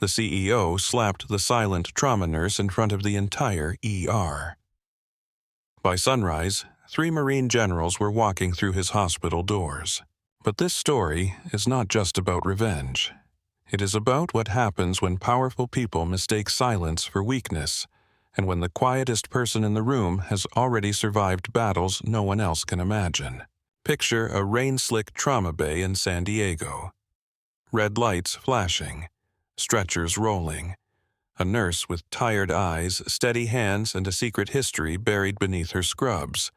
The CEO slapped the silent trauma nurse in front of the entire ER. By sunrise, 3 Marine generals were walking through his hospital doors. But this story is not just about revenge. It is about what happens when powerful people mistake silence for weakness, and when the quietest person in the room has already survived battles no one else can imagine. Picture a rain-slick trauma bay in San Diego. Red lights flashing, stretchers rolling, a nurse with tired eyes, steady hands, and a secret history buried beneath her scrubs.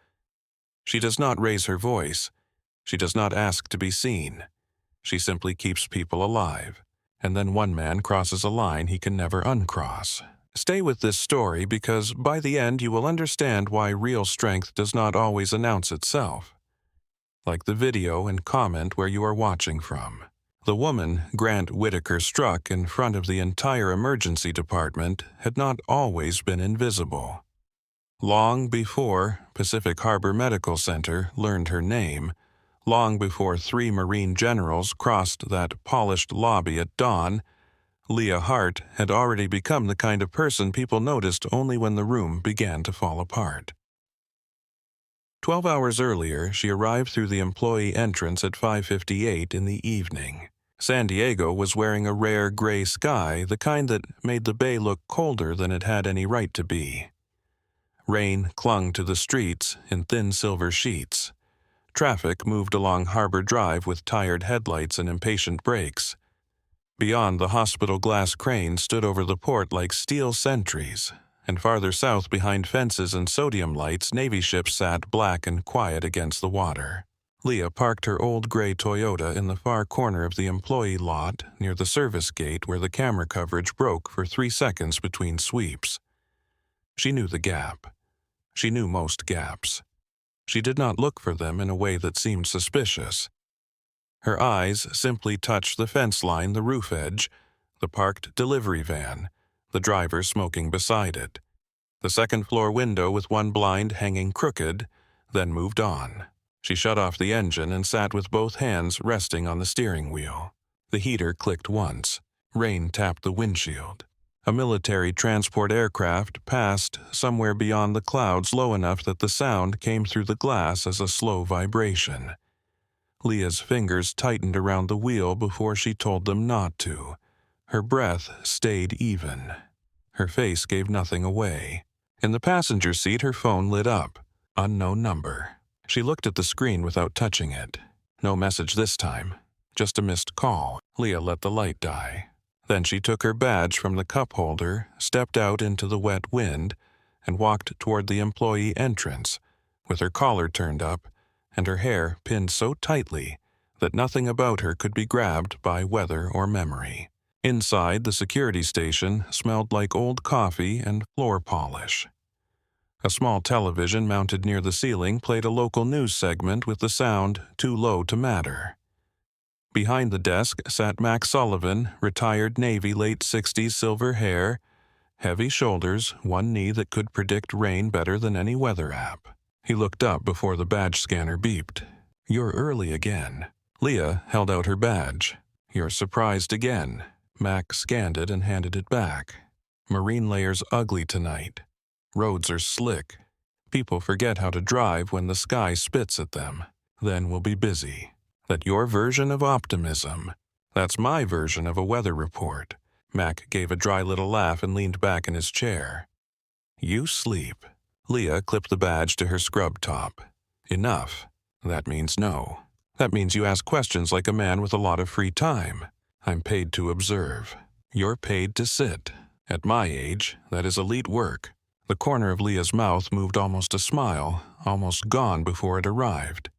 She does not raise her voice. She does not ask to be seen. She simply keeps people alive. And then one man crosses a line he can never uncross. Stay with this story because by the end you will understand why real strength does not always announce itself. Like the video and comment where you are watching from. The woman Grant Whitaker struck in front of the entire emergency department had not always been invisible. Long before Pacific Harbor Medical Center learned her name, long before 3 Marine generals crossed that polished lobby at dawn, Leah Hart had already become the kind of person people noticed only when the room began to fall apart. 12 hours earlier, she arrived through the employee entrance at 5:58 in the evening. San Diego was wearing a rare gray sky, the kind that made the bay look colder than it had any right to be. Rain clung to the streets in thin silver sheets. Traffic moved along Harbor Drive with tired headlights and impatient brakes. Beyond, the hospital glass cranes stood over the port like steel sentries, and farther south behind fences and sodium lights, Navy ships sat black and quiet against the water. Leah parked her old gray Toyota in the far corner of the employee lot near the service gate where the camera coverage broke for 3 seconds between sweeps. She knew the gap. She knew most gaps. She did not look for them in a way that seemed suspicious. Her eyes simply touched the fence line, the roof edge, the parked delivery van, the driver smoking beside it, the second-floor window with one blind hanging crooked, then moved on. She shut off the engine and sat with both hands resting on the steering wheel. The heater clicked once. Rain tapped the windshield. A military transport aircraft passed somewhere beyond the clouds low enough that the sound came through the glass as a slow vibration. Leah's fingers tightened around the wheel before she told them not to. Her breath stayed even. Her face gave nothing away. In the passenger seat, her phone lit up. Unknown number. She looked at the screen without touching it. No message this time. Just a missed call. Leah let the light die. Then she took her badge from the cup holder, stepped out into the wet wind, and walked toward the employee entrance, with her collar turned up and her hair pinned so tightly that nothing about her could be grabbed by weather or memory. Inside, the security station smelled like old coffee and floor polish. A small television mounted near the ceiling played a local news segment with the sound too low to matter. Behind the desk sat Mac Sullivan, retired Navy, late 60s, silver hair, heavy shoulders, one knee that could predict rain better than any weather app. He looked up before the badge scanner beeped. "You're early again." Leah held out her badge. "You're surprised again." Mac scanned it and handed it back. "Marine layer's ugly tonight. Roads are slick. People forget how to drive when the sky spits at them. Then we'll be busy. That your version of optimism. That's my version of a weather report." Mac gave a dry little laugh and leaned back in his chair. "You sleep." Leah clipped the badge to her scrub top. "Enough. That means no. That means you ask questions like a man with a lot of free time. I'm paid to observe. You're paid to sit. At my age, that is elite work." The corner of Leah's mouth moved almost a smile, almost gone before it arrived.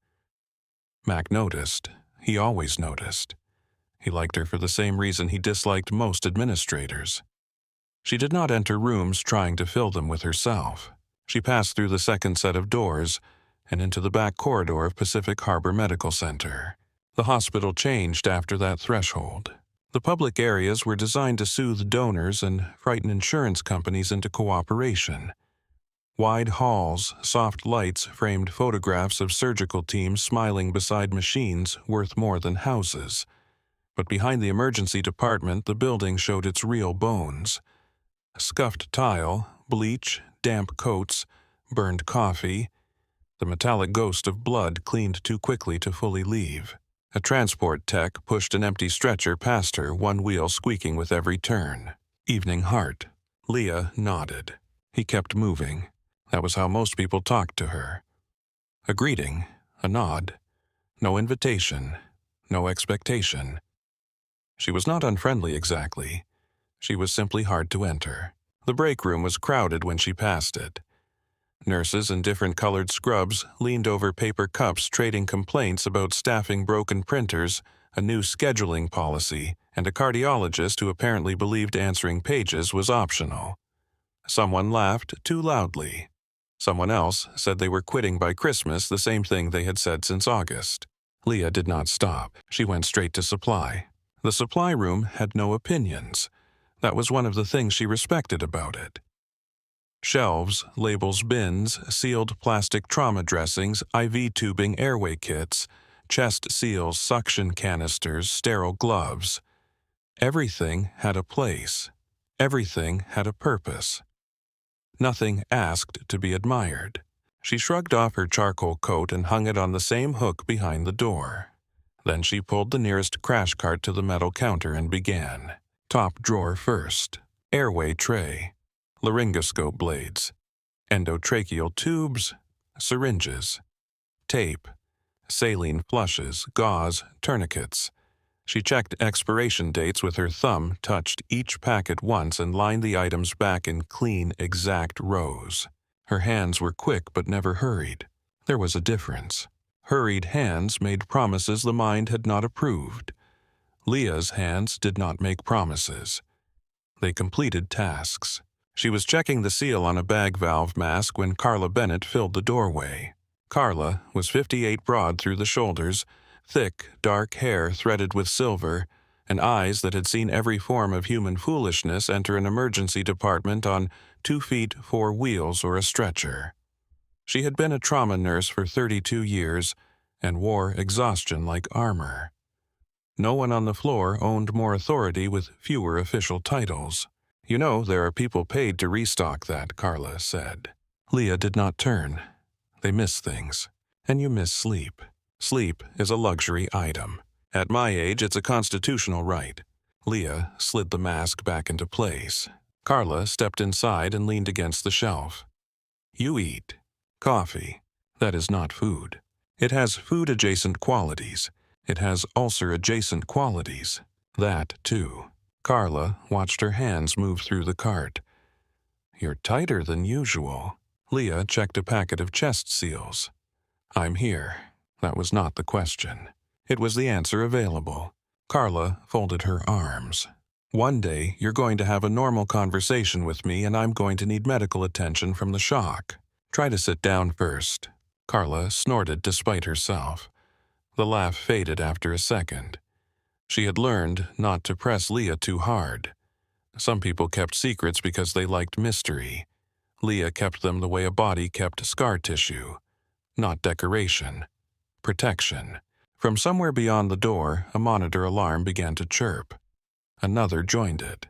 Mac noticed. He always noticed. He liked her for the same reason he disliked most administrators. She did not enter rooms trying to fill them with herself. She passed through the second set of doors and into the back corridor of Pacific Harbor Medical Center. The hospital changed after that threshold. The public areas were designed to soothe donors and frighten insurance companies into cooperation. Wide halls, soft lights framed photographs of surgical teams smiling beside machines worth more than houses. But behind the emergency department, the building showed its real bones. Scuffed tile, bleach, damp coats, burned coffee, the metallic ghost of blood cleaned too quickly to fully leave. A transport tech pushed an empty stretcher past her, one wheel squeaking with every turn. "Evening, Hart." Leah nodded. He kept moving. That was how most people talked to her. A greeting, a nod. No invitation, no expectation. She was not unfriendly exactly. She was simply hard to enter. The break room was crowded when she passed it. Nurses in different colored scrubs leaned over paper cups trading complaints about staffing broken printers, a new scheduling policy, and a cardiologist who apparently believed answering pages was optional. Someone laughed too loudly. Someone else said they were quitting by Christmas, the same thing they had said since August. Leah did not stop. She went straight to supply. The supply room had no opinions. That was one of the things she respected about it. Shelves, labels, bins, sealed plastic trauma dressings, IV tubing, airway kits, chest seals, suction canisters, sterile gloves. Everything had a place. Everything had a purpose. Nothing asked to be admired. She shrugged off her charcoal coat and hung it on the same hook behind the door. Then she pulled the nearest crash cart to the metal counter and began. Top drawer first. Airway tray. Laryngoscope blades, endotracheal tubes, syringes, tape, saline flushes, gauze, tourniquets. She checked expiration dates with her thumb, touched each packet once, and lined the items back in clean, exact rows. Her hands were quick but never hurried. There was a difference. Hurried hands made promises the mind had not approved. Leah's hands did not make promises. They completed tasks. She was checking the seal on a bag valve mask when Carla Bennett filled the doorway. Carla was 58 broad through the shoulders, thick, dark hair threaded with silver, and eyes that had seen every form of human foolishness enter an emergency department on 2 feet 4 wheels or a stretcher. She had been a trauma nurse for 32 years and wore exhaustion like armor. No one on the floor owned more authority with fewer official titles. "You know, there are people paid to restock that," Carla said. Leah did not turn. They miss things. And you miss sleep. Sleep is a luxury item. At my age, it's a constitutional right. Leah slid the mask back into place. Carla stepped inside and leaned against the shelf. "You eat. Coffee. That is not food. It has food-adjacent qualities. It has ulcer-adjacent qualities. That, too." Carla watched her hands move through the cart. "You're tighter than usual." Leah checked a packet of chest seals. "I'm here." That was not the question. It was the answer available. Carla folded her arms. "One day, you're going to have a normal conversation with me, and I'm going to need medical attention from the shock. Try to sit down first." Carla snorted despite herself. The laugh faded after a second. She had learned not to press Leah too hard. Some people kept secrets because they liked mystery. Leah kept them the way a body kept scar tissue. Not decoration. Protection. From somewhere beyond the door, a monitor alarm began to chirp. Another joined it.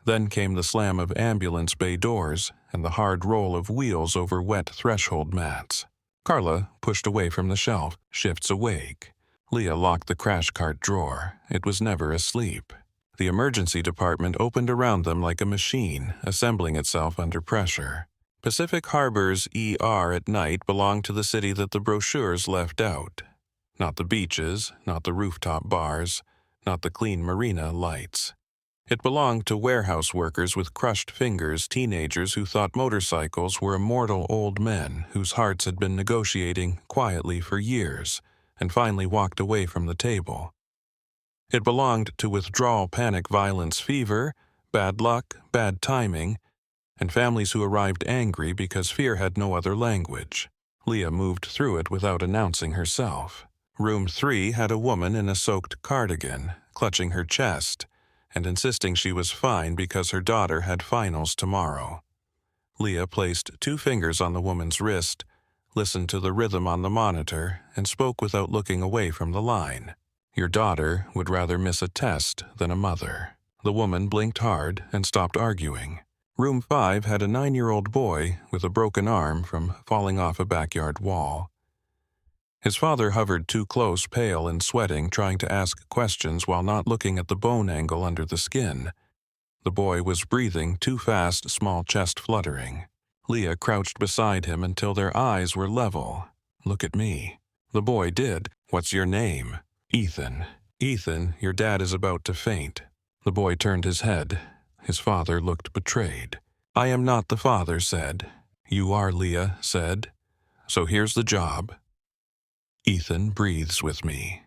Then came the slam of ambulance bay doors and the hard roll of wheels over wet threshold mats. Carla pushed away from the shelf, shifts awake. Leah locked the crash cart drawer. It was never asleep. The emergency department opened around them like a machine, assembling itself under pressure. Pacific Harbor's ER at night belonged to the city that the brochures left out. Not the beaches, not the rooftop bars, not the clean marina lights. It belonged to warehouse workers with crushed fingers, teenagers who thought motorcycles were immortal old men whose hearts had been negotiating quietly for years, and finally walked away from the table. It belonged to withdrawal panic violence fever, bad luck, bad timing, and families who arrived angry because fear had no other language. Leah moved through it without announcing herself. Room 3 had a woman in a soaked cardigan, clutching her chest, and insisting she was fine because her daughter had finals tomorrow. Leah placed 2 fingers on the woman's wrist, listened to the rhythm on the monitor, and spoke without looking away from the line. Your daughter would rather miss a test than a mother." The woman blinked hard and stopped arguing. Room 5 had a 9-year-old boy with a broken arm from falling off a backyard wall. His father hovered too close, pale and sweating, trying to ask questions while not looking at the bone angle under the skin. The boy was breathing too fast, small chest fluttering. Leah crouched beside him until their eyes were level. "Look at me." The boy did. "What's your name?" "Ethan." "Ethan, your dad is about to faint." The boy turned his head. His father looked betrayed. "I am not the father," said. "You are," Leah said. "So here's the job. Ethan breathes with me.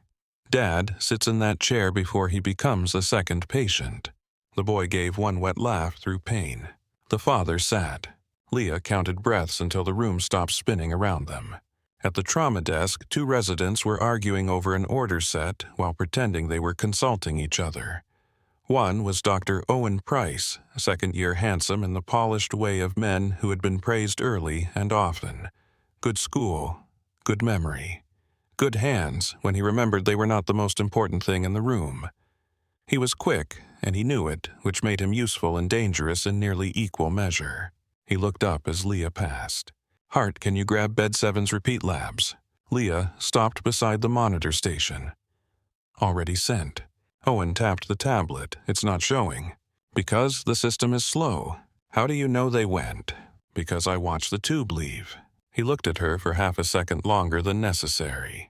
Dad sits in that chair before he becomes a second patient." The boy gave one wet laugh through pain. The father sat. Leah counted breaths until the room stopped spinning around them. At the trauma desk, 2 residents were arguing over an order set while pretending they were consulting each other. One was Dr. Owen Price, second-year handsome in the polished way of men who had been praised early and often. Good school, good memory, good hands when he remembered they were not the most important thing in the room. He was quick, and he knew it, which made him useful and dangerous in nearly equal measure. He looked up as Leah passed. "Hart, can you grab Bed 7's repeat labs?" Leah stopped beside the monitor station. "Already sent." Owen tapped the tablet. "It's not showing." "Because the system is slow." "How do you know they went?" "Because I watched the tube leave." He looked at her for half a second longer than necessary.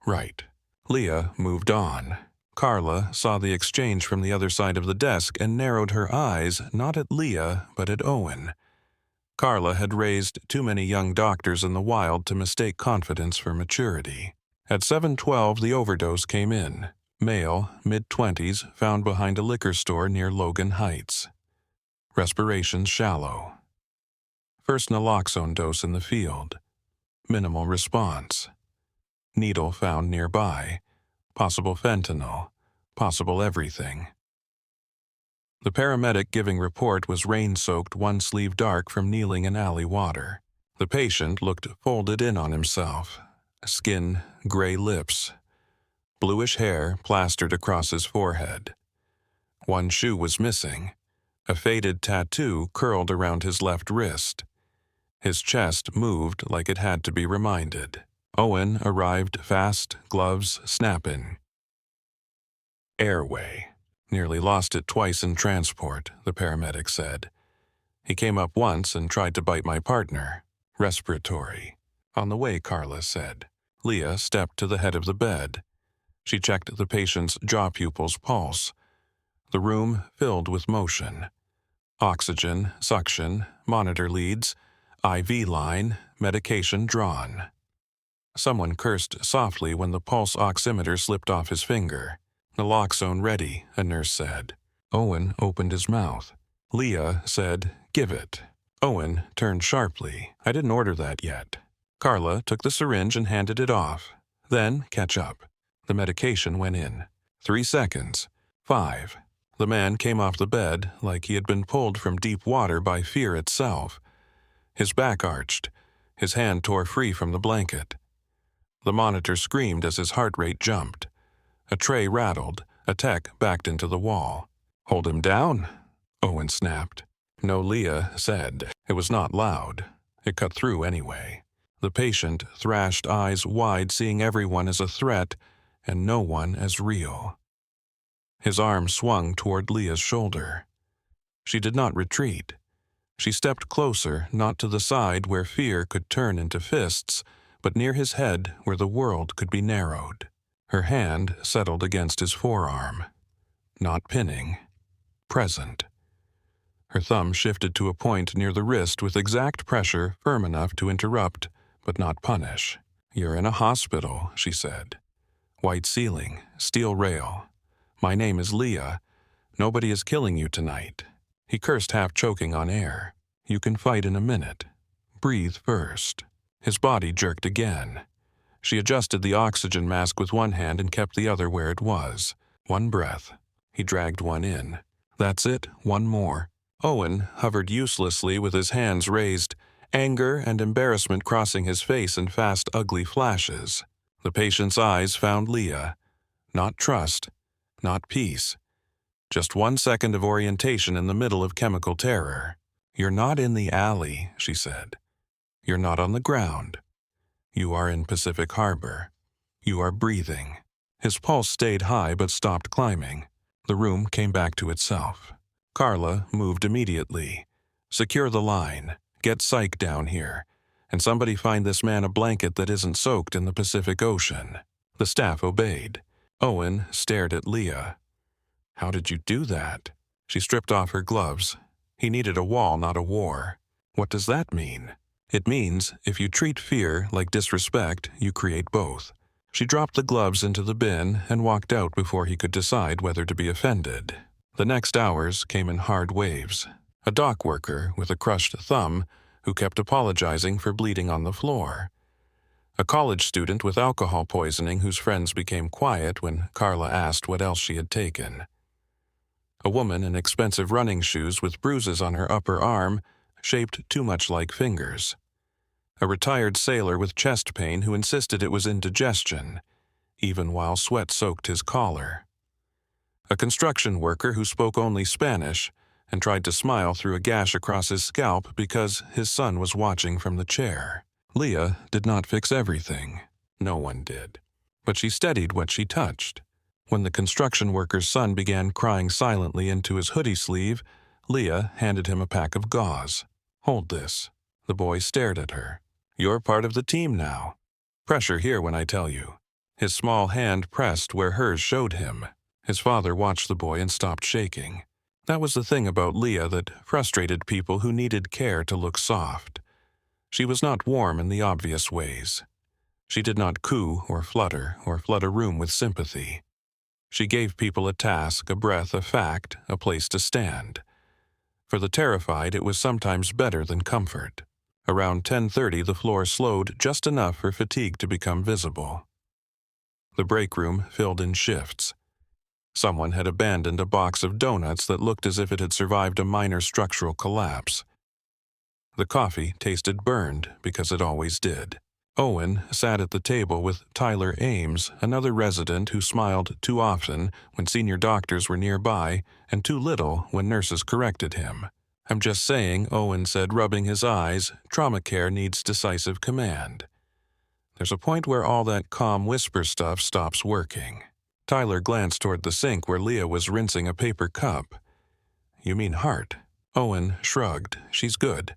"Right." Leah moved on. Carla saw the exchange from the other side of the desk and narrowed her eyes not at Leah but at Owen. Carla had raised too many young doctors in the wild to mistake confidence for maturity. At 7:12, the overdose came in. Male, mid-20s, found behind a liquor store near Logan Heights. Respirations shallow. First naloxone dose in the field. Minimal response. Needle found nearby. Possible fentanyl. Possible everything. The paramedic giving report was rain-soaked, one sleeve dark from kneeling in alley water. The patient looked folded in on himself. Skin, gray lips. Bluish hair plastered across his forehead. One shoe was missing. A faded tattoo curled around his left wrist. His chest moved like it had to be reminded. Owen arrived fast, gloves snapping. Airway. "Nearly lost it twice in transport," the paramedic said. "He came up once and tried to bite my partner. Respiratory." "On the way," Carla said. Leah stepped to the head of the bed. She checked the patient's jaw pupil's pulse. The room filled with motion. Oxygen, suction, monitor leads, IV line, medication drawn. Someone cursed softly when the pulse oximeter slipped off his finger. "Naloxone ready," a nurse said. Owen opened his mouth. Leah said, "Give it." Owen turned sharply. "I didn't order that yet." Carla took the syringe and handed it off. "Then catch up." The medication went in. 3 seconds. 5. The man came off the bed like he had been pulled from deep water by fear itself. His back arched. His hand tore free from the blanket. The monitor screamed as his heart rate jumped. A tray rattled. A tech backed into the wall. "Hold him down," Owen snapped. "No," Leah said. It was not loud. It cut through anyway. The patient thrashed eyes wide, seeing everyone as a threat and no one as real. His arm swung toward Leah's shoulder. She did not retreat. She stepped closer, not to the side where fear could turn into fists, but near his head where the world could be narrowed. Her hand settled against his forearm. Not pinning. Present. Her thumb shifted to a point near the wrist with exact pressure firm enough to interrupt, but not punish. "You're in a hospital," she said. "White ceiling, steel rail. My name is Leah. Nobody is killing you tonight." He cursed, half choking on air. "You can fight in a minute. Breathe first." His body jerked again. She adjusted the oxygen mask with one hand and kept the other where it was. One breath. He dragged one in. "That's it, one more." Owen hovered uselessly with his hands raised, anger and embarrassment crossing his face in fast, ugly flashes. The patient's eyes found Leah. Not trust, not peace. Just 1 second of orientation in the middle of chemical terror. You're not in the alley, she said. You're not on the ground. You are in Pacific Harbor. You are breathing. His pulse stayed high but stopped climbing. The room came back to itself. Carla moved immediately. Secure the line. Get psych down here. And somebody find this man a blanket that isn't soaked in the Pacific Ocean. The staff obeyed. Owen stared at Leah. How did you do that? She stripped off her gloves. He needed a wall, not a war. What does that mean? It means if you treat fear like disrespect, you create both. She dropped the gloves into the bin and walked out before he could decide whether to be offended. The next hours came in hard waves. A dock worker with a crushed thumb who kept apologizing for bleeding on the floor. A college student with alcohol poisoning whose friends became quiet when Carla asked what else she had taken. A woman in expensive running shoes with bruises on her upper arm, shaped too much like fingers. A retired sailor with chest pain who insisted it was indigestion, even while sweat soaked his collar. A construction worker who spoke only Spanish and tried to smile through a gash across his scalp because his son was watching from the chair. Leah did not fix everything. No one did. But she steadied what she touched. When the construction worker's son began crying silently into his hoodie sleeve, Leah handed him a pack of gauze. Hold this. The boy stared at her. You're part of the team now. Pressure here when I tell you. His small hand pressed where hers showed him. His father watched the boy and stopped shaking. That was the thing about Leah that frustrated people who needed care to look soft. She was not warm in the obvious ways. She did not coo or flood a room with sympathy. She gave people a task, a breath, a fact, a place to stand. For the terrified, it was sometimes better than comfort. Around 10:30, the floor slowed just enough for fatigue to become visible. The break room filled in shifts. Someone had abandoned a box of donuts that looked as if it had survived a minor structural collapse. The coffee tasted burned because it always did. Owen sat at the table with Tyler Ames, another resident who smiled too often when senior doctors were nearby and too little when nurses corrected him. I'm just saying, Owen said, rubbing his eyes, trauma care needs decisive command. There's a point where all that calm whisper stuff stops working. Tyler glanced toward the sink where Leah was rinsing a paper cup. You mean Hart? Owen shrugged. She's good.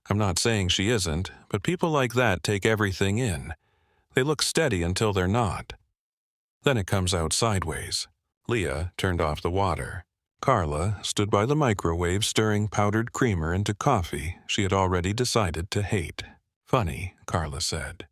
I'm not saying she isn't, but people like that take everything in. They look steady until they're not. Then it comes out sideways. Leah turned off the water. Carla stood by the microwave stirring powdered creamer into coffee she had already decided to hate. Funny, Carla said.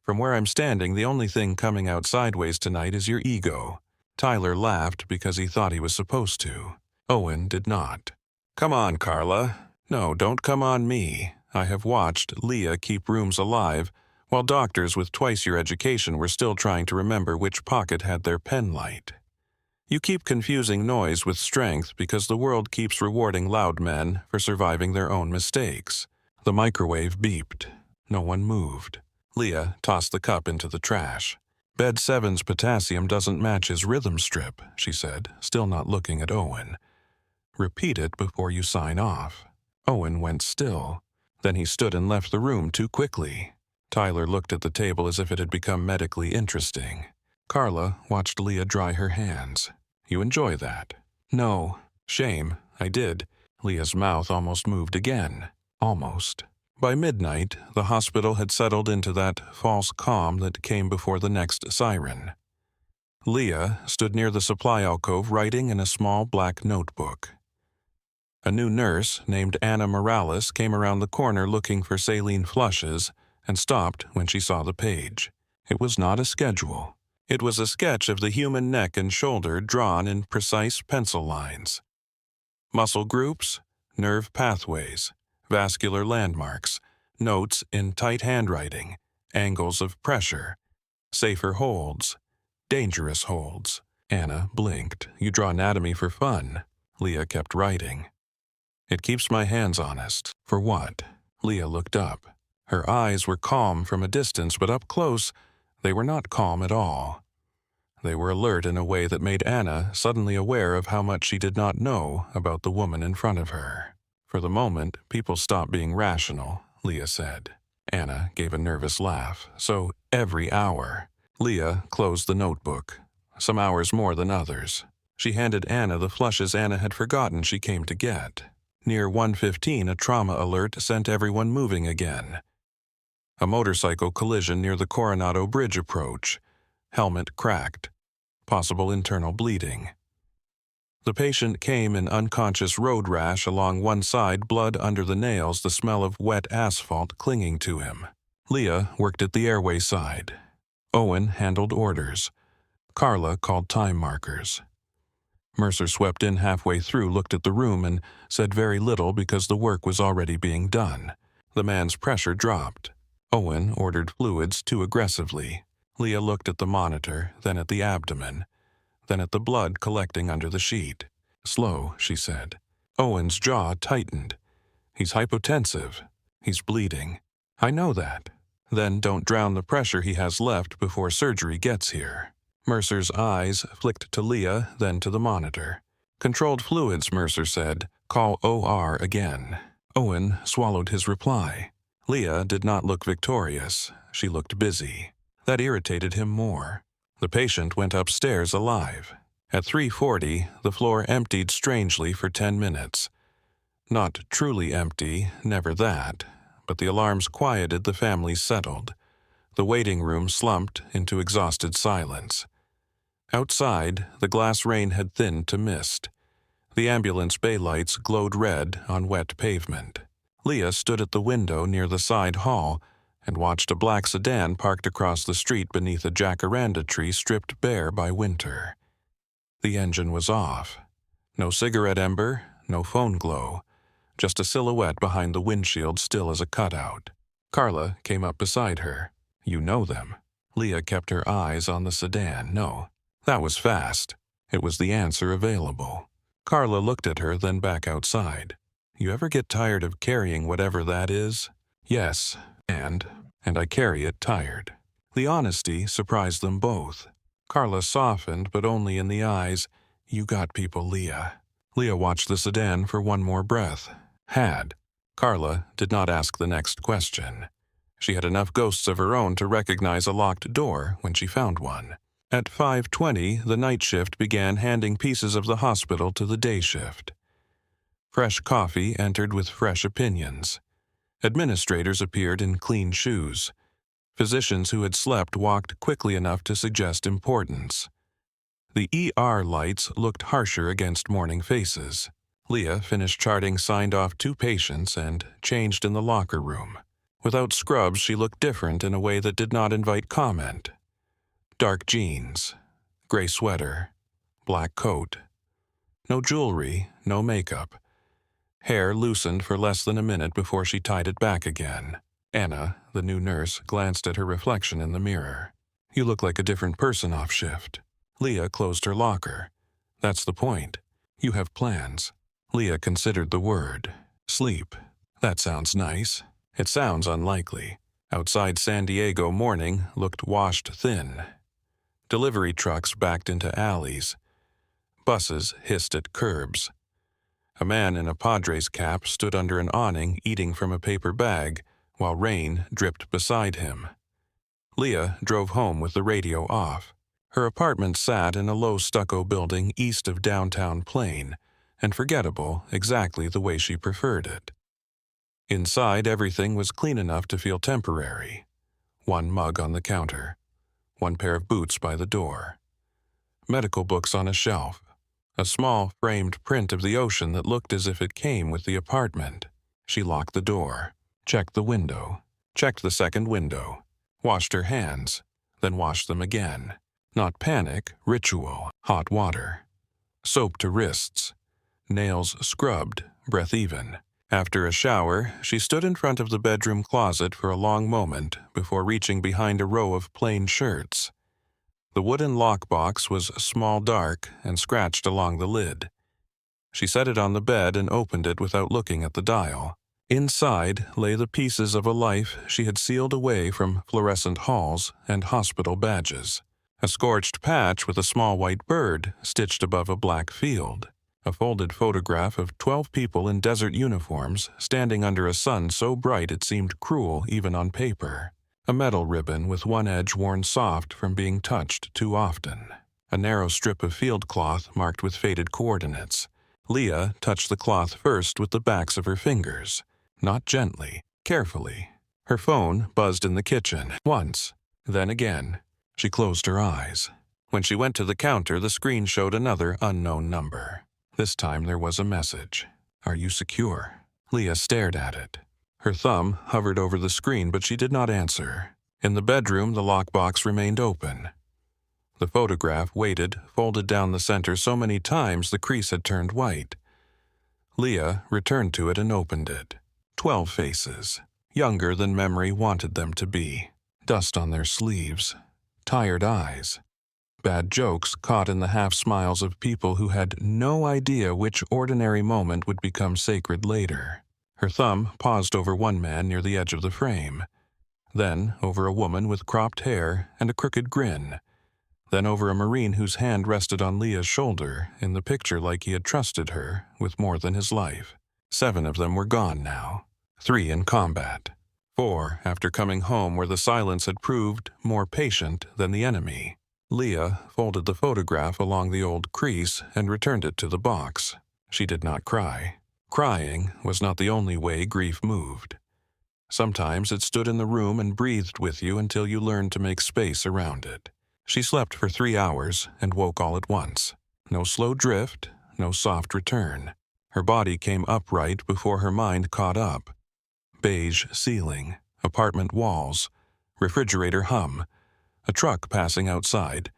From where I'm standing, the only thing coming out sideways tonight is your ego. Tyler laughed because he thought he was supposed to. Owen did not. Come on, Carla. No, don't come on me. I have watched Leah keep rooms alive, while doctors with twice your education were still trying to remember which pocket had their pen light. You keep confusing noise with strength because the world keeps rewarding loud men for surviving their own mistakes. The microwave beeped. No one moved. Leah tossed the cup into the trash. Bed 7's potassium doesn't match his rhythm strip, she said, still not looking at Owen. Repeat it before you sign off. Owen went still. Then he stood and left the room too quickly. Tyler looked at the table as if it had become medically interesting. Carla watched Leah dry her hands. You enjoy that? No. Shame. I did. Leah's mouth almost moved again. Almost. By midnight, the hospital had settled into that false calm that came before the next siren. Leah stood near the supply alcove writing in a small black notebook. A new nurse named Anna Morales came around the corner looking for saline flushes and stopped when she saw the page. It was not a schedule. It was a sketch of the human neck and shoulder drawn in precise pencil lines. Muscle groups, nerve pathways, vascular landmarks, notes in tight handwriting, angles of pressure, safer holds, dangerous holds. Anna blinked. You draw anatomy for fun. Leah kept writing. It keeps my hands honest. For what? Leah looked up. Her eyes were calm from a distance, but up close, they were not calm at all. They were alert in a way that made Anna suddenly aware of how much she did not know about the woman in front of her. For the moment, people stopped being rational, Leah said. Anna gave a nervous laugh. So, every hour. Leah closed the notebook. Some hours more than others. She handed Anna the flushes Anna had forgotten she came to get. Near 1:15, a trauma alert sent everyone moving again. A motorcycle collision near the Coronado Bridge approach. Helmet cracked. Possible internal bleeding. The patient came in unconscious road rash along one side, blood under the nails, the smell of wet asphalt clinging to him. Leah worked at the airway side. Owen handled orders. Carla called time markers. Mercer swept in halfway through, looked at the room, and said very little because the work was already being done. The man's pressure dropped. Owen ordered fluids too aggressively. Leah looked at the monitor, then at the abdomen, then at the blood collecting under the sheet. Slow, she said. Owen's jaw tightened. He's hypotensive. He's bleeding. I know that. Then don't drown the pressure he has left before surgery gets here. Mercer's eyes flicked to Leah, then to the monitor. Controlled fluids, Mercer said. Call OR again. Owen swallowed his reply. Leah did not look victorious. She looked busy. That irritated him more. The patient went upstairs alive. At 3:40, the floor emptied strangely for 10 minutes. Not truly empty, never that, but the alarms quieted, the family settled. The waiting room slumped into exhausted silence. Outside, the glass rain had thinned to mist. The ambulance bay lights glowed red on wet pavement. Leah stood at the window near the side hall and watched a black sedan parked across the street beneath a jacaranda tree stripped bare by winter. The engine was off. No cigarette ember, no phone glow, just a silhouette behind the windshield still as a cutout. Carla came up beside her. You know them. Leah kept her eyes on the sedan. No, that was fast. It was the answer available. Carla looked at her, then back outside. You ever get tired of carrying whatever that is? Yes, and I carry it tired. The honesty surprised them both. Carla softened, but only in the eyes. You got people, Leah. Leah watched the sedan for one more breath. Had. Carla did not ask the next question. She had enough ghosts of her own to recognize a locked door when she found one. At 5:20, the night shift began handing pieces of the hospital to the day shift. Fresh coffee entered with fresh opinions. Administrators appeared in clean shoes. Physicians who had slept walked quickly enough to suggest importance. The ER lights looked harsher against morning faces. Leah finished charting, signed off 2 patients, and changed in the locker room. Without scrubs, she looked different in a way that did not invite comment. Dark jeans, gray sweater, black coat. No jewelry, no makeup. Hair loosened for less than a minute before she tied it back again. Anna, the new nurse, glanced at her reflection in the mirror. You look like a different person off shift. Leah closed her locker. That's the point. You have plans. Leah considered the word. Sleep. That sounds nice. It sounds unlikely. Outside San Diego morning looked washed thin. Delivery trucks backed into alleys. Buses hissed at curbs. A man in a Padres cap stood under an awning eating from a paper bag while rain dripped beside him. Leah drove home with the radio off. Her apartment sat in a low stucco building east of downtown Plain, and forgettable exactly the way she preferred it. Inside, everything was clean enough to feel temporary. One mug on the counter. One pair of boots by the door. Medical books on a shelf. A small framed print of the ocean that looked as if it came with the apartment. She locked the door. Checked the window. Checked the second window. Washed her hands. Then washed them again. Not panic, ritual. Hot water. Soap to wrists. Nails scrubbed, breath even. After a shower, she stood in front of the bedroom closet for a long moment before reaching behind a row of plain shirts. The wooden lockbox was small, dark, and scratched along the lid. She set it on the bed and opened it without looking at the dial. Inside lay the pieces of a life she had sealed away from fluorescent halls and hospital badges. A scorched patch with a small white bird stitched above a black field. A folded photograph of 12 people in desert uniforms standing under a sun so bright it seemed cruel even on paper. A metal ribbon with one edge worn soft from being touched too often. A narrow strip of field cloth marked with faded coordinates. Leah touched the cloth first with the backs of her fingers. Not gently, carefully. Her phone buzzed in the kitchen, once, then again. She closed her eyes. When she went to the counter, the screen showed another unknown number. This time there was a message. "Are you secure?" Leah stared at it. Her thumb hovered over the screen, but she did not answer. In the bedroom, the lockbox remained open. The photograph waited, folded down the center so many times the crease had turned white. Leah returned to it and opened it. 12 faces, younger than memory wanted them to be. Dust on their sleeves. Tired eyes. Bad jokes caught in the half-smiles of people who had no idea which ordinary moment would become sacred later. Her thumb paused over one man near the edge of the frame. Then over a woman with cropped hair and a crooked grin. Then over a Marine whose hand rested on Leah's shoulder in the picture like he had trusted her with more than his life. 7 of them were gone now. 3 in combat. 4 after coming home where the silence had proved more patient than the enemy. Leah folded the photograph along the old crease and returned it to the box. She did not cry. Crying was not the only way grief moved. Sometimes it stood in the room and breathed with you until you learned to make space around it. She slept for 3 hours and woke all at once. No slow drift, no soft return. Her body came upright before her mind caught up. Beige ceiling, apartment walls, refrigerator hum, a truck passing outside.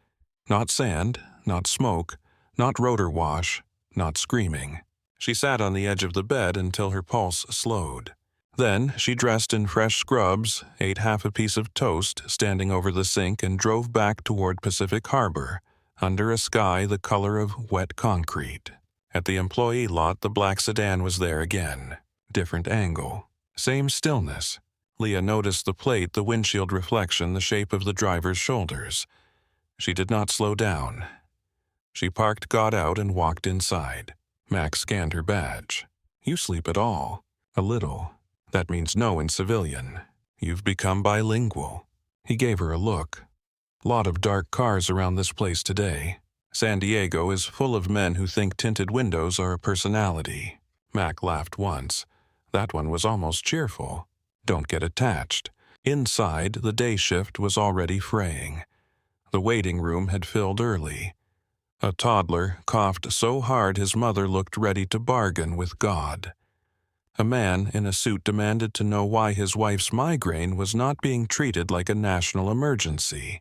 Not sand, not smoke, not rotor wash, not screaming. She sat on the edge of the bed until her pulse slowed. Then she dressed in fresh scrubs, ate half a piece of toast standing over the sink and drove back toward Pacific Harbor, under a sky the color of wet concrete. At the employee lot, the black sedan was there again. Different angle. Same stillness. Leah noticed the plate, the windshield reflection, the shape of the driver's shoulders. She did not slow down. She parked, got out, and walked inside. Max scanned her badge. "You sleep at all?" "A little. That means no in civilian. You've become bilingual." He gave her a look. "Lot of dark cars around this place today. San Diego is full of men who think tinted windows are a personality." Mac laughed once. That one was almost cheerful. "Don't get attached." Inside, the day shift was already fraying. The waiting room had filled early. A toddler coughed so hard his mother looked ready to bargain with God. A man in a suit demanded to know why his wife's migraine was not being treated like a national emergency.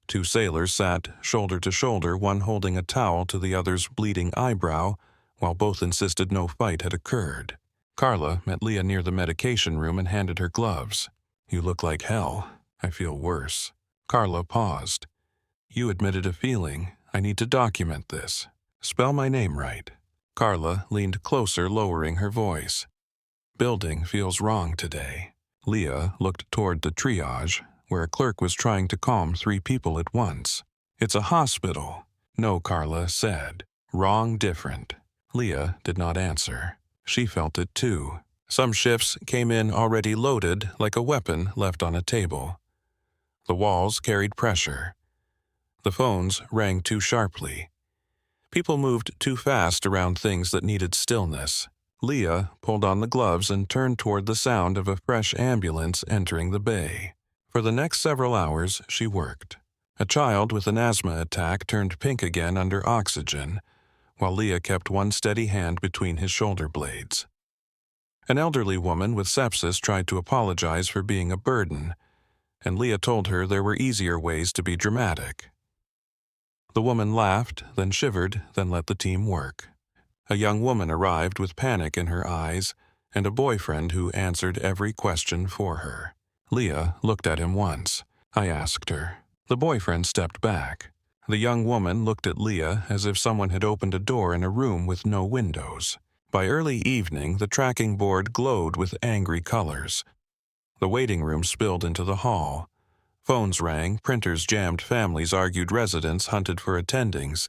2 sailors sat shoulder to shoulder, one holding a towel to the other's bleeding eyebrow, while both insisted no fight had occurred. Carla met Leah near the medication room and handed her gloves. "You look like hell. I feel worse." Carla paused. "You admitted a feeling. I need to document this. Spell my name right." Carla leaned closer, lowering her voice. "Building feels wrong today." Leah looked toward the triage, where a clerk was trying to calm 3 people at once. "It's a hospital." "No," Carla said. "Wrong, different." Leah did not answer. She felt it too. Some shifts came in already loaded, like a weapon left on a table. The walls carried pressure. The phones rang too sharply. People moved too fast around things that needed stillness. Leah pulled on the gloves and turned toward the sound of a fresh ambulance entering the bay. For the next several hours, she worked. A child with an asthma attack turned pink again under oxygen, while Leah kept one steady hand between his shoulder blades. An elderly woman with sepsis tried to apologize for being a burden, and Leah told her there were easier ways to be dramatic. The woman laughed, then shivered, then let the team work. A young woman arrived with panic in her eyes and a boyfriend who answered every question for her. Leah looked at him once. "I asked her." The boyfriend stepped back. The young woman looked at Leah as if someone had opened a door in a room with no windows. By early evening, the tracking board glowed with angry colors. The waiting room spilled into the hall. Phones rang, printers jammed, families argued, residents hunted for attendings,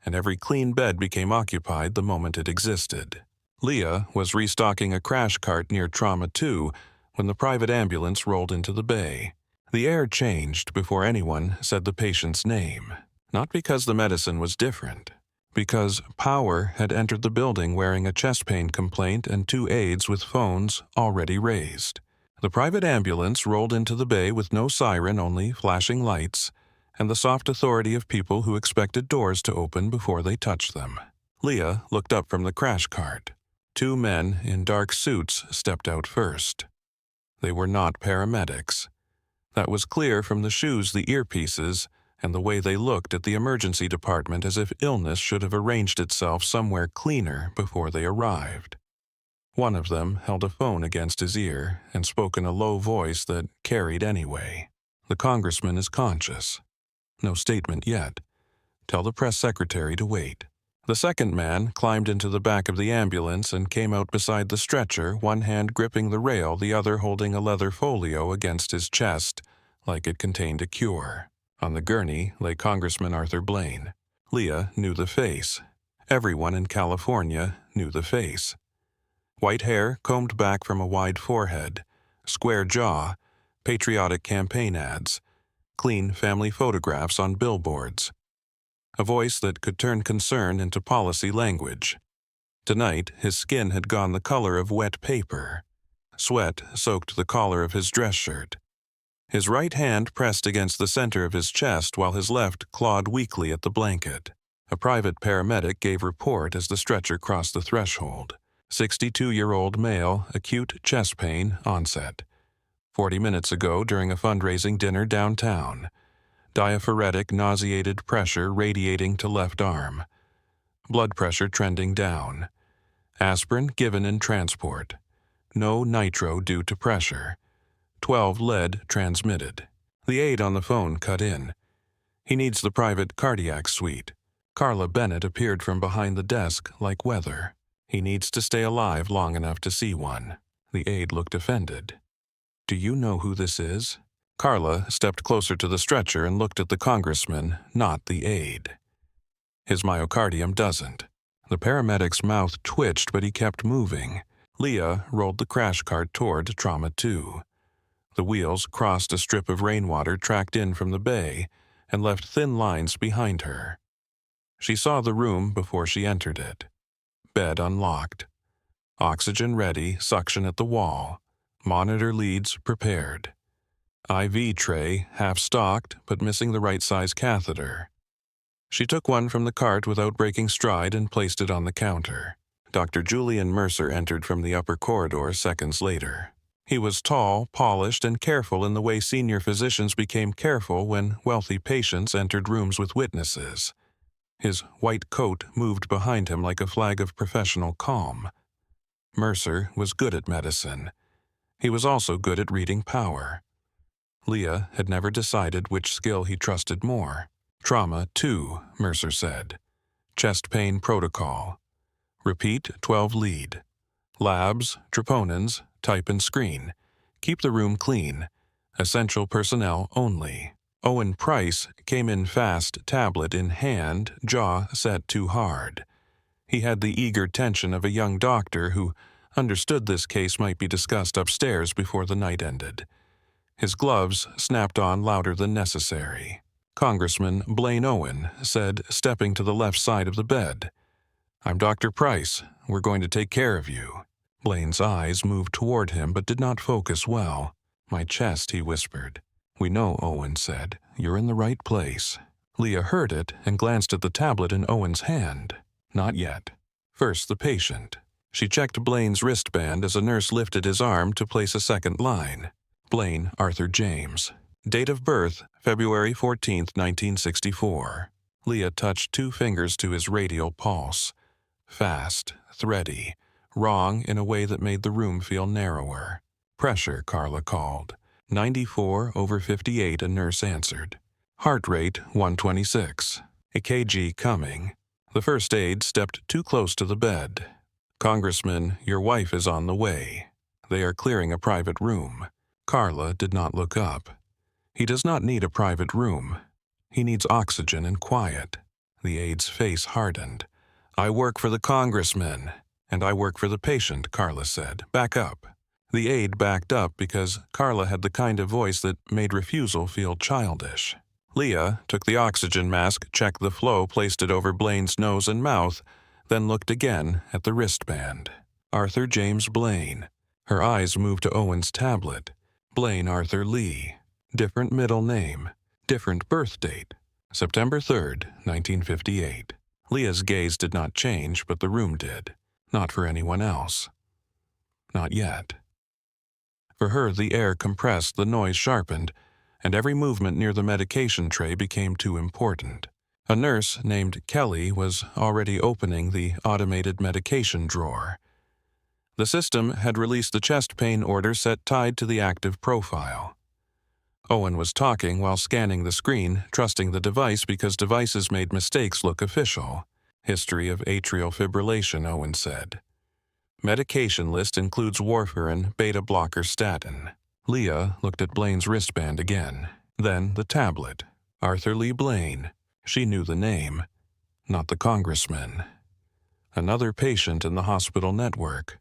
and every clean bed became occupied the moment it existed. Leah was restocking a crash cart near Trauma 2 when the private ambulance rolled into the bay. The air changed before anyone said the patient's name. Not because the medicine was different, because Power had entered the building wearing a chest pain complaint and 2 aides with phones already raised. The private ambulance rolled into the bay with no siren, only flashing lights, and the soft authority of people who expected doors to open before they touched them. Leah looked up from the crash cart. 2 men in dark suits stepped out first. They were not paramedics. That was clear from the shoes, the earpieces, and the way they looked at the emergency department, as if illness should have arranged itself somewhere cleaner before they arrived. One of them held a phone against his ear and spoke in a low voice that carried anyway. "The congressman is conscious. No statement yet. Tell the press secretary to wait." The second man climbed into the back of the ambulance and came out beside the stretcher, one hand gripping the rail, the other holding a leather folio against his chest, like it contained a cure. On the gurney lay Congressman Arthur Blaine. Leah knew the face. Everyone in California knew the face. White hair combed back from a wide forehead, square jaw, patriotic campaign ads, clean family photographs on billboards. A voice that could turn concern into policy language. Tonight, his skin had gone the color of wet paper. Sweat soaked the collar of his dress shirt. His right hand pressed against the center of his chest while his left clawed weakly at the blanket. A private paramedic gave report as the stretcher crossed the threshold. 62-year-old male, acute chest pain, onset. 40 minutes ago during a fundraising dinner downtown. Diaphoretic, nauseated pressure radiating to left arm. Blood pressure trending down. Aspirin given in transport. No nitro due to pressure. 12 lead transmitted. The aide on the phone cut in. "He needs the private cardiac suite." Carla Bennett appeared from behind the desk like weather. "He needs to stay alive long enough to see one." The aide looked offended. "Do you know who this is?" Carla stepped closer to the stretcher and looked at the congressman, not the aide. "His myocardium doesn't." The paramedic's mouth twitched, but he kept moving. Leah rolled the crash cart toward Trauma 2. The wheels crossed a strip of rainwater tracked in from the bay and left thin lines behind her. She saw the room before she entered it. Bed unlocked. Oxygen ready, suction at the wall. Monitor leads prepared. IV tray half-stocked but missing the right-size catheter. She took one from the cart without breaking stride and placed it on the counter. Dr. Julian Mercer entered from the upper corridor seconds later. He was tall, polished, and careful in the way senior physicians became careful when wealthy patients entered rooms with witnesses. His white coat moved behind him like a flag of professional calm. Mercer was good at medicine. He was also good at reading Power. Leah had never decided which skill he trusted more. Trauma 2, Mercer said. Chest pain protocol. Repeat 12 lead. Labs, troponins, type and screen. Keep the room clean. Essential personnel only. Owen Price came in fast, tablet in hand, jaw set too hard. He had the eager tension of a young doctor who understood this case might be discussed upstairs before the night ended. His gloves snapped on louder than necessary. Congressman Blaine Owen said, stepping to the left side of the bed, "I'm Dr. Price. We're going to take care of you." Blaine's eyes moved toward him but did not focus well. "My chest," he whispered. "We know," Owen said. "You're in the right place." Leah heard it and glanced at the tablet in Owen's hand. Not yet. First the patient. She checked Blaine's wristband as a nurse lifted his arm to place a second line. Blaine Arthur James. Date of birth, February 14, 1964. Leah touched 2 fingers to his radial pulse. Fast, thready, wrong in a way that made the room feel narrower. "Pressure," Carla called. 94/58, a nurse answered. Heart rate, 126. EKG coming. The first aide stepped too close to the bed. "Congressman, your wife is on the way. They are clearing a private room." Carla did not look up. He does not need a private room. He needs oxygen and quiet. The aide's face hardened. I work for the congressman, and I work for the patient, Carla said. Back up. The aide backed up because Carla had the kind of voice that made refusal feel childish. Leah took the oxygen mask, checked the flow, placed it over Blaine's nose and mouth, then looked again at the wristband. Arthur James Blaine. Her eyes moved to Owen's tablet. Blaine Arthur Lee. Different middle name. Different birth date. September 3rd, 1958. Leah's gaze did not change, but the room did. Not for anyone else. Not yet. For her, the air compressed, the noise sharpened, and every movement near the medication tray became too important. A nurse named Kelly was already opening the automated medication drawer. The system had released the chest pain order set tied to the active profile. Owen was talking while scanning the screen, trusting the device because devices made mistakes look official. History of atrial fibrillation, Owen said. Medication list includes warfarin, beta-blocker statin. Leah looked at Blaine's wristband again. Then the tablet. Arthur Lee Blaine. She knew the name. Not the congressman. Another patient in the hospital network.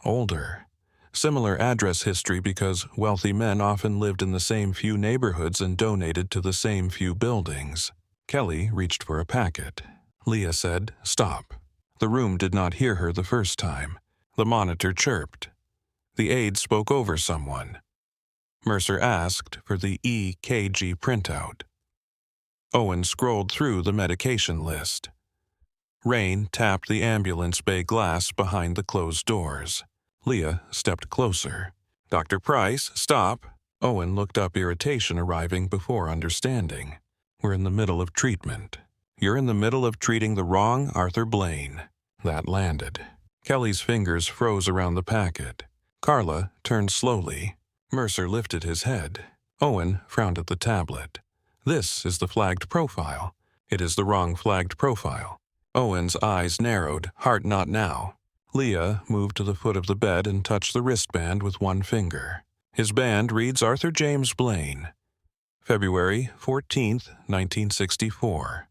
Older. Similar address history because wealthy men often lived in the same few neighborhoods and donated to the same few buildings. Kelly reached for a packet. Leah said, "Stop." The room did not hear her the first time. The monitor chirped. The aide spoke over someone. Mercer asked for the EKG printout. Owen scrolled through the medication list. Rain tapped the ambulance bay glass behind the closed doors. Leah stepped closer. "Dr. Price, stop." Owen looked up, irritation arriving before understanding. "We're in the middle of treatment." "You're in the middle of treating the wrong Arthur Blaine." That landed. Kelly's fingers froze around the packet. Carla turned slowly. Mercer lifted his head. Owen frowned at the tablet. "This is the flagged profile. It is the wrong flagged profile." Owen's eyes narrowed. "Hart, not now." Leah moved to the foot of the bed and touched the wristband with one finger. "His band reads Arthur James Blaine. February 14th, 1964.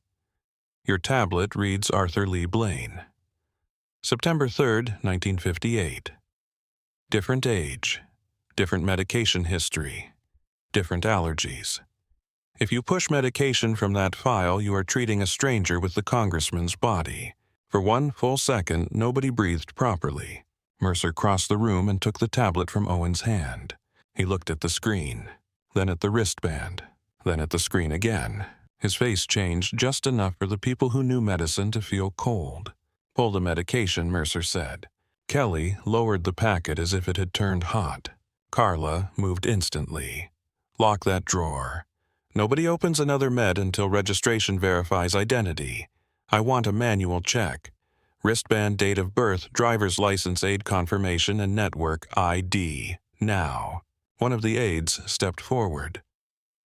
Your tablet reads Arthur Lee Blaine. September 3rd, 1958. Different age. Different medication history. Different allergies. If you push medication from that file, you are treating a stranger with the congressman's body. For 1 full second, nobody breathed properly. Mercer crossed the room and took the tablet from Owen's hand. He looked at the screen, then at the wristband, then at the screen again. His face changed just enough for the people who knew medicine to feel cold. "Pull the medication," Mercer said. Kelly lowered the packet as if it had turned hot. Carla moved instantly. "Lock that drawer. Nobody opens another med until registration verifies identity. I want a manual check. Wristband, date of birth, driver's license, aid confirmation, and network ID. Now." One of the aides stepped forward.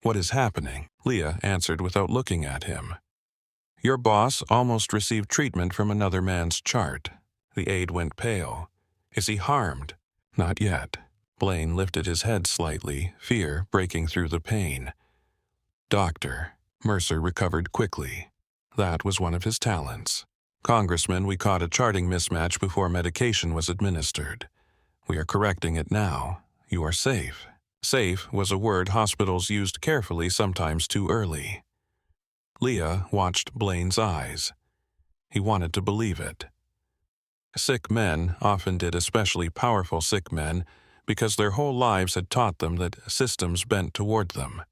"What is happening?" Leah answered without looking at him. "Your boss almost received treatment from another man's chart." The aide went pale. "Is he harmed?" "Not yet." Blaine lifted his head slightly, fear breaking through the pain. "Doctor." Mercer recovered quickly. That was one of his talents. "Congressman, we caught a charting mismatch before medication was administered. We are correcting it now. You are safe." Safe was a word hospitals used carefully, sometimes too early. Leah watched Blaine's eyes. He wanted to believe it. Sick men often did, especially powerful sick men, because their whole lives had taught them that systems bent toward them.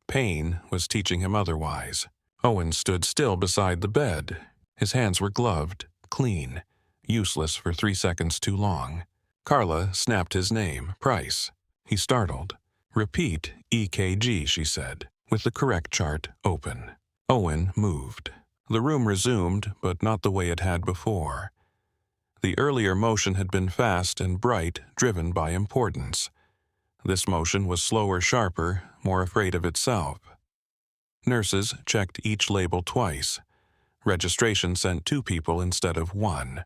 Pain was teaching him otherwise. Owen stood still beside the bed. His hands were gloved, clean, useless for 3 seconds too long. Carla snapped his name, Price. He startled. "Repeat EKG," she said, with the correct chart open. Owen moved. The room resumed, but not the way it had before. The earlier motion had been fast and bright, driven by importance. This motion was slower, sharper, more afraid of itself. Nurses checked each label twice. Registration sent 2 people instead of 1.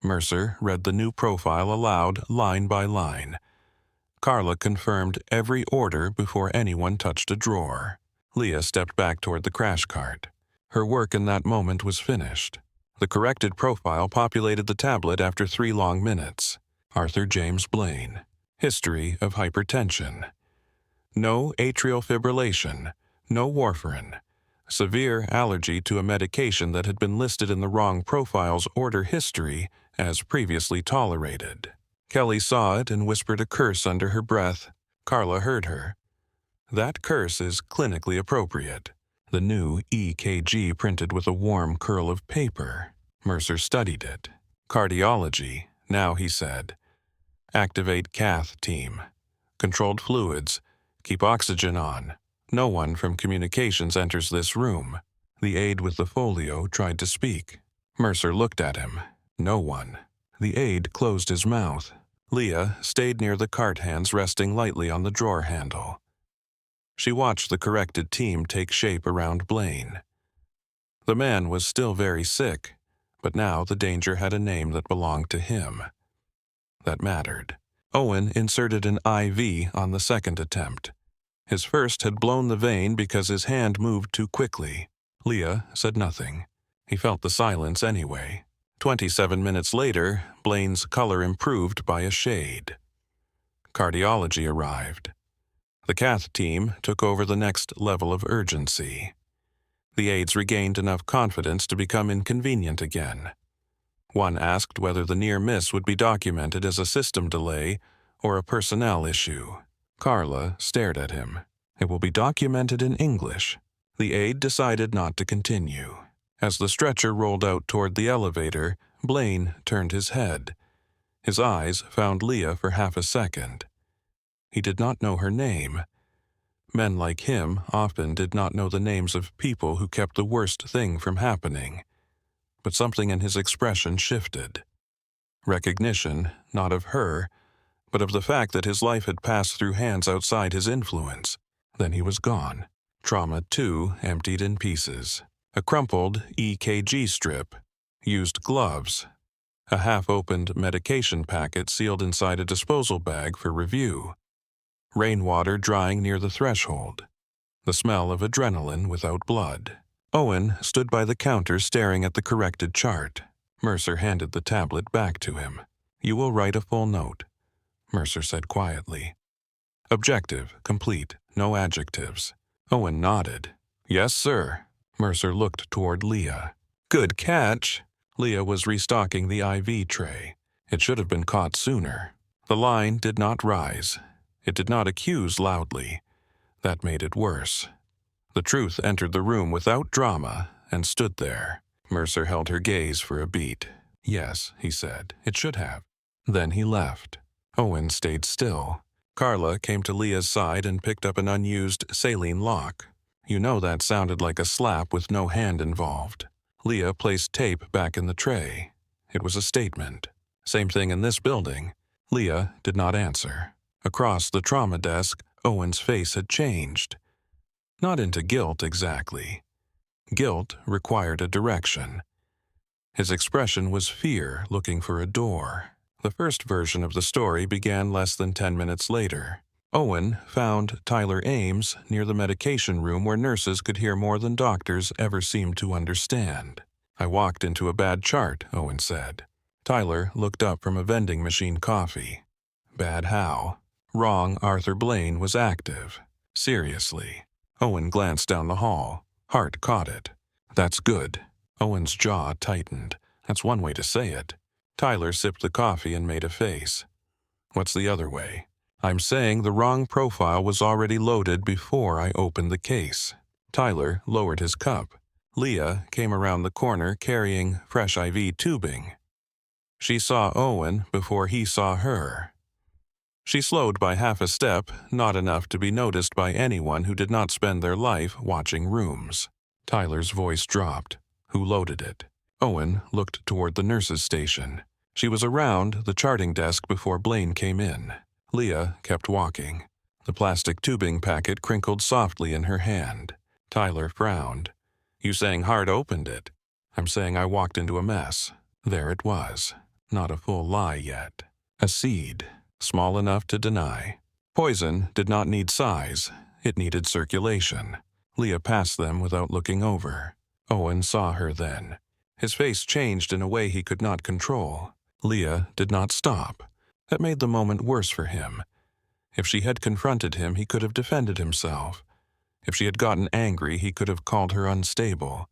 Mercer read the new profile aloud, line by line. Carla confirmed every order before anyone touched a drawer. Leah stepped back toward the crash cart. Her work in that moment was finished. The corrected profile populated the tablet after 3 long minutes. Arthur James Blaine. History of hypertension. No atrial fibrillation. No warfarin. Severe allergy to a medication that had been listed in the wrong profile's order history as previously tolerated. Kelly saw it and whispered a curse under her breath. Carla heard her. That curse is clinically appropriate. The new EKG printed with a warm curl of paper. Mercer studied it. Cardiology, now he said. Activate cath team. Controlled fluids. Keep oxygen on. No one from communications enters this room. The aide with the folio tried to speak. Mercer looked at him. No one. The aide closed his mouth. Leah stayed near the cart hands resting lightly on the drawer handle. She watched the corrected team take shape around Blaine. The man was still very sick, but now the danger had a name that belonged to him. That mattered. Owen inserted an IV on the second attempt. His first had blown the vein because his hand moved too quickly. Leah said nothing. He felt the silence anyway. 27 minutes later, Blaine's color improved by a shade. Cardiology arrived. The cath team took over the next level of urgency. The aides regained enough confidence to become inconvenient again. One asked whether the near miss would be documented as a system delay or a personnel issue. Carla stared at him. It will be documented in English. The aide decided not to continue. As the stretcher rolled out toward the elevator, Blaine turned his head. His eyes found Leah for half a second. He did not know her name. Men like him often did not know the names of people who kept the worst thing from happening. But something in his expression shifted. Recognition, not of her, but of the fact that his life had passed through hands outside his influence. Then he was gone. Trauma 2 emptied in pieces. A crumpled EKG strip. Used gloves. A half-opened medication packet sealed inside a disposal bag for review. Rainwater drying near the threshold. The smell of adrenaline without blood. Owen stood by the counter staring at the corrected chart. Mercer handed the tablet back to him. "You will write a full note," Mercer said quietly. "Objective, complete, no adjectives." Owen nodded. "Yes, sir." Mercer looked toward Leah. "Good catch." Leah was restocking the IV tray. It should have been caught sooner. The line did not rise. It did not accuse loudly. That made it worse. The truth entered the room without drama and stood there. Mercer held her gaze for a beat. "Yes," he said, "it should have." Then he left. Owen stayed still. Carla came to Leah's side and picked up an unused saline lock. You know that sounded like a slap with no hand involved. Leah placed tape back in the tray. It was a statement. Same thing in this building. Leah did not answer. Across the trauma desk, Owen's face had changed. Not into guilt exactly. Guilt required a direction. His expression was fear looking for a door. The first version of the story began less than 10 minutes later. Owen found Tyler Ames near the medication room where nurses could hear more than doctors ever seemed to understand. "I walked into a bad chart," Owen said. Tyler looked up from a vending machine coffee. "Bad how?" "Wrong Arthur Blaine was active." "Seriously." Owen glanced down the hall. Hart caught it. "That's good." Owen's jaw tightened. That's one way to say it. Tyler sipped the coffee and made a face. "What's the other way?" "I'm saying the wrong profile was already loaded before I opened the case." Tyler lowered his cup. Leah came around the corner carrying fresh IV tubing. She saw Owen before he saw her. She slowed by half a step, not enough to be noticed by anyone who did not spend their life watching rooms. Tyler's voice dropped. "Who loaded it?" Owen looked toward the nurse's station. She was around the charting desk before Blaine came in. Leah kept walking. The plastic tubing packet crinkled softly in her hand. Tyler frowned. "You saying Hart opened it?" "I'm saying I walked into a mess." There it was. Not a full lie yet. A seed, small enough to deny. Poison did not need size, it needed circulation. Leah passed them without looking over. Owen saw her then. His face changed in a way he could not control. Leah did not stop. That made the moment worse for him. If she had confronted him, he could have defended himself. If she had gotten angry, he could have called her unstable.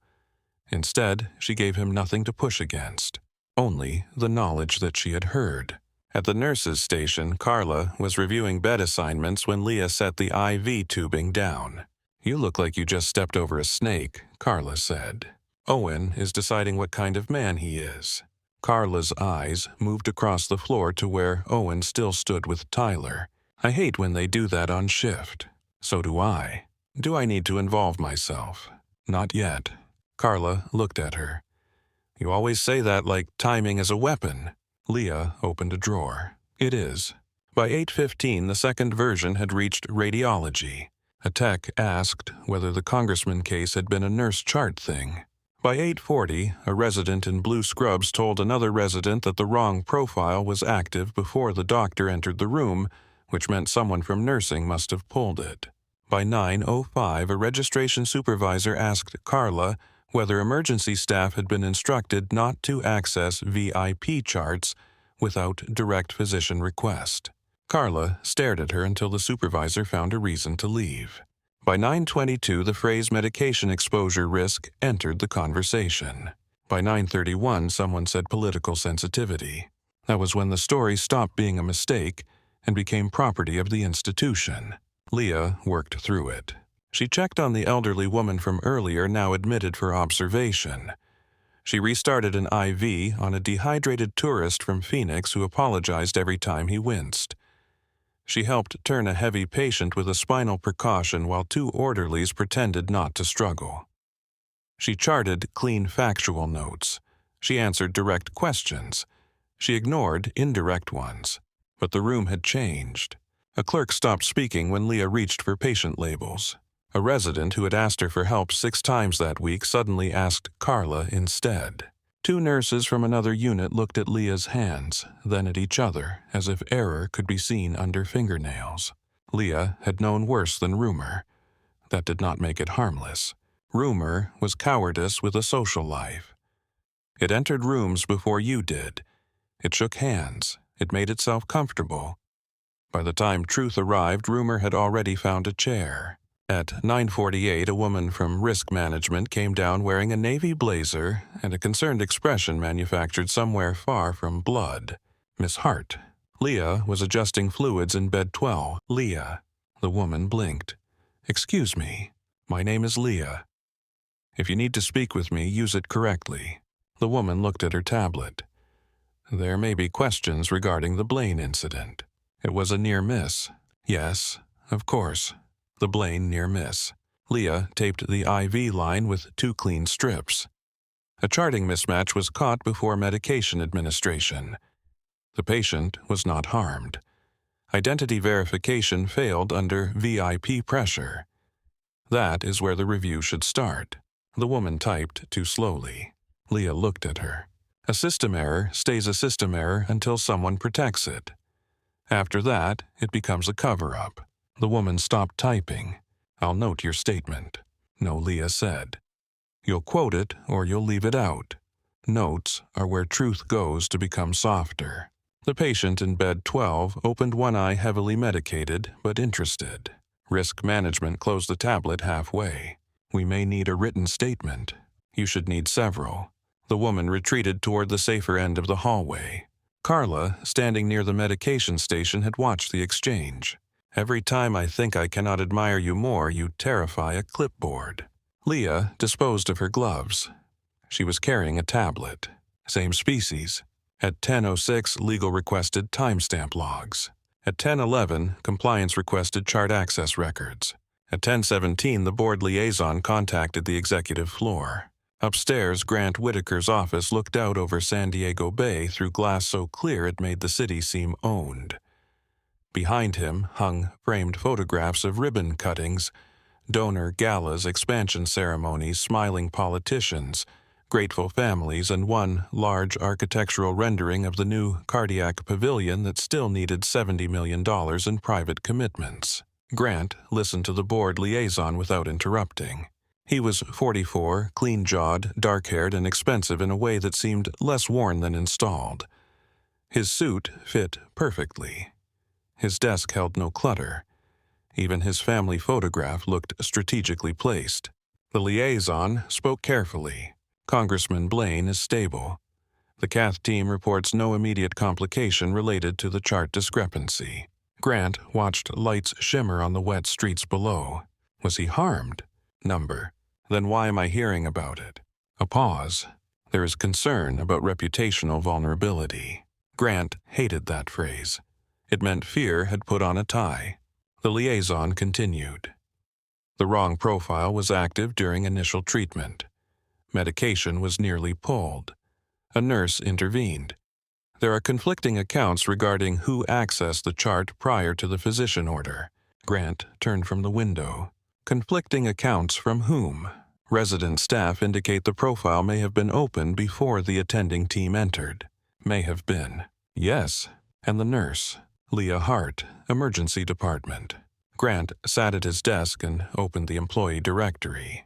Instead, she gave him nothing to push against, only the knowledge that she had heard. At the nurse's station, Carla was reviewing bed assignments when Leah set the IV tubing down. "You look like you just stepped over a snake," Carla said. "Owen is deciding what kind of man he is." Carla's eyes moved across the floor to where Owen still stood with Tyler. "I hate when they do that on shift." "So do I. Do I need to involve myself?" "Not yet." Carla looked at her. "You always say that like timing is a weapon." Leah opened a drawer. "It is." By 8:15, the second version had reached radiology. A tech asked whether the congressman case had been a nurse chart thing. By 8:40, a resident in blue scrubs told another resident that the wrong profile was active before the doctor entered the room, which meant someone from nursing must have pulled it. By 9:05, a registration supervisor asked Carla whether emergency staff had been instructed not to access VIP charts without direct physician request. Carla stared at her until the supervisor found a reason to leave. By 9:22, the phrase medication exposure risk entered the conversation. By 9:31, someone said political sensitivity. That was when the story stopped being a mistake and became property of the institution. Leah worked through it. She checked on the elderly woman from earlier, now admitted for observation. She restarted an IV on a dehydrated tourist from Phoenix who apologized every time he winced. She helped turn a heavy patient with a spinal precaution while two orderlies pretended not to struggle. She charted clean factual notes. She answered direct questions. She ignored indirect ones. But the room had changed. A clerk stopped speaking when Leah reached for patient labels. A resident who had asked her for help 6 times that week suddenly asked Carla instead. Two nurses from another unit looked at Leah's hands, then at each other, as if error could be seen under fingernails. Leah had known worse than rumor. That did not make it harmless. Rumor was cowardice with a social life. It entered rooms before you did. It shook hands. It made itself comfortable. By the time truth arrived, rumor had already found a chair. At 9:48, a woman from risk management came down wearing a navy blazer and a concerned expression manufactured somewhere far from blood. Miss Hart. Leah was adjusting fluids in bed 12. "Leah." The woman blinked. "Excuse me. My name is Leah. If you need to speak with me, use it correctly." The woman looked at her tablet. "There may be questions regarding the Blaine incident. It was a near miss." "Yes, of course. The Blaine near miss." Leah taped the IV line with 2 clean strips. A charting mismatch was caught before medication administration. The patient was not harmed. Identity verification failed under VIP pressure. That is where the review should start. The woman typed too slowly. Leah looked at her. A system error stays a system error until someone protects it. After that, it becomes a cover-up. The woman stopped typing. "I'll note your statement." "No," Leah said. "You'll quote it or you'll leave it out. Notes are where truth goes to become softer." The patient in bed 12 opened one eye heavily medicated but interested. Risk management closed the tablet halfway. "We may need a written statement. You should need several." The woman retreated toward the safer end of the hallway. Carla, standing near the medication station, had watched the exchange. "Every time I think I cannot admire you more, you terrify a clipboard." Leah disposed of her gloves. She was carrying a tablet. Same species. At 10:06, legal requested timestamp logs. At 10:11, compliance requested chart access records. At 10:17, the board liaison contacted the executive floor. Upstairs, Grant Whitaker's office looked out over San Diego Bay through glass so clear it made the city seem owned. Behind him hung framed photographs of ribbon cuttings, donor galas, expansion ceremonies, smiling politicians, grateful families, and one large architectural rendering of the new cardiac pavilion that still needed $70 million in private commitments. Grant listened to the board liaison without interrupting. He was 44, clean-jawed, dark-haired, and expensive in a way that seemed less worn than installed. His suit fit perfectly. His desk held no clutter. Even his family photograph looked strategically placed. The liaison spoke carefully. Congressman Blaine is stable. The cath team reports no immediate complication related to the chart discrepancy. Grant watched lights shimmer on the wet streets below. Was he harmed? Number. Then why am I hearing about it? A pause. There is concern about reputational vulnerability. Grant hated that phrase. It meant fear had put on a tie. The liaison continued. The wrong profile was active during initial treatment. Medication was nearly pulled. A nurse intervened. There are conflicting accounts regarding who accessed the chart prior to the physician order. Grant turned from the window. Conflicting accounts from whom? Resident staff indicate the profile may have been open before the attending team entered. May have been. Yes. And the nurse. Leah Hart, Emergency Department. Grant sat at his desk and opened the employee directory.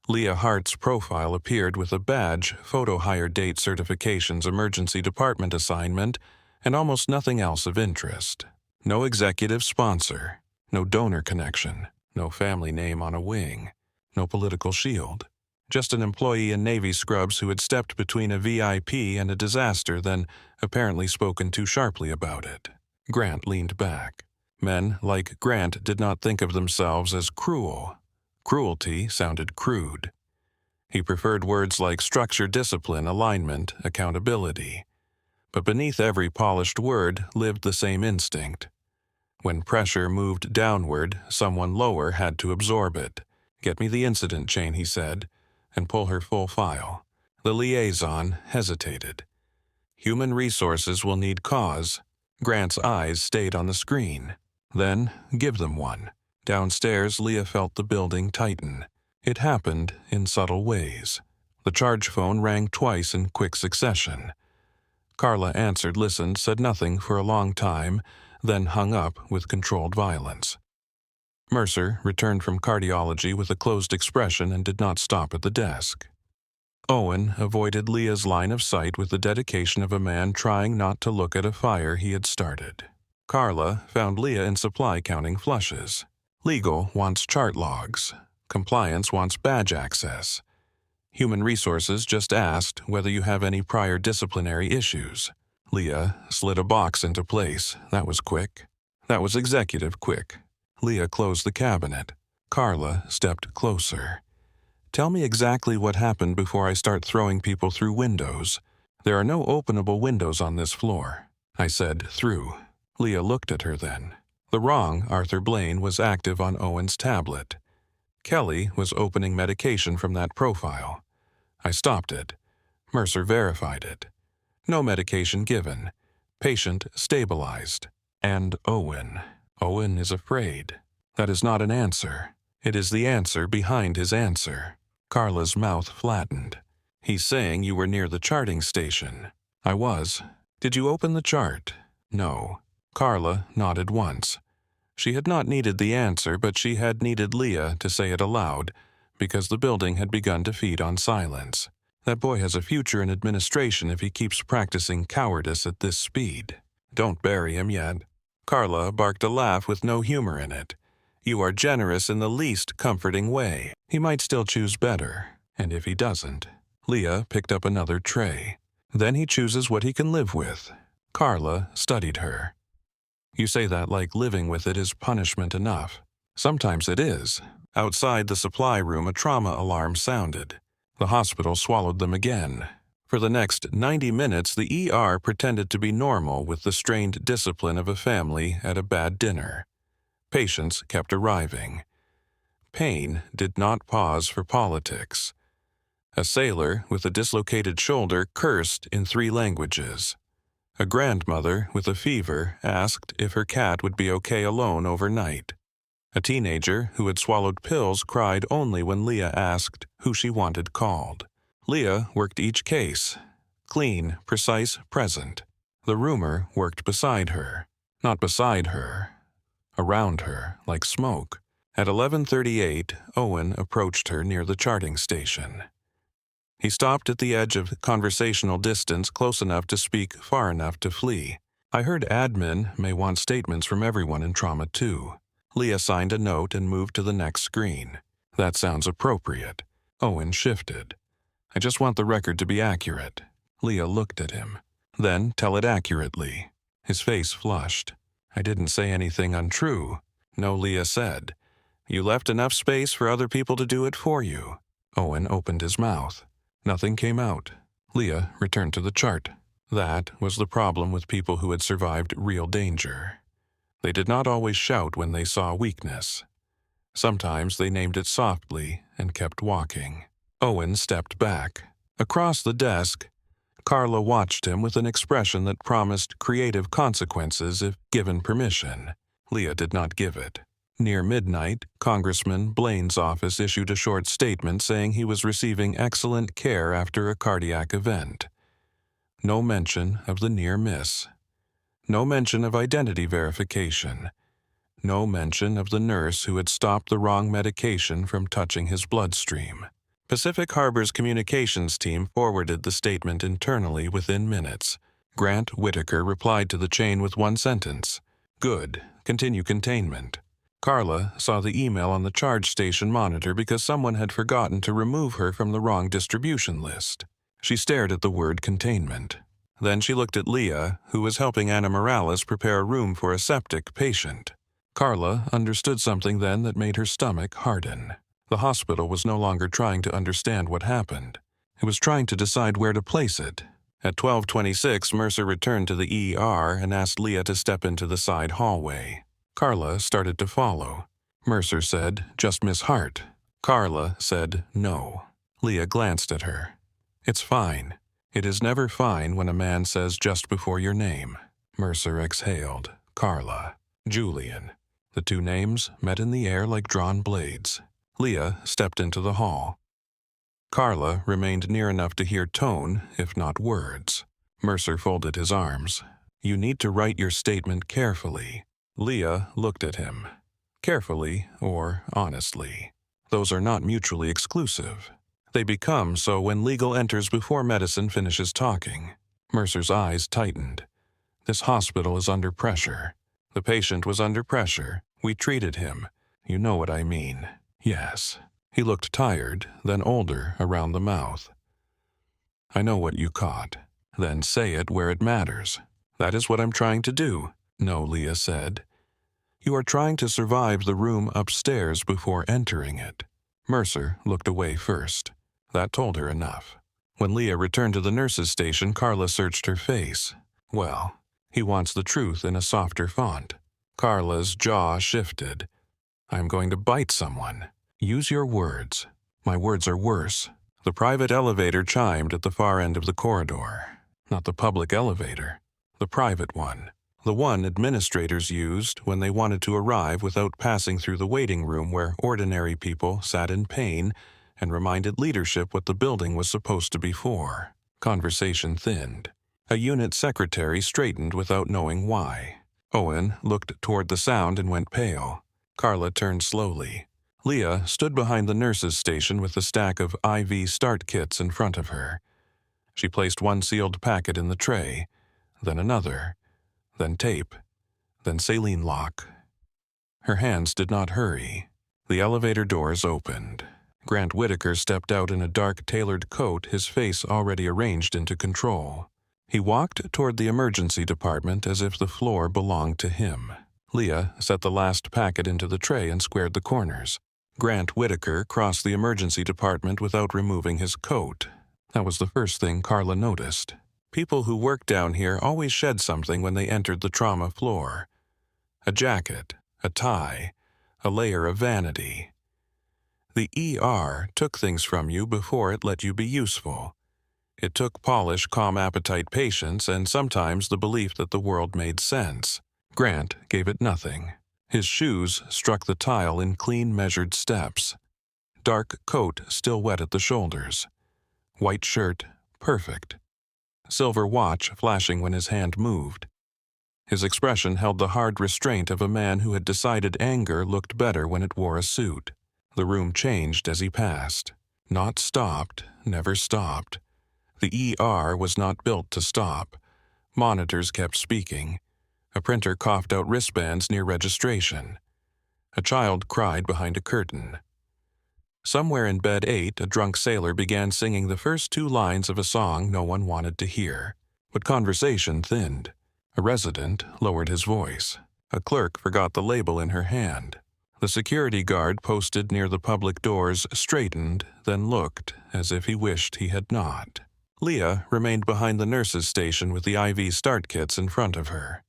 Leah Hart's profile appeared with a badge, photo hire date certifications, emergency department assignment, and almost nothing else of interest. No executive sponsor, no donor connection, no family name on a wing, no political shield. Just an employee in Navy scrubs who had stepped between a VIP and a disaster, then apparently spoken too sharply about it. Grant leaned back. Men like Grant did not think of themselves as cruel. Cruelty sounded crude. He preferred words like structure, discipline, alignment, accountability. But beneath every polished word lived the same instinct. When pressure moved downward, someone lower had to absorb it. "Get me the incident chain," he said, and pull her full file. The liaison hesitated. "Human resources will need cause." Grant's eyes stayed on the screen. "Then give them one." Downstairs, Leah felt the building tighten. It happened in subtle ways. The charge phone rang twice in quick succession. Carla answered, listened, said nothing for a long time, then hung up with controlled violence. Mercer returned from cardiology with a closed expression and did not stop at the desk. Owen avoided Leah's line of sight with the dedication of a man trying not to look at a fire he had started. Carla found Leah in supply counting flushes. Legal wants chart logs. Compliance wants badge access. Human Resources just asked whether you have any prior disciplinary issues. Leah slid a box into place. That was quick. That was executive quick. Leah closed the cabinet. Carla stepped closer. "Tell me exactly what happened before I start throwing people through windows. There are no openable windows on this floor." I said, "Through." Leah looked at her then. The wrong Arthur Blaine was active on Owen's tablet. Kelly was opening medication from that profile. I stopped it. Mercer verified it. No medication given. Patient stabilized. And Owen. Owen is afraid. That is not an answer. It is the answer behind his answer. Carla's mouth flattened. "He's saying you were near the charting station." "I was." "Did you open the chart?" "No." Carla nodded once. She had not needed the answer, but she had needed Leah to say it aloud, because the building had begun to feed on silence. That boy has a future in administration if he keeps practicing cowardice at this speed. Don't bury him yet. Carla barked a laugh with no humor in it. You are generous in the least comforting way. He might still choose better, and if he doesn't. Leah picked up another tray. Then he chooses what he can live with. Carla studied her. You say that like living with it is punishment enough. Sometimes it is. Outside the supply room, a trauma alarm sounded. The hospital swallowed them again. For the next 90 minutes, the ER pretended to be normal with the strained discipline of a family at a bad dinner. Patients kept arriving. Pain did not pause for politics. A sailor with a dislocated shoulder cursed in 3 languages. A grandmother with a fever asked if her cat would be okay alone overnight. A teenager who had swallowed pills cried only when Leah asked who she wanted called. Leah worked each case. Clean, precise, present. The rumor worked beside her. Not beside her. Around her, like smoke. At 11:38, Owen approached her near the charting station. He stopped at the edge of conversational distance close enough to speak, far enough to flee. I heard admin may want statements from everyone in trauma too. Leah signed a note and moved to the next screen. That sounds appropriate. Owen shifted. I just want the record to be accurate. Leah looked at him. Then tell it accurately. His face flushed. I didn't say anything untrue. No, Leah said. You left enough space for other people to do it for you. Owen opened his mouth. Nothing came out. Leah returned to the chart. That was the problem with people who had survived real danger. They did not always shout when they saw weakness. Sometimes they named it softly and kept walking. Owen stepped back. Across the desk, Carla watched him with an expression that promised creative consequences if given permission. Leah did not give it. Near midnight, Congressman Blaine's office issued a short statement saying he was receiving excellent care after a cardiac event. No mention of the near miss. No mention of identity verification. No mention of the nurse who had stopped the wrong medication from touching his bloodstream. Pacific Harbor's communications team forwarded the statement internally within minutes. Grant Whitaker replied to the chain with one sentence. Good. Continue containment. Carla saw the email on the charge station monitor because someone had forgotten to remove her from the wrong distribution list. She stared at the word containment. Then she looked at Leah, who was helping Anna Morales prepare a room for a septic patient. Carla understood something then that made her stomach harden. The hospital was no longer trying to understand what happened. It was trying to decide where to place it. At 12:26, Mercer returned to the ER and asked Leah to step into the side hallway. Carla started to follow. Mercer said, "Just Miss Hart." Carla said, "No." Leah glanced at her. "It's fine. It is never fine when a man says just before your name." Mercer exhaled. Carla. Julian. The two names met in the air like drawn blades. Leah stepped into the hall. Carla remained near enough to hear tone, if not words. Mercer folded his arms. "You need to write your statement carefully." Leah looked at him. Carefully or honestly. Those are not mutually exclusive. They become so when legal enters before medicine finishes talking. Mercer's eyes tightened. This hospital is under pressure. The patient was under pressure. We treated him. You know what I mean. Yes. He looked tired, then older around the mouth. I know what you caught. Then say it where it matters. That is what I'm trying to do. No, Leah said. You are trying to survive the room upstairs before entering it. Mercer looked away first. That told her enough. When Leah returned to the nurse's station, Carla searched her face. Well, he wants the truth in a softer font. Carla's jaw shifted. I'm going to bite someone. Use your words. My words are worse. The private elevator chimed at the far end of the corridor. Not the public elevator. The private one. The one administrators used when they wanted to arrive without passing through the waiting room where ordinary people sat in pain and reminded leadership what the building was supposed to be for. Conversation thinned. A unit secretary straightened without knowing why. Owen looked toward the sound and went pale. Carla turned slowly. Leah stood behind the nurse's station with a stack of IV start kits in front of her. She placed one sealed packet in the tray, then another, then tape, then saline lock. Her hands did not hurry. The elevator doors opened. Grant Whitaker stepped out in a dark tailored coat, his face already arranged into control. He walked toward the emergency department as if the floor belonged to him. Leah set the last packet into the tray and squared the corners. Grant Whitaker crossed the emergency department without removing his coat. That was the first thing Carla noticed. People who worked down here always shed something when they entered the trauma floor. A jacket, a tie, a layer of vanity. The ER took things from you before it let you be useful. It took polished, calm appetite patience and sometimes the belief that the world made sense. Grant gave it nothing. His shoes struck the tile in clean, measured steps. Dark coat still wet at the shoulders. White shirt, perfect. Silver watch flashing when his hand moved. His expression held the hard restraint of a man who had decided anger looked better when it wore a suit. The room changed as he passed. Not stopped, never stopped. The ER was not built to stop. Monitors kept speaking. A printer coughed out wristbands near registration. A child cried behind a curtain. Somewhere in bed 8, a drunk sailor began singing the first 2 lines of a song no one wanted to hear. But conversation thinned. A resident lowered his voice. A clerk forgot the label in her hand. The security guard posted near the public doors straightened, then looked, as if he wished he had not. Leah remained behind the nurse's station with the IV start kits in front of her.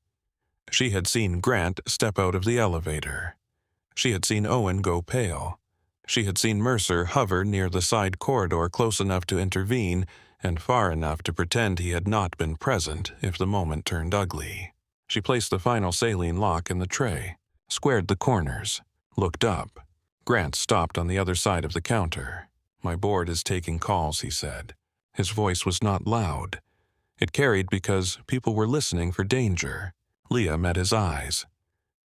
She had seen Grant step out of the elevator. She had seen Owen go pale. She had seen Mercer hover near the side corridor close enough to intervene and far enough to pretend he had not been present if the moment turned ugly. She placed the final saline lock in the tray, squared the corners, looked up. Grant stopped on the other side of the counter. "My board is taking calls," he said. His voice was not loud. It carried because people were listening for danger. Leah met his eyes.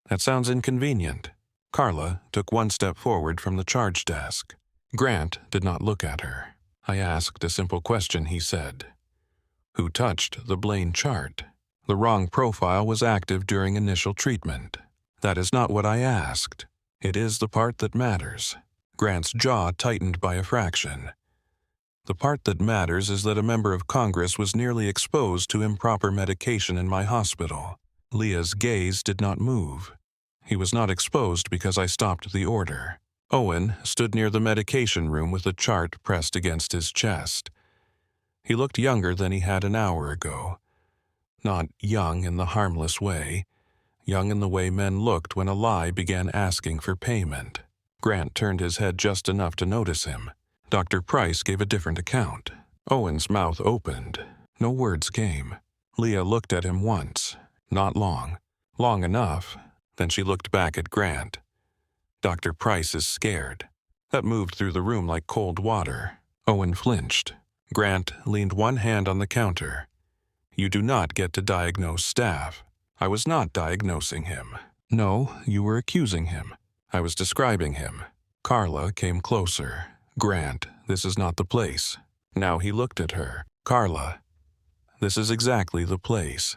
"That sounds inconvenient." Carla took 1 step forward from the charge desk. Grant did not look at her. "I asked a simple question," he said. "Who touched the Blaine chart?" "The wrong profile was active during initial treatment." "That is not what I asked." "It is the part that matters." Grant's jaw tightened by a fraction. "The part that matters is that a member of Congress was nearly exposed to improper medication in my hospital." Leah's gaze did not move. "He was not exposed because I stopped the order." Owen stood near the medication room with a chart pressed against his chest. He looked younger than he had an hour ago. Not young in the harmless way, young in the way men looked when a lie began asking for payment. Grant turned his head just enough to notice him. Dr. Price gave a different account. Owen's mouth opened. No words came. Leah looked at him once. Not long. Long enough. Then she looked back at Grant. "Dr. Price is scared." That moved through the room like cold water. Owen flinched. Grant leaned one hand on the counter. "You do not get to diagnose staff." "I was not diagnosing him." "No, you were accusing him." "I was describing him." Carla came closer. "Grant, this is not the place." Now he looked at her. "Carla, this is exactly the place.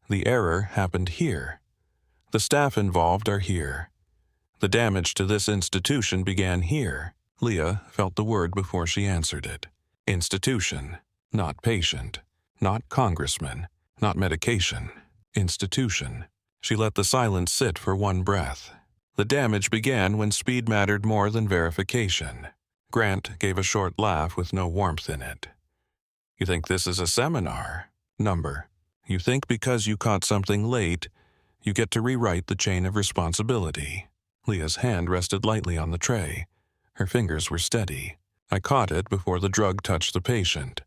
The error happened here. The staff involved are here. The damage to this institution began here." Leah felt the word before she answered it. Institution, not patient, not congressman, not medication. Institution. She let the silence sit for 1 breath. The damage began when speed mattered more than verification. Grant gave a short laugh with no warmth in it. "You think this is a seminar? Number. You think because you caught something late, you get to rewrite the chain of responsibility." Leah's hand rested lightly on the tray. Her fingers were steady. "I caught it before the drug touched the patient.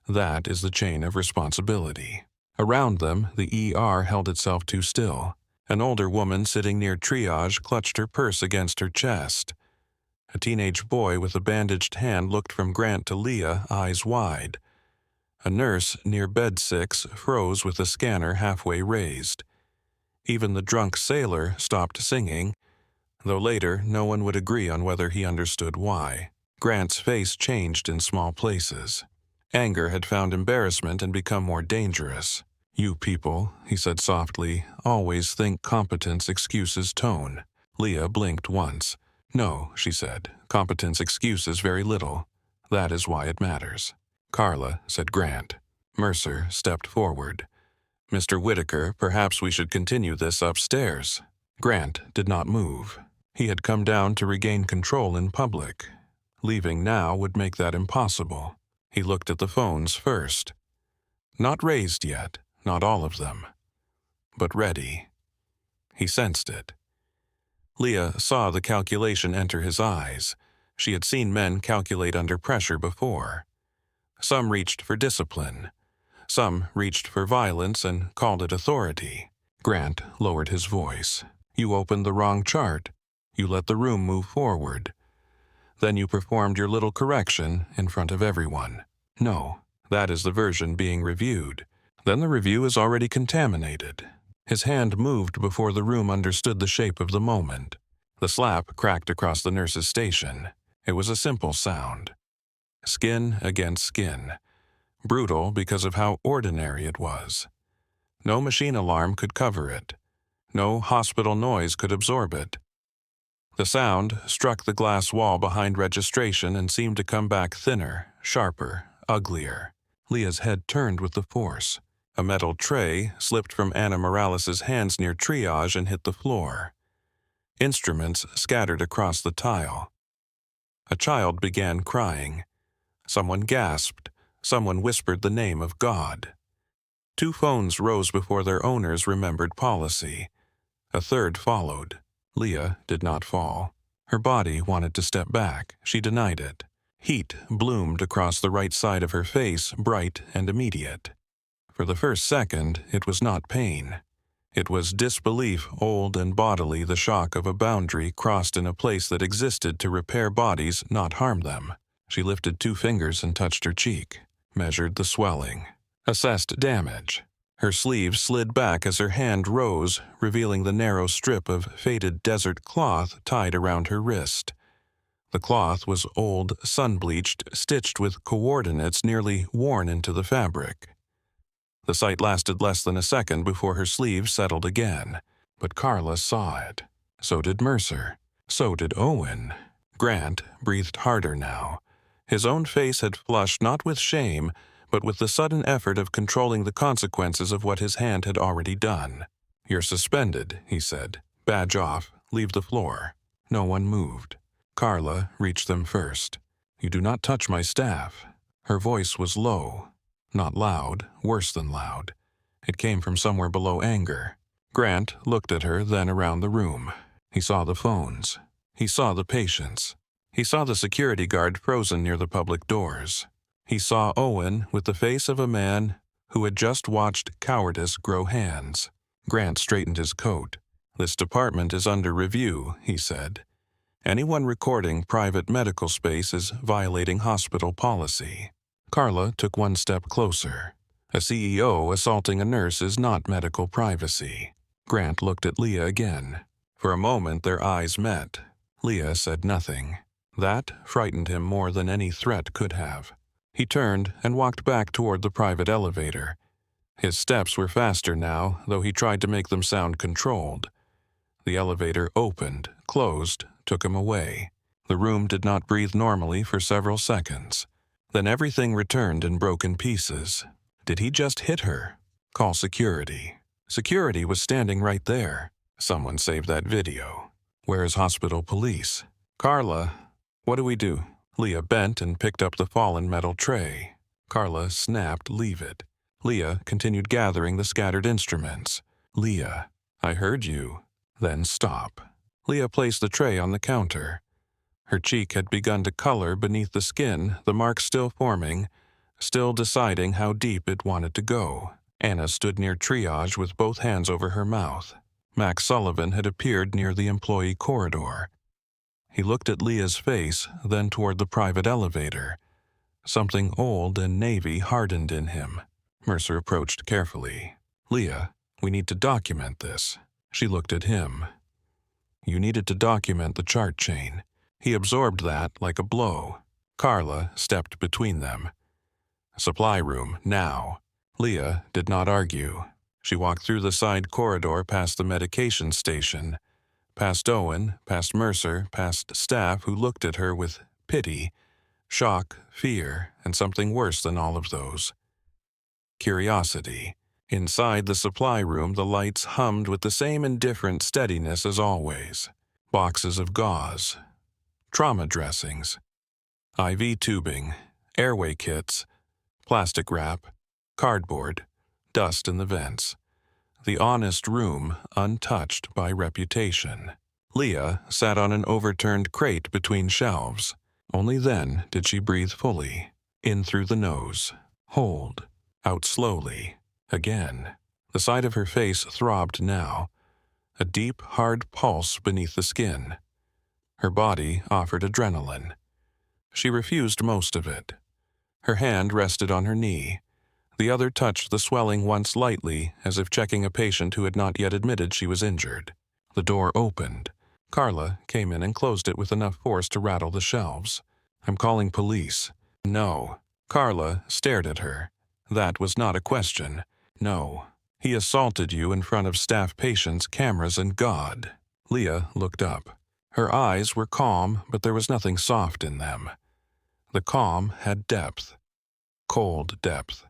That is the chain of responsibility." Around them, the ER held itself too still. An older woman sitting near triage clutched her purse against her chest. A teenage boy with a bandaged hand looked from Grant to Leah, eyes wide. A nurse near bed 6 froze with a scanner halfway raised. Even the drunk sailor stopped singing, though later no one would agree on whether he understood why. Grant's face changed in small places. Anger had found embarrassment and become more dangerous. "You people," he said softly, "always think competence excuses tone." Leah blinked once. "No," she said, "competence excuses very little. That is why it matters." "Carla," said Grant. Mercer stepped forward. "Mr. Whitaker, perhaps we should continue this upstairs." Grant did not move. He had come down to regain control in public. Leaving now would make that impossible. He looked at the phones first. Not raised yet, not all of them, but ready. He sensed it. Leah saw the calculation enter his eyes. She had seen men calculate under pressure before. Some reached for discipline. Some reached for violence and called it authority. Grant lowered his voice. "You opened the wrong chart. You let the room move forward. Then you performed your little correction in front of everyone. No, that is the version being reviewed. Then the review is already contaminated. His hand moved before the room understood the shape of the moment. The slap cracked across the nurse's station. It was a simple sound. Skin against skin. Brutal because of how ordinary it was. No machine alarm could cover it. No hospital noise could absorb it. The sound struck the glass wall behind registration and seemed to come back thinner, sharper, uglier. Leah's head turned with the force. A metal tray slipped from Anna Morales' hands near triage and hit the floor. Instruments scattered across the tile. A child began crying. Someone gasped. Someone whispered the name of God. 2 phones rose before their owners remembered policy. A third followed. Leah did not fall. Her body wanted to step back. She denied it. Heat bloomed across the right side of her face, bright and immediate. For the first second, it was not pain. It was disbelief, old and bodily, the shock of a boundary crossed in a place that existed to repair bodies, not harm them. She lifted 2 fingers and touched her cheek, measured the swelling, assessed damage. Her sleeve slid back as her hand rose, revealing the narrow strip of faded desert cloth tied around her wrist. The cloth was old, sun-bleached, stitched with coordinates nearly worn into the fabric. The sight lasted less than a second before her sleeve settled again. But Carla saw it. So did Mercer. So did Owen. Grant breathed harder now. His own face had flushed not with shame, but with the sudden effort of controlling the consequences of what his hand had already done. "You're suspended," he said. "Badge off. Leave the floor." No one moved. Carla reached them first. "You do not touch my staff." Her voice was low. Not loud, worse than loud. It came from somewhere below anger. Grant looked at her, then around the room. He saw the phones. He saw the patients. He saw the security guard frozen near the public doors. He saw Owen with the face of a man who had just watched cowardice grow hands. Grant straightened his coat. "This department is under review," he said. "Anyone recording private medical space is violating hospital policy." Carla took 1 step closer. A CEO assaulting a nurse is not medical privacy. Grant looked at Leah again. For a moment their eyes met. Leah said nothing. That frightened him more than any threat could have. He turned and walked back toward the private elevator. His steps were faster now, though he tried to make them sound controlled. The elevator opened, closed, took him away. The room did not breathe normally for several seconds. Then everything returned in broken pieces. Did he just hit her? Call security. Security was standing right there. Someone saved that video. Where is hospital police? Carla, what do we do? Leah bent and picked up the fallen metal tray. Carla snapped, "Leave it." Leah continued gathering the scattered instruments. "Leah, I heard you." Then stop. Leah placed the tray on the counter. Her cheek had begun to color beneath the skin, the mark still forming, still deciding how deep it wanted to go. Anna stood near triage with both hands over her mouth. Max Sullivan had appeared near the employee corridor. He looked at Leah's face, then toward the private elevator. Something old and navy hardened in him. Mercer approached carefully. "Leah, we need to document this." She looked at him. "You needed to document the chart chain." He absorbed that like a blow. Carla stepped between them. "Supply room, now." Leah did not argue. She walked through the side corridor past the medication station, past Owen, past Mercer, past staff who looked at her with pity, shock, fear, and something worse than all of those. Curiosity. Inside the supply room, the lights hummed with the same indifferent steadiness as always. Boxes of gauze, trauma dressings, IV tubing, airway kits, plastic wrap, cardboard, dust in the vents. The honest room untouched by reputation. Leah sat on an overturned crate between shelves. Only then did she breathe fully. In through the nose. Hold. Out slowly. Again. The side of her face throbbed now. A deep, hard pulse beneath the skin. Her body offered adrenaline. She refused most of it. Her hand rested on her knee. The other touched the swelling once lightly, as if checking a patient who had not yet admitted she was injured. The door opened. Carla came in and closed it with enough force to rattle the shelves. "I'm calling police." "No." Carla stared at her. "That was not a question." "No. He assaulted you in front of staff, patients, cameras, and God." Leah looked up. Her eyes were calm, but there was nothing soft in them. The calm had depth. Cold depth.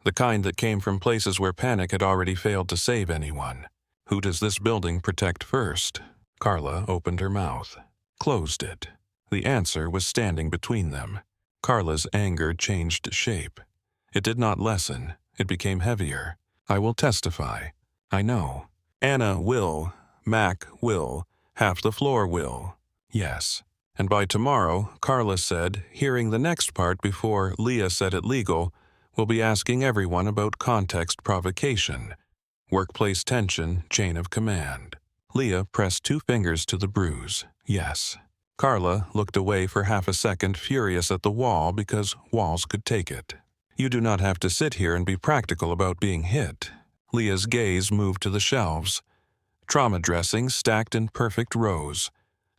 The kind that came from places where panic had already failed to save anyone. "Who does this building protect first?" Carla opened her mouth, closed it. The answer was standing between them. Carla's anger changed shape. It did not lessen. It became heavier. "I will testify. I know. Anna will. Mac will. Half the floor will. Yes." And by tomorrow, Carla said, hearing the next part before Leah said it legal, we'll be asking everyone about context provocation, workplace tension, chain of command. Leah pressed 2 fingers to the bruise. Yes. Carla looked away for half a second, furious at the wall because walls could take it. "You do not have to sit here and be practical about being hit." Leah's gaze moved to the shelves. Trauma dressings stacked in perfect rows.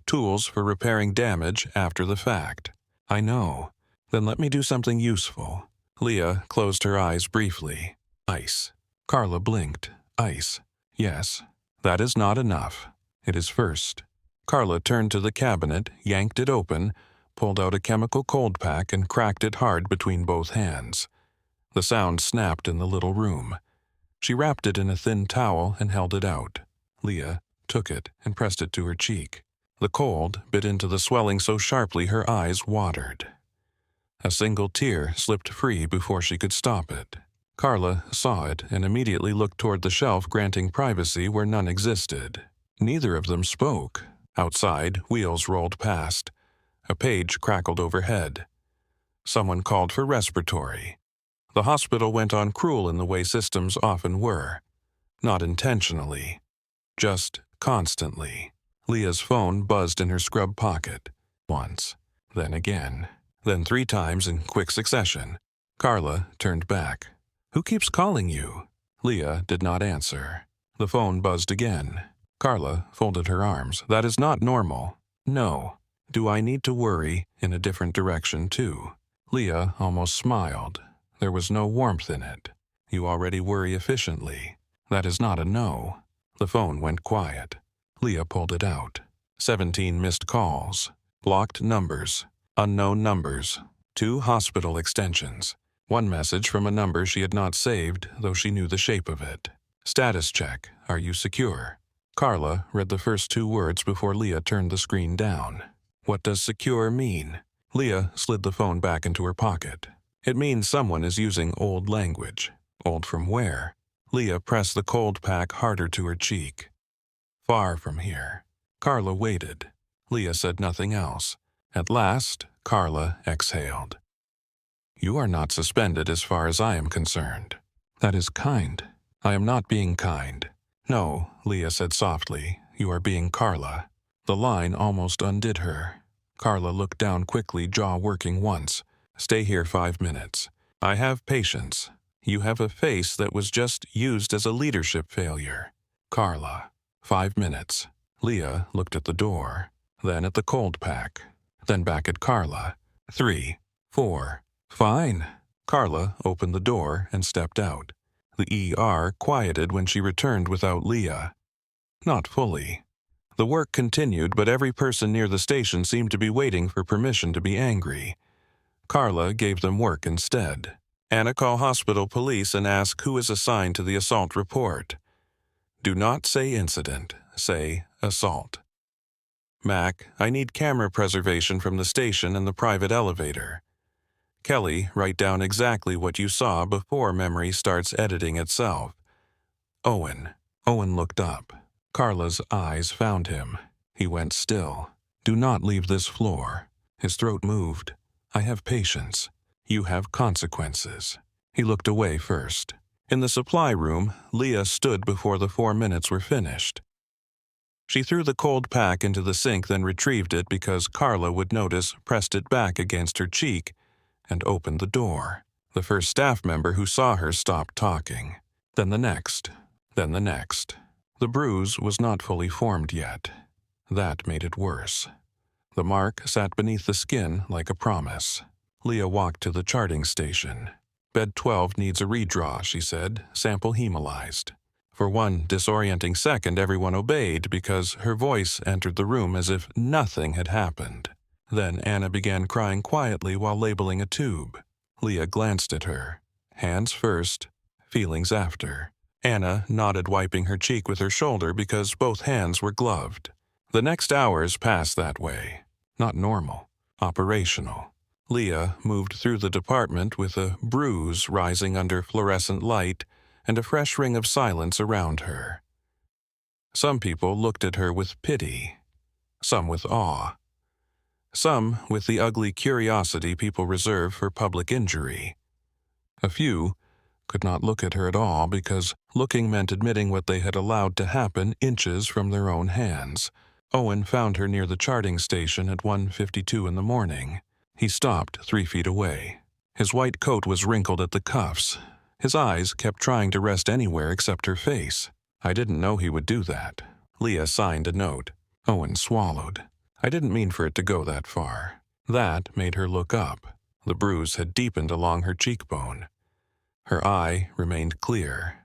Tools for repairing damage after the fact. "I know. Then let me do something useful." Leah closed her eyes briefly. "Ice." Carla blinked. "Ice. Yes. That is not enough. It is first." Carla turned to the cabinet, yanked it open, pulled out a chemical cold pack and cracked it hard between both hands. The sound snapped in the little room. She wrapped it in a thin towel and held it out. Leah took it and pressed it to her cheek. The cold bit into the swelling so sharply her eyes watered. A single tear slipped free before she could stop it. Carla saw it and immediately looked toward the shelf granting privacy where none existed. Neither of them spoke. Outside, wheels rolled past. A page crackled overhead. Someone called for respiratory. The hospital went on cruel in the way systems often were. Not intentionally. Just constantly. Leah's phone buzzed in her scrub pocket. Once. Then again. Then 3 times in quick succession. Carla turned back. "Who keeps calling you?" Leah did not answer. The phone buzzed again. Carla folded her arms. "That is not normal." "No. Do I need to worry in a different direction, too?" Leah almost smiled. There was no warmth in it. "You already worry efficiently. That is not a no." The phone went quiet. Leah pulled it out. 17 missed calls. Blocked numbers. Unknown numbers. 2 hospital extensions. 1 message from a number she had not saved, though she knew the shape of it. "Status check. Are you secure?" Carla read the first 2 words before Leah turned the screen down. "What does secure mean?" Leah slid the phone back into her pocket. "It means someone is using old language." "Old from where?" Leah pressed the cold pack harder to her cheek. "Far from here." Carla waited. Leah said nothing else. At last, Carla exhaled. "You are not suspended as far as I am concerned." "That is kind." "I am not being kind." "No," Leah said softly. "You are being Carla." The line almost undid her. Carla looked down quickly, jaw working once. "Stay here 5 minutes. I have patience. You have a face that was just used as a leadership failure." "Carla." 5 minutes. Leah looked at the door, then at the cold pack, then back at Carla. 3, 4. "Fine." Carla opened the door and stepped out. The ER quieted when she returned without Leah. Not fully. The work continued, but every person near the station seemed to be waiting for permission to be angry. Carla gave them work instead. "Anna, call hospital police and ask who is assigned to the assault report. Do not say incident. Say assault. Mac, I need camera preservation from the station and the private elevator. Kelly, write down exactly what you saw before memory starts editing itself. Owen." Owen looked up. Carla's eyes found him. He went still. "Do not leave this floor." His throat moved. "I have patience. You have consequences." He looked away first. In the supply room, Leah stood before the 4 minutes were finished. She threw the cold pack into the sink, then retrieved it because Carla would notice, pressed it back against her cheek, and opened the door. The first staff member who saw her stopped talking. Then the next. Then the next. The bruise was not fully formed yet. That made it worse. The mark sat beneath the skin like a promise. Leah walked to the charting station. Bed 12 needs a redraw, she said, sample hemolyzed. For one disorienting second, everyone obeyed because her voice entered the room as if nothing had happened. Then Anna began crying quietly while labeling a tube. Leah glanced at her. Hands first, feelings after. Anna nodded, wiping her cheek with her shoulder because both hands were gloved. The next hours passed that way. Not normal, operational. Leah moved through the department with a bruise rising under fluorescent light and a fresh ring of silence around her. Some people looked at her with pity, some with awe, some with the ugly curiosity people reserve for public injury. A few could not look at her at all because looking meant admitting what they had allowed to happen inches from their own hands. Owen found her near the charting station at 1:52 in the morning. He stopped 3 feet away. His white coat was wrinkled at the cuffs. His eyes kept trying to rest anywhere except her face. I didn't know he would do that. Leah signed a note. Owen swallowed. I didn't mean for it to go that far. That made her look up. The bruise had deepened along her cheekbone. Her eye remained clear.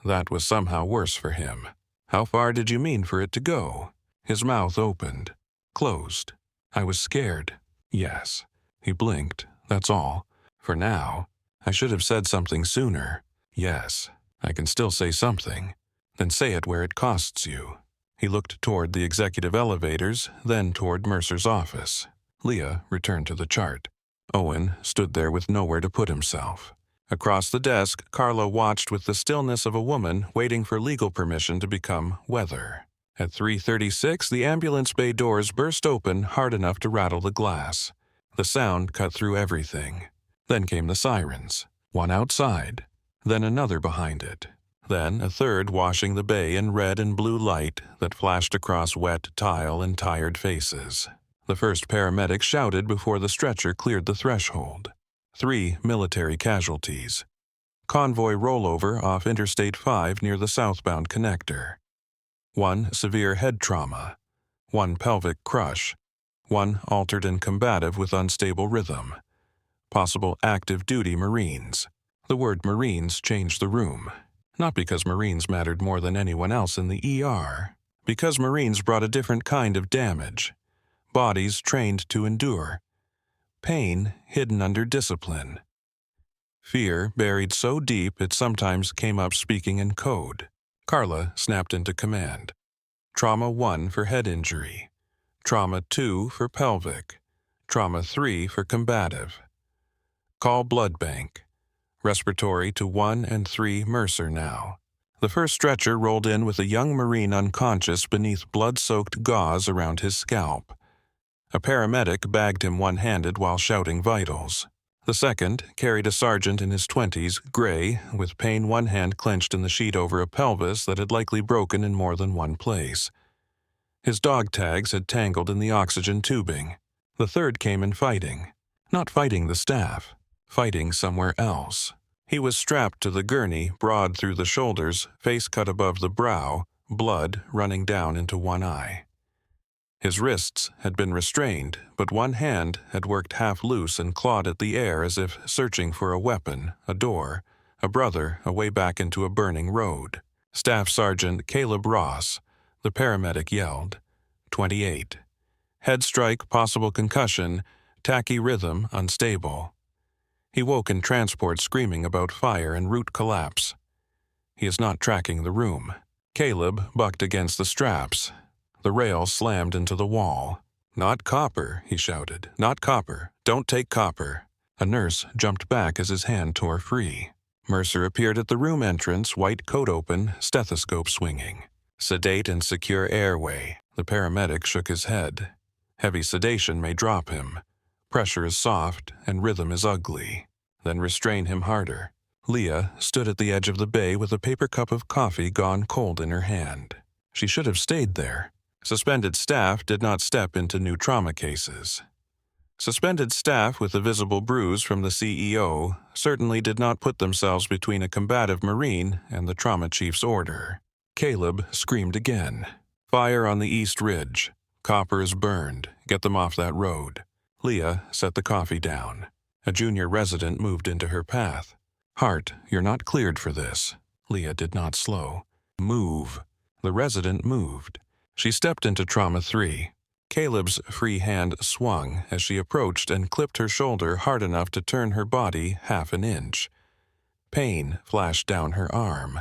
That was somehow worse for him. How far did you mean for it to go? His mouth opened, closed. I was scared. Yes. He blinked, that's all. For now. I should have said something sooner. Yes, I can still say something. Then say it where it costs you. He looked toward the executive elevators, then toward Mercer's office. Leah returned to the chart. Owen stood there with nowhere to put himself. Across the desk, Carla watched with the stillness of a woman waiting for legal permission to become weather. At 3:36, the ambulance bay doors burst open hard enough to rattle the glass. The sound cut through everything. Then came the sirens, one outside, then another behind it, then a third washing the bay in red and blue light that flashed across wet tile and tired faces. The first paramedic shouted before the stretcher cleared the threshold. 3 military casualties. Convoy rollover off Interstate 5 near the southbound connector. 1 severe head trauma. 1 pelvic crush. 1 altered and combative with unstable rhythm. Possible active duty Marines. The word Marines changed the room. Not because Marines mattered more than anyone else in the ER. Because Marines brought a different kind of damage. Bodies trained to endure. Pain hidden under discipline. Fear buried so deep it sometimes came up speaking in code. Carla snapped into command. Trauma 1 for head injury. Trauma 2 for pelvic. Trauma 3 for combative. Call blood bank. Respiratory to 1 and 3 Mercer now. The first stretcher rolled in with a young Marine unconscious beneath blood-soaked gauze around his scalp. A paramedic bagged him one-handed while shouting vitals. The second carried a sergeant in his 20s, gray, with pain one hand clenched in the sheet over a pelvis that had likely broken in more than one place. His dog tags had tangled in the oxygen tubing. The third came in fighting. Not fighting the staff. Fighting somewhere else. He was strapped to the gurney, broad through the shoulders, face cut above the brow, blood running down into one eye. His wrists had been restrained, but one hand had worked half loose and clawed at the air as if searching for a weapon, a door, a brother, a way back into a burning road. Staff Sergeant Caleb Ross, the paramedic yelled. 28. Head strike, possible concussion, tacky rhythm, unstable. He woke in transport screaming about fire and root collapse. He is not tracking the room. Caleb bucked against the straps. The rail slammed into the wall. Not copper, he shouted. Not copper. Don't take copper. A nurse jumped back as his hand tore free. Mercer appeared at the room entrance, white coat open, stethoscope swinging. Sedate and secure airway. The paramedic shook his head. Heavy sedation may drop him. Pressure is soft and rhythm is ugly. Then restrain him harder. Leah stood at the edge of the bay with a paper cup of coffee gone cold in her hand. She should have stayed there. Suspended staff did not step into new trauma cases. Suspended staff with a visible bruise from the CEO certainly did not put themselves between a combative Marine and the trauma chief's order. Caleb screamed again. Fire on the East Ridge. Copper is burned. Get them off that road. Leah set the coffee down. A junior resident moved into her path. Hart, you're not cleared for this. Leah did not slow. Move. The resident moved. She stepped into Trauma 3. Caleb's free hand swung as she approached and clipped her shoulder hard enough to turn her body half an inch. Pain flashed down her arm.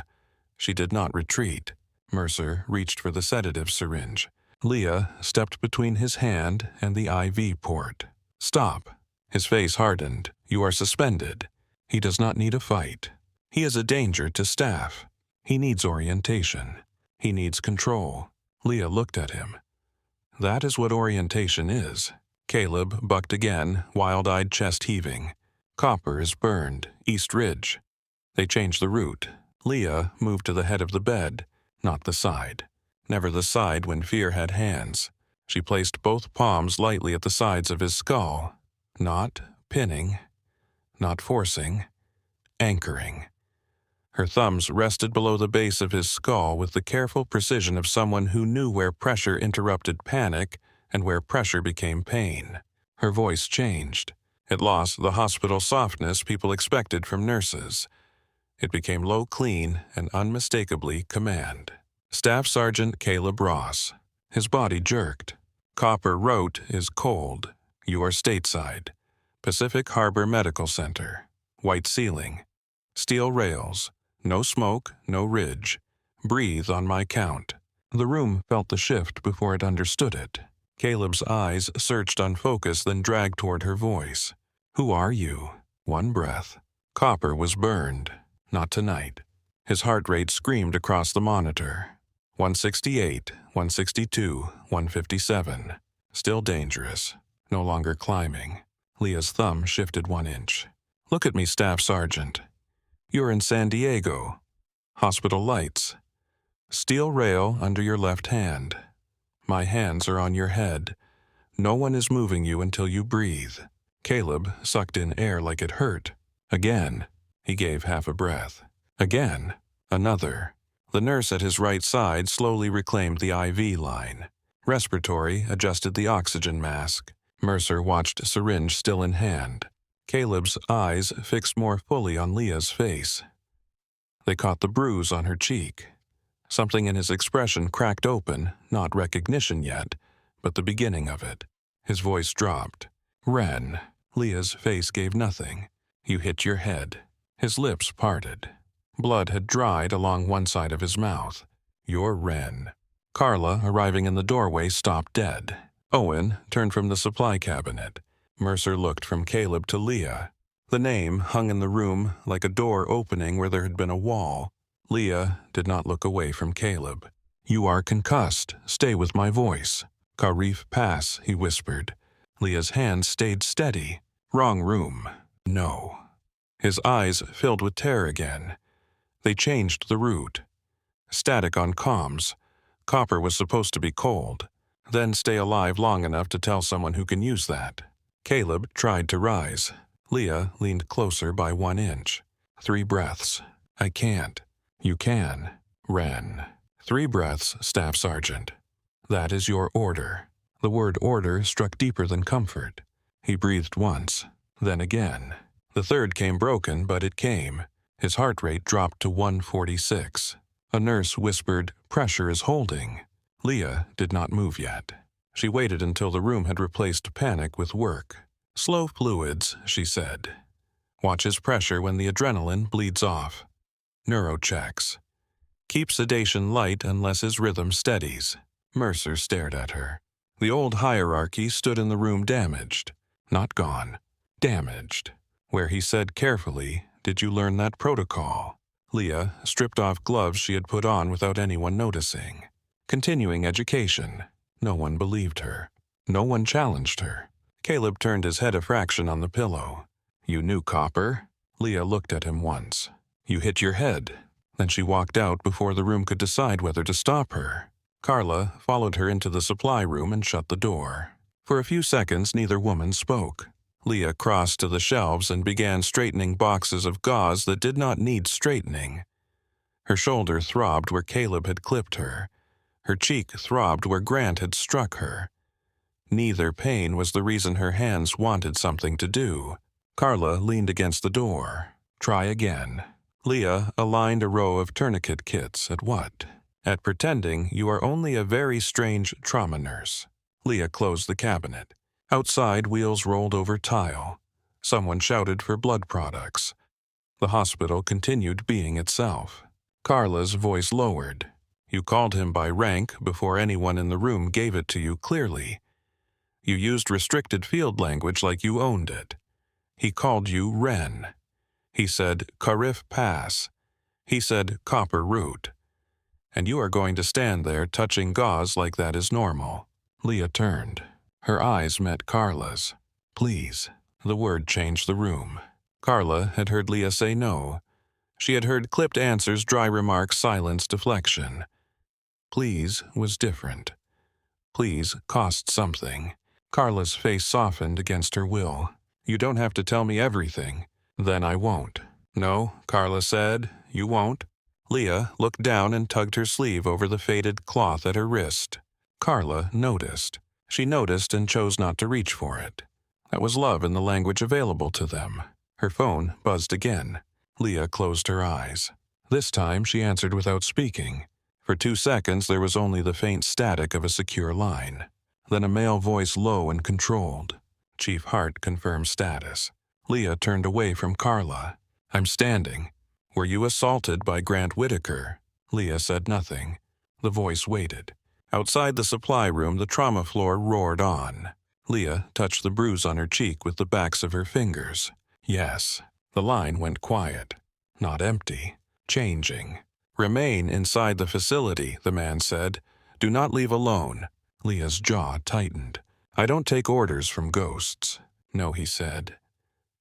She did not retreat. Mercer reached for the sedative syringe. Leah stepped between his hand and the IV port. Stop. His face hardened. You are suspended. He does not need a fight. He is a danger to staff. He needs orientation. He needs control. Leah looked at him. That is what orientation is. Caleb bucked again, wild-eyed chest heaving. Copper is burned. East Ridge. They changed the route. Leah moved to the head of the bed, not the side. Never the side when fear had hands. She placed both palms lightly at the sides of his skull. Not pinning. Not forcing. Anchoring. Her thumbs rested below the base of his skull with the careful precision of someone who knew where pressure interrupted panic and where pressure became pain. Her voice changed. It lost the hospital softness people expected from nurses. It became low, clean, and unmistakably command. Staff Sergeant Caleb Ross. His body jerked. Copper wrote is cold. You are stateside. Pacific Harbor Medical Center. White ceiling. Steel rails. No smoke, no ridge. Breathe on my count. The room felt the shift before it understood it. Caleb's eyes searched unfocused, then dragged toward her voice. Who are you? One breath. Copper was burned. Not tonight. His heart rate screamed across the monitor. 168, 162, 157. Still dangerous. No longer climbing. Leah's thumb shifted 1 inch. Look at me, Staff Sergeant. You're in San Diego. Hospital lights. Steel rail under your left hand. My hands are on your head. No one is moving you until you breathe. Caleb sucked in air like it hurt. Again. He gave half a breath. Again. Another. The nurse at his right side slowly reclaimed the IV line. Respiratory adjusted the oxygen mask. Mercer watched syringe still in hand. Caleb's eyes fixed more fully on Leah's face. They caught the bruise on her cheek. Something in his expression cracked open, not recognition yet, but the beginning of it. His voice dropped. Ren. Leah's face gave nothing. You hit your head. His lips parted. Blood had dried along one side of his mouth. You're Ren. Carla, arriving in the doorway, stopped dead. Owen turned from the supply cabinet. Mercer looked from Caleb to Leah. The name hung in the room like a door opening where there had been a wall. Leah did not look away from Caleb. You are concussed. Stay with my voice. Karif pass, he whispered. Leah's hand stayed steady. Wrong room. No. His eyes filled with terror again. They changed the route. Static on comms. Copper was supposed to be cold. Then stay alive long enough to tell someone who can use that. Caleb tried to rise. Leah leaned closer by 1 inch. 3 breaths. I can't. You can. Ren. 3 breaths, Staff Sergeant. That is your order. The word order struck deeper than comfort. He breathed once, then again. The third came broken, but it came. His heart rate dropped to 146. A nurse whispered, pressure is holding. Leah did not move yet. She waited until the room had replaced panic with work. Slow fluids, she said. Watch his pressure when the adrenaline bleeds off. Neurochecks. Keep sedation light unless his rhythm steadies. Mercer stared at her. The old hierarchy stood in the room damaged. Not gone. Damaged. Where he said carefully, did you learn that protocol? Leah stripped off gloves she had put on without anyone noticing. Continuing education. No one believed her. No one challenged her. Caleb turned his head a fraction on the pillow. You knew, Copper. Leah looked at him once. You hit your head. Then she walked out before the room could decide whether to stop her. Carla followed her into the supply room and shut the door. For a few seconds, neither woman spoke. Leah crossed to the shelves and began straightening boxes of gauze that did not need straightening. Her shoulder throbbed where Caleb had clipped her. Her cheek throbbed where Grant had struck her. Neither pain was the reason her hands wanted something to do. Carla leaned against the door. Try again. Leah aligned a row of tourniquet kits at what? At pretending you are only a very strange trauma nurse. Leah closed the cabinet. Outside, wheels rolled over tile. Someone shouted for blood products. The hospital continued being itself. Carla's voice lowered. You called him by rank before anyone in the room gave it to you clearly. You used restricted field language like you owned it. He called you Wren. He said Carif Pass. He said Copper Root. And you are going to stand there touching gauze like that is normal. Leah turned. Her eyes met Carla's. Please. The word changed the room. Carla had heard Leah say no. She had heard clipped answers, dry remarks, silence, deflection. Please was different. Please cost something. Carla's face softened against her will. You don't have to tell me everything. Then I won't. No, Carla said, you won't. Leah looked down and tugged her sleeve over the faded cloth at her wrist. Carla noticed. She noticed and chose not to reach for it. That was love in the language available to them. Her phone buzzed again. Leah closed her eyes. This time she answered without speaking. For 2 seconds there was only the faint static of a secure line. Then a male voice, low and controlled. Chief Hart confirmed status. Leah turned away from Carla. I'm standing. Were you assaulted by Grant Whitaker? Leah said nothing. The voice waited. Outside the supply room, the trauma floor roared on. Leah touched the bruise on her cheek with the backs of her fingers. Yes. The line went quiet. Not empty. Changing. Remain inside the facility, the man said. Do not leave alone. Leah's jaw tightened. I don't take orders from ghosts. No, he said.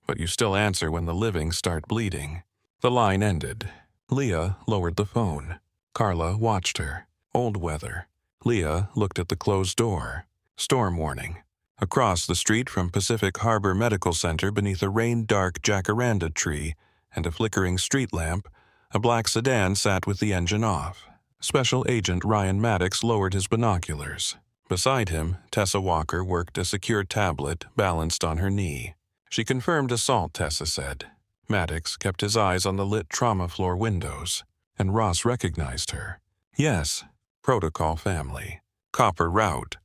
But you still answer when the living start bleeding. The line ended. Leah lowered the phone. Carla watched her. Old weather. Leah looked at the closed door. Storm warning. Across the street from Pacific Harbor Medical Center, beneath a rain-dark jacaranda tree and a flickering street lamp, a black sedan sat with the engine off. Special Agent Ryan Maddox lowered his binoculars. Beside him, Tessa Walker worked a secure tablet balanced on her knee. She confirmed assault, Tessa said. Maddox kept his eyes on the lit trauma floor windows, and Ross recognized her. Yes, protocol family. Copper route.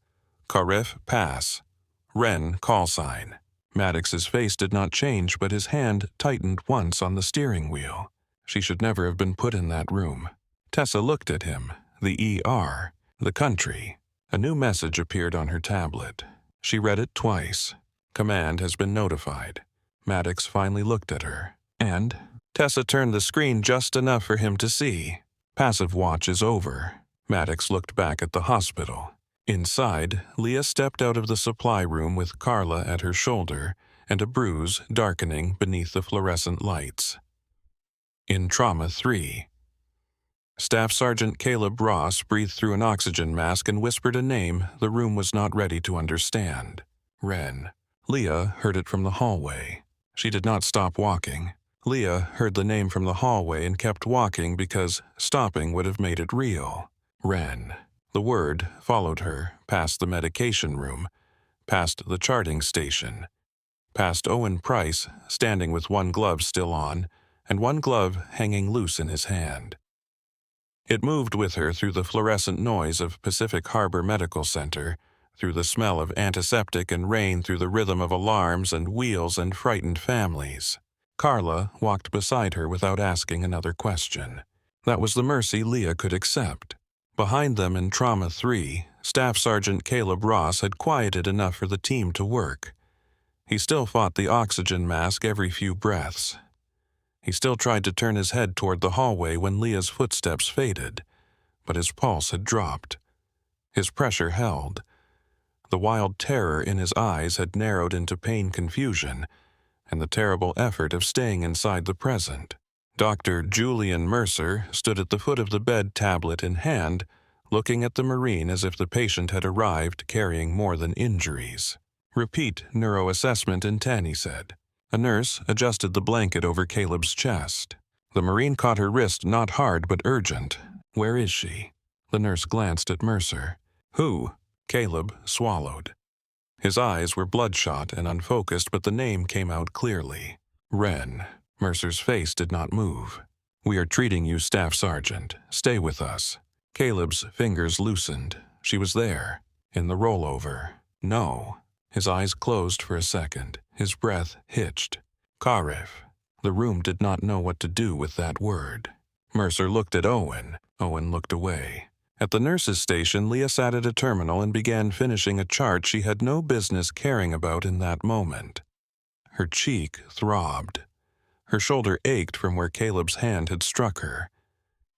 Carif pass. Wren call sign. Maddox's face did not change, but his hand tightened once on the steering wheel. She should never have been put in that room. Tessa looked at him. The ER. The country. A new message appeared on her tablet. She read it twice. Command has been notified. Maddox finally looked at her. And Tessa turned the screen just enough for him to see. Passive watch is over. Maddox looked back at the hospital. Inside, Leah stepped out of the supply room with Carla at her shoulder and a bruise darkening beneath the fluorescent lights. In Trauma 3. Staff Sergeant Caleb Ross breathed through an oxygen mask and whispered a name the room was not ready to understand. Wren. Leah heard it from the hallway. She did not stop walking. Leah heard the name from the hallway and kept walking because stopping would have made it real. Wren. The word followed her past the medication room, past the charting station, past Owen Price standing with one glove still on and one glove hanging loose in his hand. It moved with her through the fluorescent noise of Pacific Harbor Medical Center, through the smell of antiseptic and rain, through the rhythm of alarms and wheels and frightened families. Carla walked beside her without asking another question. That was the mercy Leah could accept. Behind them in Trauma 3, Staff Sergeant Caleb Ross had quieted enough for the team to work. He still fought the oxygen mask every few breaths. He still tried to turn his head toward the hallway when Leah's footsteps faded, but his pulse had dropped. His pressure held. The wild terror in his eyes had narrowed into pain confusion, and the terrible effort of staying inside the present. Dr. Julian Mercer stood at the foot of the bed, tablet in hand, looking at the Marine as if the patient had arrived carrying more than injuries. "Repeat neuroassessment in 10, he said. A nurse adjusted the blanket over Caleb's chest. The Marine caught her wrist, not hard but urgent. "Where is she?" The nurse glanced at Mercer. "Who?" Caleb swallowed. His eyes were bloodshot and unfocused, but the name came out clearly. "Wren." Mercer's face did not move. "We are treating you, Staff Sergeant. Stay with us." Caleb's fingers loosened. She was there, in the rollover. "No." His eyes closed for a second. His breath hitched. "Karif." The room did not know what to do with that word. Mercer looked at Owen. Owen looked away. At the nurse's station, Leah sat at a terminal and began finishing a chart she had no business caring about in that moment. Her cheek throbbed. Her shoulder ached from where Caleb's hand had struck her.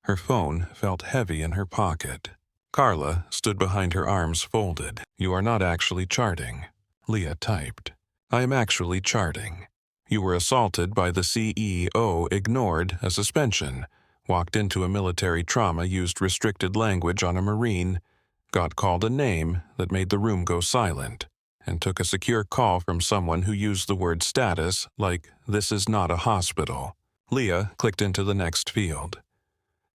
Her phone felt heavy in her pocket. Carla stood behind her arms folded. "You are not actually charting," Leah typed. "I am actually charting. You were assaulted by the CEO, ignored a suspension, walked into a military trauma, used restricted language on a Marine, got called a name that made the room go silent, and took a secure call from someone who used the word status like, 'This is not a hospital.'" Leah clicked into the next field.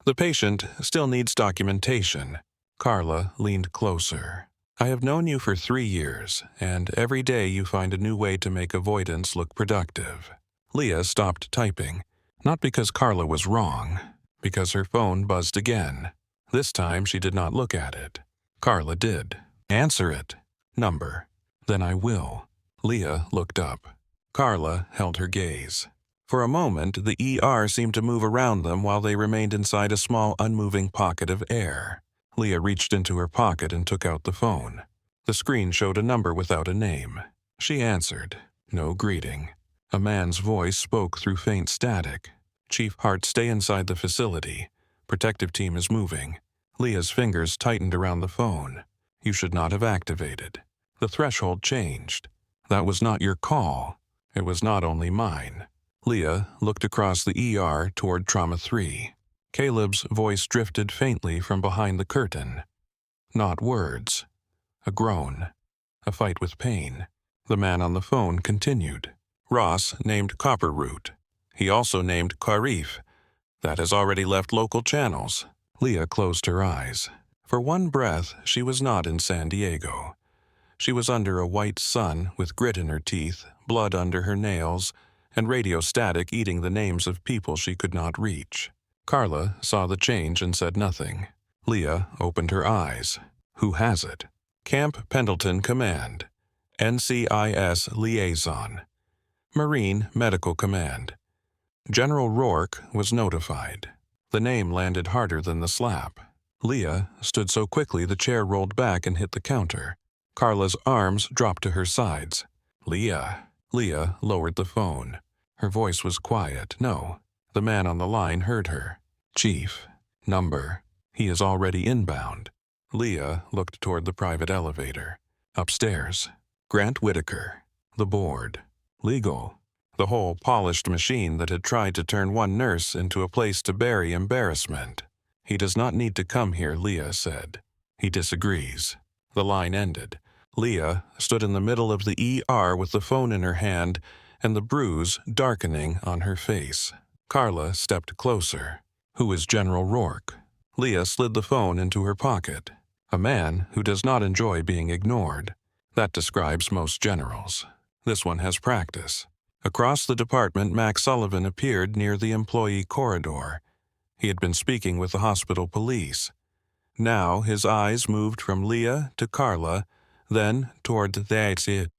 "The patient still needs documentation." Carla leaned closer. "I have known you for 3 years, and every day you find a new way to make avoidance look productive." Leah stopped typing, not because Carla was wrong, because her phone buzzed again. This time she did not look at it. Carla did. "Answer it." "Number." "Then I will." Leah looked up. Carla held her gaze. For a moment, the ER seemed to move around them while they remained inside a small, unmoving pocket of air. Leah reached into her pocket and took out the phone. The screen showed a number without a name. She answered. No greeting. A man's voice spoke through faint static. "Chief Hart, stay inside the facility. Protective team is moving." Leah's fingers tightened around the phone. "You should not have activated." The threshold changed. "That was not your call. It was not only mine." Leah looked across the ER toward Trauma 3. Caleb's voice drifted faintly from behind the curtain. Not words. A groan. A fight with pain. The man on the phone continued. "Ross named Copperroot. He also named Karif. That has already left local channels." Leah closed her eyes. For one breath, she was not in San Diego. She was under a white sun with grit in her teeth, blood under her nails, and radio static eating the names of people she could not reach. Carla saw the change and said nothing. Leah opened her eyes. "Who has it?" "Camp Pendleton Command. NCIS Liaison. Marine Medical Command." General Rourke was notified. The name landed harder than the slap. Leah stood so quickly the chair rolled back and hit the counter. Carla's arms dropped to her sides. "Leah." Leah lowered the phone. Her voice was quiet. No. The man on the line heard her. "Chief. Number. He is already inbound." Leah looked toward the private elevator. Upstairs. Grant Whitaker. The board. Legal. The whole polished machine that had tried to turn one nurse into a place to bury embarrassment. "He does not need to come here," Leah said. "He disagrees." The line ended. Leah stood in the middle of the ER with the phone in her hand and the bruise darkening on her face. Carla stepped closer. "Who is General Rourke?" Leah slid the phone into her pocket. "A man who does not enjoy being ignored. That describes most generals. This one has practice." Across the department, Mac Sullivan appeared near the employee corridor. He had been speaking with the hospital police. Now his eyes moved from Leah to Carla, then toward the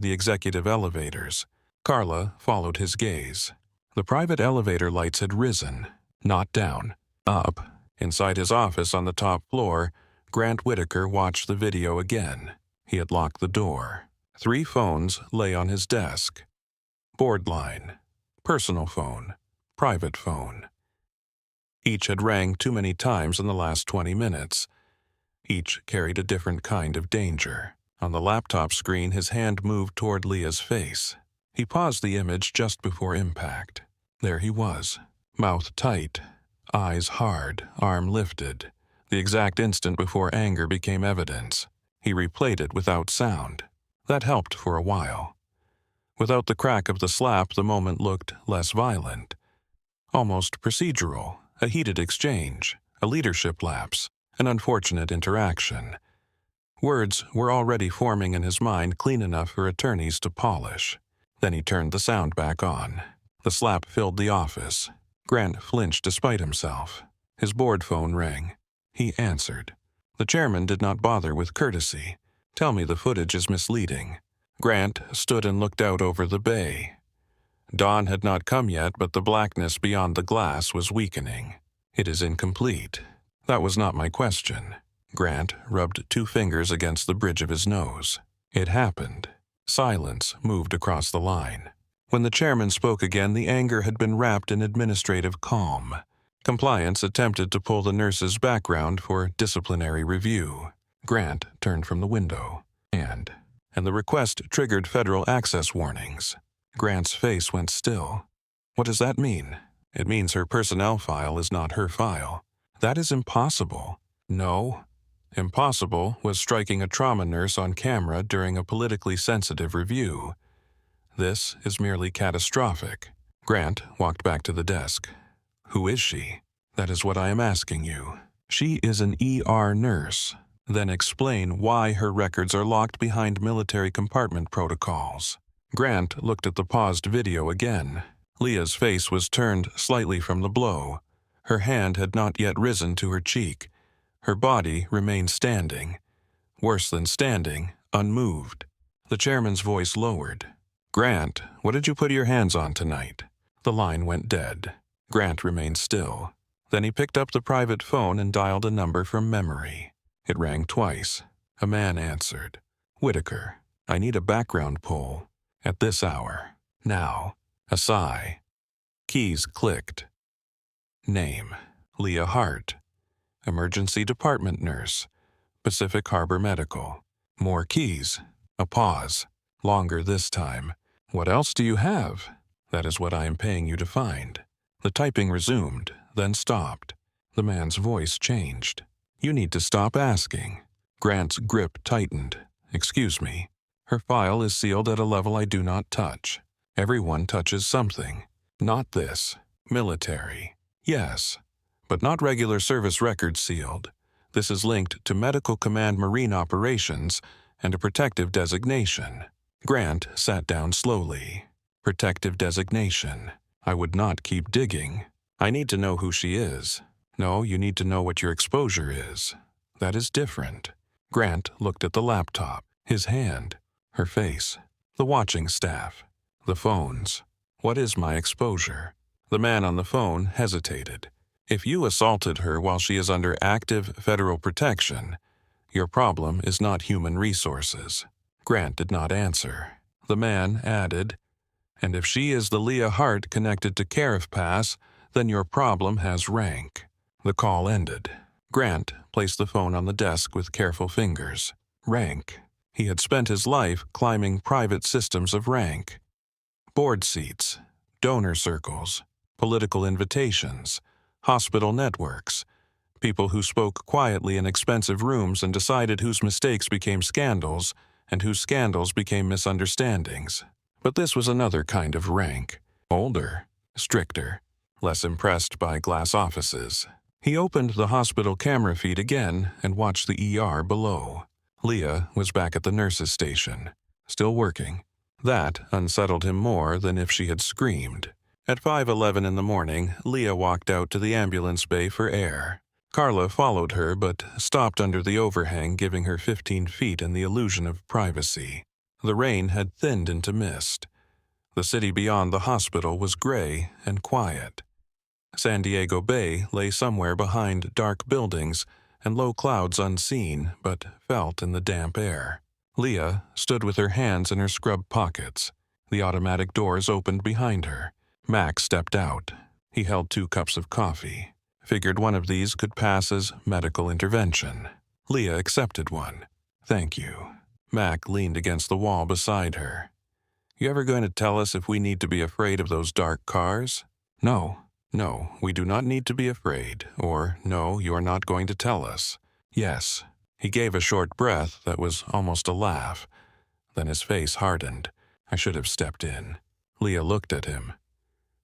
executive elevators. Carla followed his gaze. The private elevator lights had risen, not down, up. Inside his office on the top floor, Grant Whitaker watched the video again. He had locked the door. 3 phones lay on his desk. Board line, personal phone, private phone. Each had rang too many times in the last 20 minutes. Each carried a different kind of danger. On the laptop screen, his hand moved toward Leah's face. He paused the image just before impact. There he was, mouth tight, eyes hard, arm lifted. the exact instant before anger became evidence. He replayed it without sound. That helped for a while. Without the crack of the slap, the moment looked less violent. Almost procedural, a heated exchange, a leadership lapse, an unfortunate interaction. Words were already forming in his mind, clean enough for attorneys to polish. Then he turned the sound back on. The slap filled the office. Grant flinched despite himself. His board phone rang. He answered. The chairman did not bother with courtesy. Tell me the footage is misleading. Grant stood and looked out over the bay. Dawn had not come yet, but the blackness beyond the glass was weakening. It is incomplete. That was not my question. Grant rubbed 2 fingers against the bridge of his nose. It happened. Silence moved across the line. When the chairman spoke again, the anger had been wrapped in administrative calm. Compliance attempted to pull the nurse's background for disciplinary review. Grant turned from the window. And the request triggered federal access warnings. Grant's face went still. What does that mean? It means her personnel file is not her file. That is impossible. No. Impossible was striking a trauma nurse on camera during a politically sensitive review. This is merely catastrophic. Grant walked back to the desk. Who is she? That is what I am asking you. She is an ER nurse. Then explain why her records are locked behind military compartment protocols. Grant looked at the paused video again. Leah's face was turned slightly from the blow. Her hand had not yet risen to her cheek. Her body remained standing. Worse than standing, unmoved. The chairman's voice lowered. Grant, what did you put your hands on tonight? The line went dead. Grant remained still. Then he picked up the private phone and dialed a number from memory. It rang twice. A man answered. Whitaker, I need a background pull. At this hour. Now. A sigh. Keys clicked. Name. Leah Hart. Emergency department nurse. Pacific Harbor Medical. More keys. A pause. Longer this time. What else do you have? That is what I am paying you to find. The typing resumed, then stopped. The man's voice changed. You need to stop asking. Grant's grip tightened. Excuse me. Her file is sealed at a level I do not touch. Everyone touches something. Not this. Military. Yes. But not regular service records sealed. This is linked to Medical Command Marine Operations and a protective designation. Grant sat down slowly. Protective designation. I would not keep digging. I need to know who she is. No, you need to know what your exposure is. That is different. Grant looked at the laptop, his hand, her face, the watching staff, the phones. What is my exposure? The man on the phone hesitated. If you assaulted her while she is under active federal protection, your problem is not human resources. Grant did not answer. The man added, and if she is the Leah Hart connected to Carif Pass, then your problem has rank. The call ended. Grant placed the phone on the desk with careful fingers. Rank. He had spent his life climbing private systems of rank. Board seats, donor circles, political invitations, hospital networks, people who spoke quietly in expensive rooms and decided whose mistakes became scandals and whose scandals became misunderstandings. But this was another kind of rank. Older, stricter, less impressed by glass offices. He opened the hospital camera feed again and watched the ER below. Leah was back at the nurse's station, still working. That unsettled him more than if she had screamed. At 5:11 in the morning, Leah walked out to the ambulance bay for air. Carla followed her but stopped under the overhang, giving her 15 feet and the illusion of privacy. The rain had thinned into mist. The city beyond the hospital was gray and quiet. San Diego Bay lay somewhere behind dark buildings and low clouds unseen but felt in the damp air. Leah stood with her hands in her scrub pockets. The automatic doors opened behind her. Mac stepped out. He held 2 cups of coffee. Figured one of these could pass as medical intervention. Leah accepted one. Thank you. Mac leaned against the wall beside her. You ever going to tell us if we need to be afraid of those dark cars? No. No, we do not need to be afraid, or no, you are not going to tell us. Yes. He gave a short breath that was almost a laugh. Then his face hardened. I should have stepped in. Leah looked at him.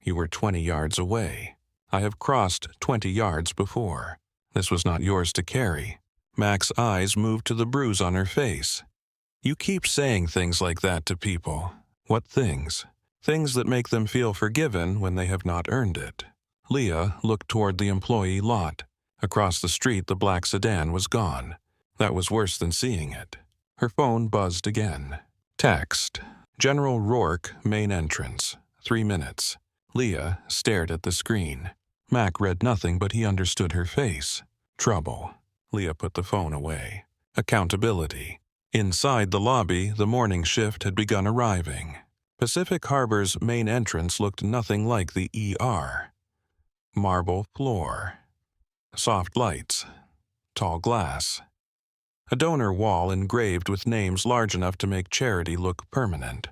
You were 20 yards away. I have crossed 20 yards before. This was not yours to carry. Mac's eyes moved to the bruise on her face. You keep saying things like that to people. What things? Things that make them feel forgiven when they have not earned it. Leah looked toward the employee lot. Across the street, the black sedan was gone. That was worse than seeing it. Her phone buzzed again. Text. General Rourke, main entrance. 3 minutes. Leah stared at the screen. Mac read nothing, but he understood her face. Trouble. Leah put the phone away. Accountability. Inside the lobby, the morning shift had begun arriving. Pacific Harbor's main entrance looked nothing like the ER. Marble floor. Soft lights. Tall glass. A donor wall engraved with names large enough to make charity look permanent.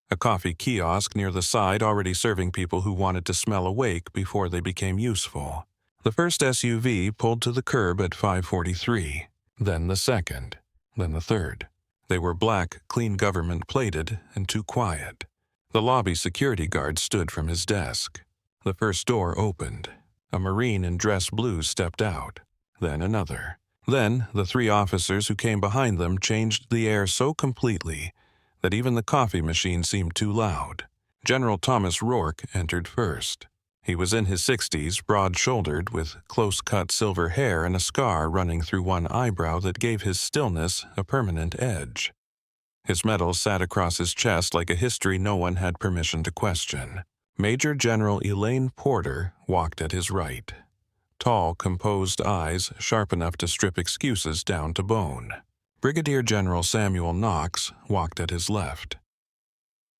A coffee kiosk near the side already serving people who wanted to smell awake before they became useful. The first SUV pulled to the curb at 5:43, then the second, then the third. They were black, clean government plated, and too quiet. The lobby security guard stood from his desk. The first door opened. A Marine in dress blues stepped out. Then another. Then the 3 officers who came behind them changed the air so completely that even the coffee machine seemed too loud. General Thomas Rourke entered first. He was in his 60s, broad-shouldered, with close-cut silver hair and a scar running through one eyebrow that gave his stillness a permanent edge. His medal sat across his chest like a history no one had permission to question. Major General Elaine Porter walked at his right. Tall, composed eyes, sharp enough to strip excuses down to bone. Brigadier General Samuel Knox walked at his left.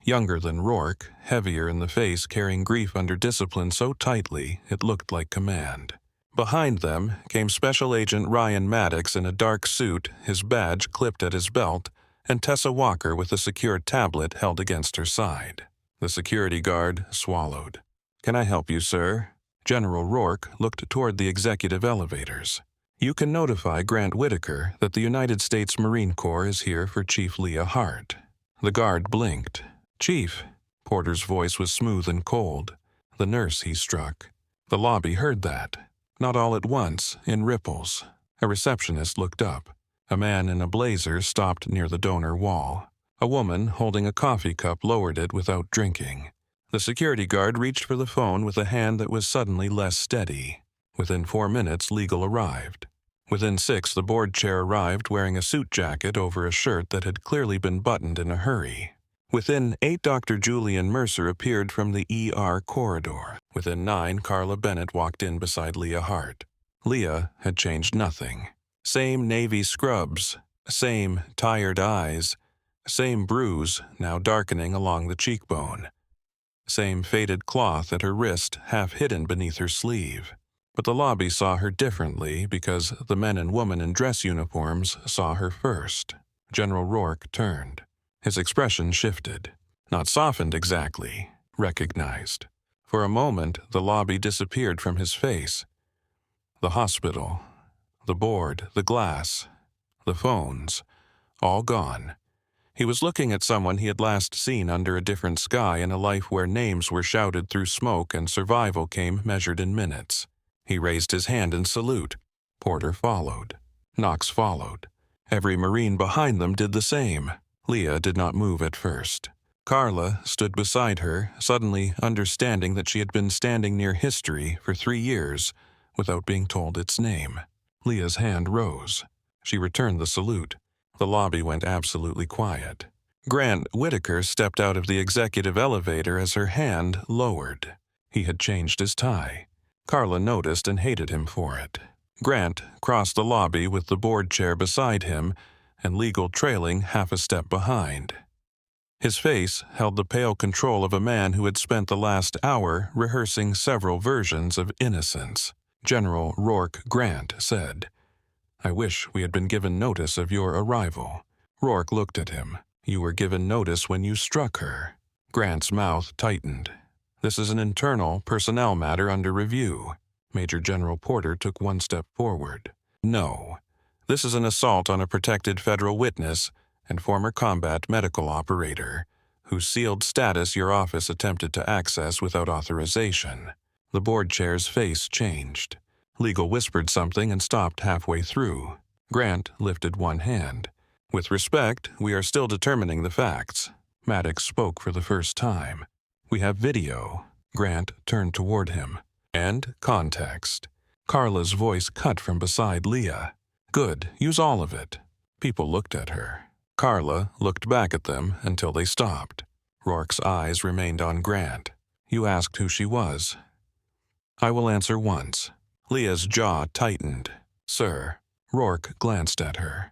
Younger than Rourke, heavier in the face, carrying grief under discipline so tightly it looked like command. Behind them came Special Agent Ryan Maddox in a dark suit, his badge clipped at his belt, and Tessa Walker with a secured tablet held against her side. The security guard swallowed. "Can I help you, sir?" General Rourke looked toward the executive elevators. "You can notify Grant Whitaker that the United States Marine Corps is here for Chief Leah Hart." The guard blinked. "Chief." Porter's voice was smooth and cold. The nurse he struck. The lobby heard that. Not all at once, in ripples. A receptionist looked up. A man in a blazer stopped near the donor wall. A woman holding a coffee cup lowered it without drinking. The security guard reached for the phone with a hand that was suddenly less steady. Within 4 minutes, legal arrived. Within 6, the board chair arrived wearing a suit jacket over a shirt that had clearly been buttoned in a hurry. Within 8, Dr. Julian Mercer appeared from the ER corridor. Within 9, Carla Bennett walked in beside Leah Hart. Leah had changed nothing. Same navy scrubs, same tired eyes, same bruise now darkening along the cheekbone, same faded cloth at her wrist half hidden beneath her sleeve. But the lobby saw her differently because the men and women in dress uniforms saw her first. General Rourke turned. His expression shifted. Not softened exactly, recognized. For a moment, the lobby disappeared from his face. The hospital, the board, the glass, the phones, all gone. He was looking at someone he had last seen under a different sky in a life where names were shouted through smoke and survival came measured in minutes. He raised his hand in salute. Porter followed. Knox followed. Every Marine behind them did the same. Leah did not move at first. Carla stood beside her, suddenly understanding that she had been standing near history for 3 years without being told its name. Leah's hand rose. She returned the salute. The lobby went absolutely quiet. Grant Whitaker stepped out of the executive elevator as her hand lowered. He had changed his tie. Carla noticed and hated him for it. Grant crossed the lobby with the board chair beside him and legal trailing half a step behind. His face held the pale control of a man who had spent the last hour rehearsing several versions of innocence. General Rourke Grant said, "I wish we had been given notice of your arrival." Rourke looked at him. "You were given notice when you struck her." Grant's mouth tightened. This is an internal personnel matter under review. Major General Porter took one step forward. No. This is an assault on a protected federal witness and former combat medical operator, whose sealed status your office attempted to access without authorization. The board chair's face changed. Legal whispered something and stopped halfway through. Grant lifted one hand. With respect, we are still determining the facts. Maddox spoke for the first time. We have video. Grant turned toward him. And context. Carla's voice cut from beside Leah. Good, use all of it. People looked at her. Carla looked back at them until they stopped. Rourke's eyes remained on Grant. You asked who she was. I will answer once. Leah's jaw tightened. Sir. Rourke glanced at her.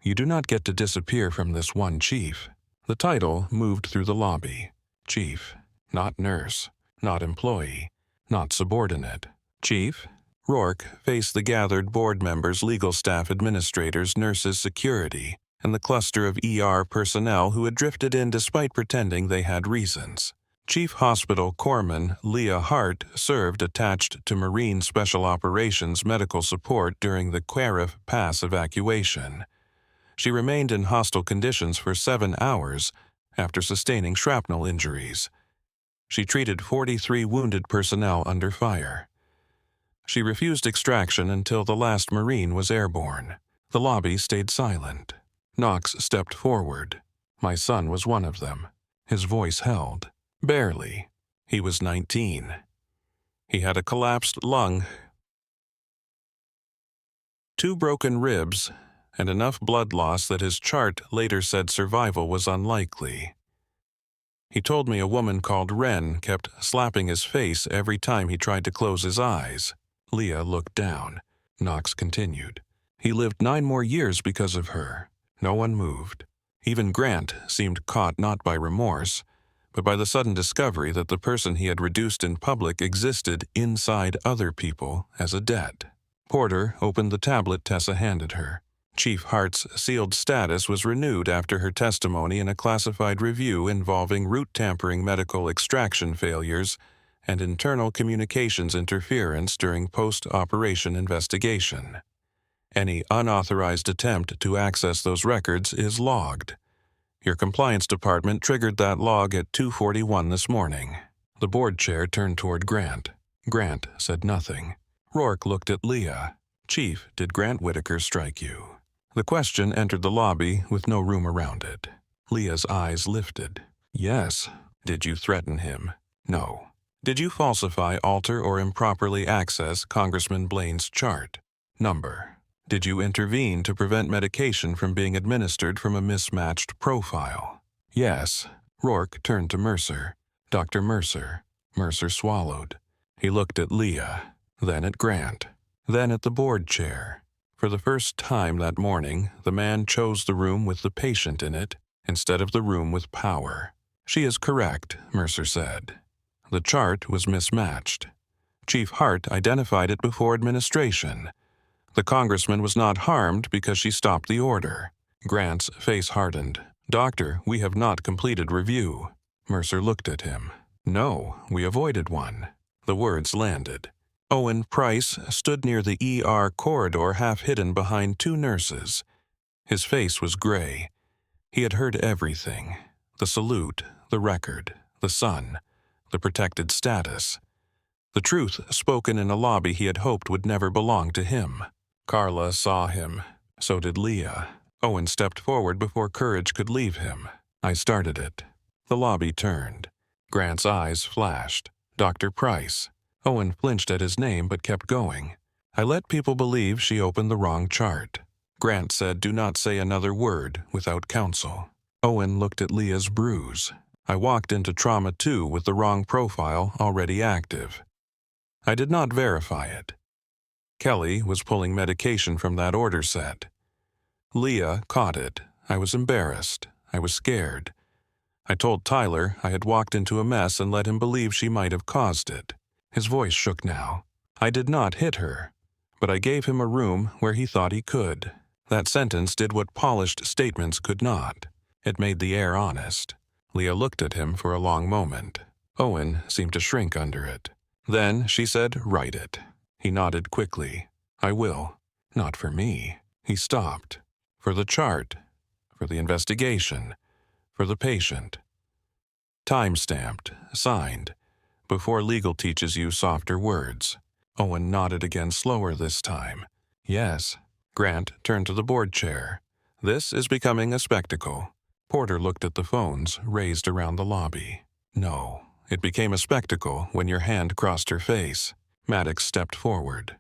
You do not get to disappear from this one chief. The title moved through the lobby. Chief, not nurse, not employee, not subordinate. Chief? Rourke faced the gathered board members, legal staff, administrators, nurses, security, and the cluster of ER personnel who had drifted in despite pretending they had reasons. Chief Hospital Corpsman Leah Hart served attached to Marine Special Operations medical support during the Querif Pass evacuation. She remained in hostile conditions for 7 hours after sustaining shrapnel injuries. She treated 43 wounded personnel under fire. She refused extraction until the last Marine was airborne. The lobby stayed silent. Knox stepped forward. My son was one of them. His voice held. Barely. He was 19. He had a collapsed lung, 2 broken ribs, and enough blood loss that his chart later said survival was unlikely. He told me a woman called Wren kept slapping his face every time he tried to close his eyes. Leah looked down. Knox continued. He lived 9 more years because of her. No one moved. Even Grant seemed caught not by remorse, but by the sudden discovery that the person he had reduced in public existed inside other people as a debt. Porter opened the tablet Tessa handed her. Chief Hart's sealed status was renewed after her testimony in a classified review involving root tampering medical extraction failures and internal communications interference during post-operation investigation. Any unauthorized attempt to access those records is logged. Your compliance department triggered that log at 2:41 this morning. The board chair turned toward Grant. Grant said nothing. Rourke looked at Leah. Chief, did Grant Whitaker strike you? The question entered the lobby with no room around it. Leah's eyes lifted. Yes. Did you threaten him? No. Did you falsify, alter, or improperly access Congressman Blaine's chart? Number. Did you intervene to prevent medication from being administered from a mismatched profile? Yes. Rourke turned to Mercer. Dr. Mercer. Mercer swallowed. He looked at Leah, then at Grant, then at the board chair. For the first time that morning, the man chose the room with the patient in it instead of the room with power. She is correct, Mercer said. The chart was mismatched. Chief Hart identified it before administration. The congressman was not harmed because she stopped the order. Grant's face hardened. Doctor, we have not completed review. Mercer looked at him. No, we avoided one. The words landed. Owen Price stood near the ER corridor, half hidden behind 2 nurses. His face was gray. He had heard everything. The salute, the record, the son, the protected status. The truth spoken in a lobby he had hoped would never belong to him. Carla saw him. So did Leah. Owen stepped forward before courage could leave him. I started it. The lobby turned. Grant's eyes flashed. Dr. Price. Owen flinched at his name but kept going. I let people believe she opened the wrong chart. Grant said, do not say another word without counsel. Owen looked at Leah's bruise. I walked into trauma 2 with the wrong profile already active. I did not verify it. Kelly was pulling medication from that order set. Leah caught it. I was embarrassed. I was scared. I told Tyler I had walked into a mess and let him believe she might have caused it. His voice shook now. I did not hit her, but I gave him a room where he thought he could. That sentence did what polished statements could not. It made the air honest. Leah looked at him for a long moment. Owen seemed to shrink under it. Then she said, "Write it." He nodded quickly. "I will." "Not for me." He stopped. "For the chart. For the investigation. For the patient." Time-stamped, signed, before legal teaches you softer words. Owen nodded again, slower this time. "Yes." Grant turned to the board chair. "This is becoming a spectacle." Porter looked at the phones raised around the lobby. "No, it became a spectacle when your hand crossed her face." Maddox stepped forward.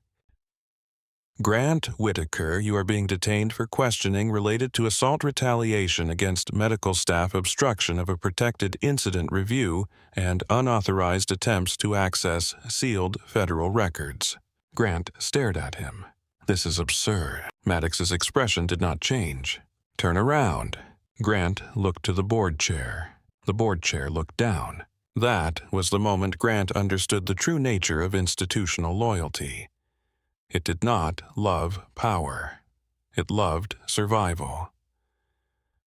"Grant Whitaker, you are being detained for questioning related to assault retaliation against medical staff, obstruction of a protected incident review, and unauthorized attempts to access sealed federal records." Grant stared at him. "This is absurd." Maddox's expression did not change. "Turn around." Grant looked to the board chair. The board chair looked down. That was the moment Grant understood the true nature of institutional loyalty. It did not love power. It loved survival.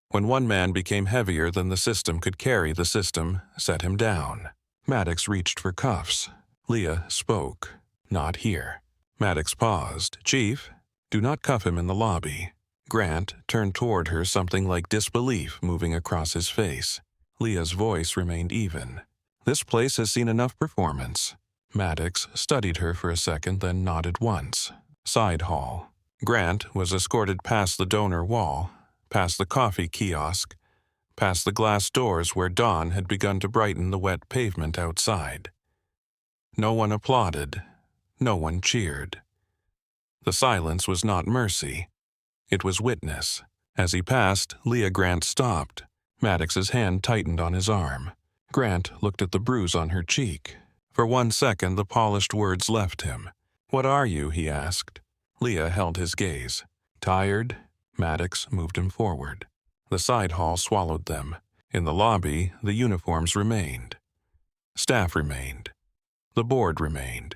When one man became heavier than the system could carry, the system set him down. Maddox reached for cuffs. Leah spoke. "Not here." Maddox paused. "Chief, do not cuff him in the lobby." Grant turned toward her, something like disbelief moving across his face. Leah's voice remained even. "This place has seen enough performance." Maddox studied her for a second, then nodded once. Side hall. Grant was escorted past the donor wall, past the coffee kiosk, past the glass doors where dawn had begun to brighten the wet pavement outside. No one applauded. No one cheered. The silence was not mercy. It was witness. As he passed, Leah Grant stopped. Maddox's hand tightened on his arm. Grant looked at the bruise on her cheek. For 1 second, the polished words left him. "What are you?" he asked. Leah held his gaze. "Tired?" Maddox moved him forward. The side hall swallowed them. In the lobby, the uniforms remained. Staff remained. The board remained.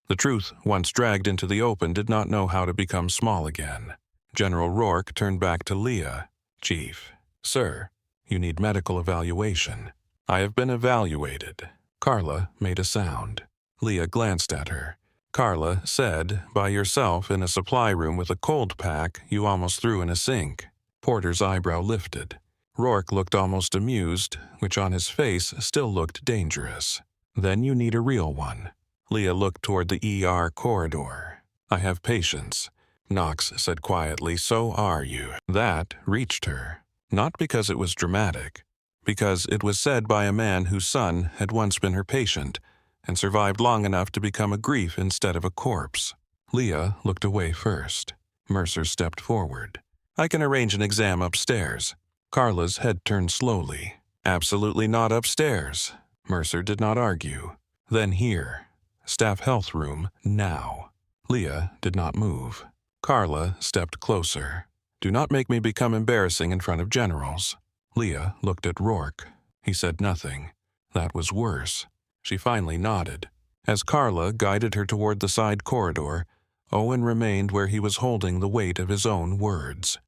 The truth, once dragged into the open, did not know how to become small again. General Rourke turned back to Leah. "Chief." "Sir, you need medical evaluation." "I have been evaluated." Carla made a sound. Leah glanced at her. "Carla said, by yourself in a supply room with a cold pack you almost threw in a sink." Porter's eyebrow lifted. Rourke looked almost amused, which on his face still looked dangerous. "Then you need a real one." Leah looked toward the ER corridor. "I have patience." Knox said quietly, "So are you." That reached her. Not because it was dramatic, because it was said by a man whose son had once been her patient and survived long enough to become a grief instead of a corpse. Leah looked away first. Mercer stepped forward. "I can arrange an exam upstairs." Carla's head turned slowly. "Absolutely not upstairs." Mercer did not argue. "Then here. Staff health room, now." Leah did not move. Carla stepped closer. "Do not make me become embarrassing in front of generals." Leah looked at Rourke. He said nothing. That was worse. She finally nodded. As Carla guided her toward the side corridor, Owen remained where he was holding the weight of his own words.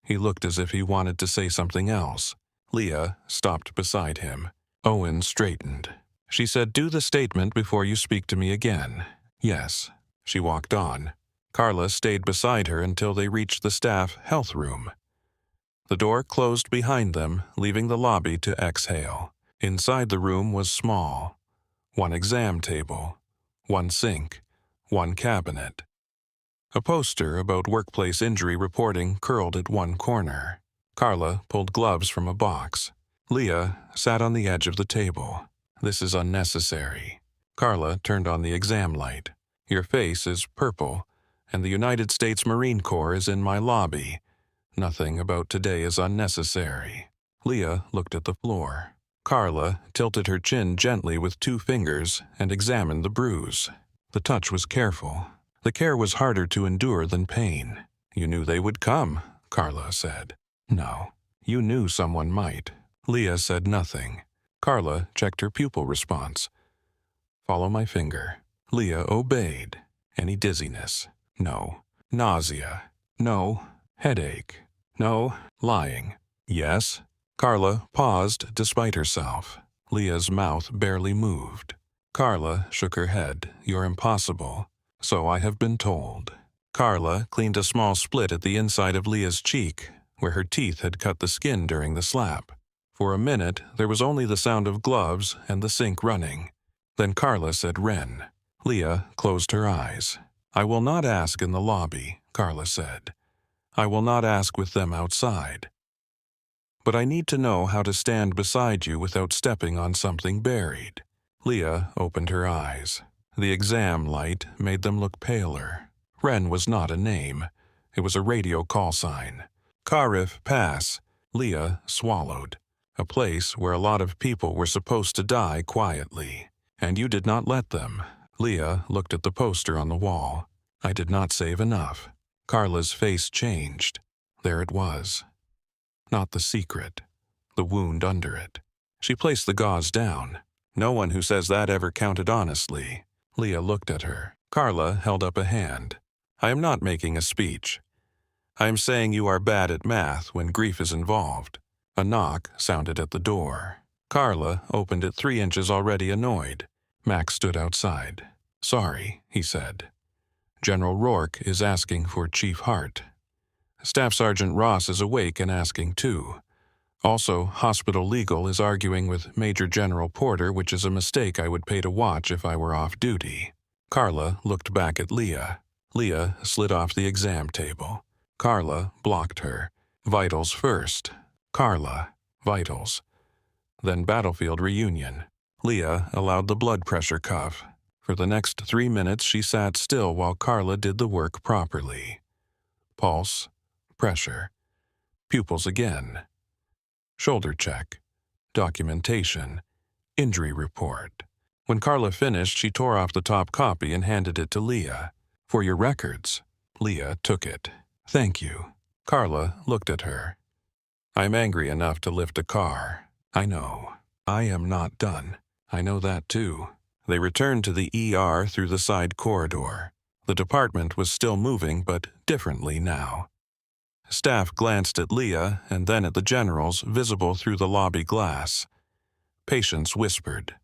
He looked as if he wanted to say something else. Leah stopped beside him. Owen straightened. She said, "Do the statement before you speak to me again." "Yes." She walked on. Carla stayed beside her until they reached the staff health room. The door closed behind them, leaving the lobby to exhale. Inside the room was small. One exam table, one sink, one cabinet. A poster about workplace injury reporting curled at one corner. Carla pulled gloves from a box. Leah sat on the edge of the table. "This is unnecessary." Carla turned on the exam light. "Your face is purple, and the United States Marine Corps is in my lobby. Nothing about today is unnecessary." Leah looked at the floor. Carla tilted her chin gently with 2 fingers and examined the bruise. The touch was careful. The care was harder to endure than pain. "You knew they would come," Carla said. "No, you knew someone might." Leah said nothing. Carla checked her pupil response. "Follow my finger." Leah obeyed. "Any dizziness?" "No." "Nausea?" "No." "Headache?" "No." "Lying?" "Yes." Carla paused despite herself. Leah's mouth barely moved. Carla shook her head. "You're impossible." "So I have been told." Carla cleaned a small split at the inside of Leah's cheek, where her teeth had cut the skin during the slap. For a minute, there was only the sound of gloves and the sink running. Then Carla said Ren. Leah closed her eyes. "I will not ask in the lobby," Carla said. "I will not ask with them outside. But I need to know how to stand beside you without stepping on something buried." Leah opened her eyes. The exam light made them look paler. Ren was not a name. It was a radio call sign. Karif Pass. Leah swallowed. A place where a lot of people were supposed to die quietly. And you did not let them. Leah looked at the poster on the wall. "I did not save enough." Carla's face changed. There it was. Not the secret. The wound under it. She placed the gauze down. "No one who says that ever counted honestly." Leah looked at her. Carla held up a hand. "I am not making a speech. I am saying you are bad at math when grief is involved." A knock sounded at the door. Carla opened it 3 inches already annoyed. Max stood outside. "Sorry," he said. "General Rourke is asking for Chief Hart. Staff Sergeant Ross is awake and asking too. Also, Hospital Legal is arguing with Major General Porter, which is a mistake I would pay to watch if I were off duty." Carla looked back at Leah. Leah slid off the exam table. Carla blocked her. "Vitals first." Carla, vitals. Then battlefield reunion. Leah allowed the blood pressure cuff. For the next 3 minutes she sat still while Carla did the work properly. Pulse, pressure. Pupils again. Shoulder check. Documentation. Injury report. When Carla finished, she tore off the top copy and handed it to Leah. "For your records." Leah took it. "Thank you." Carla looked at her. "I'm angry enough to lift a car. I know. I am not done. I know that too." They returned to the ER through the side corridor. The department was still moving, but differently now. Staff glanced at Leah and then at the generals visible through the lobby glass. Patients whispered.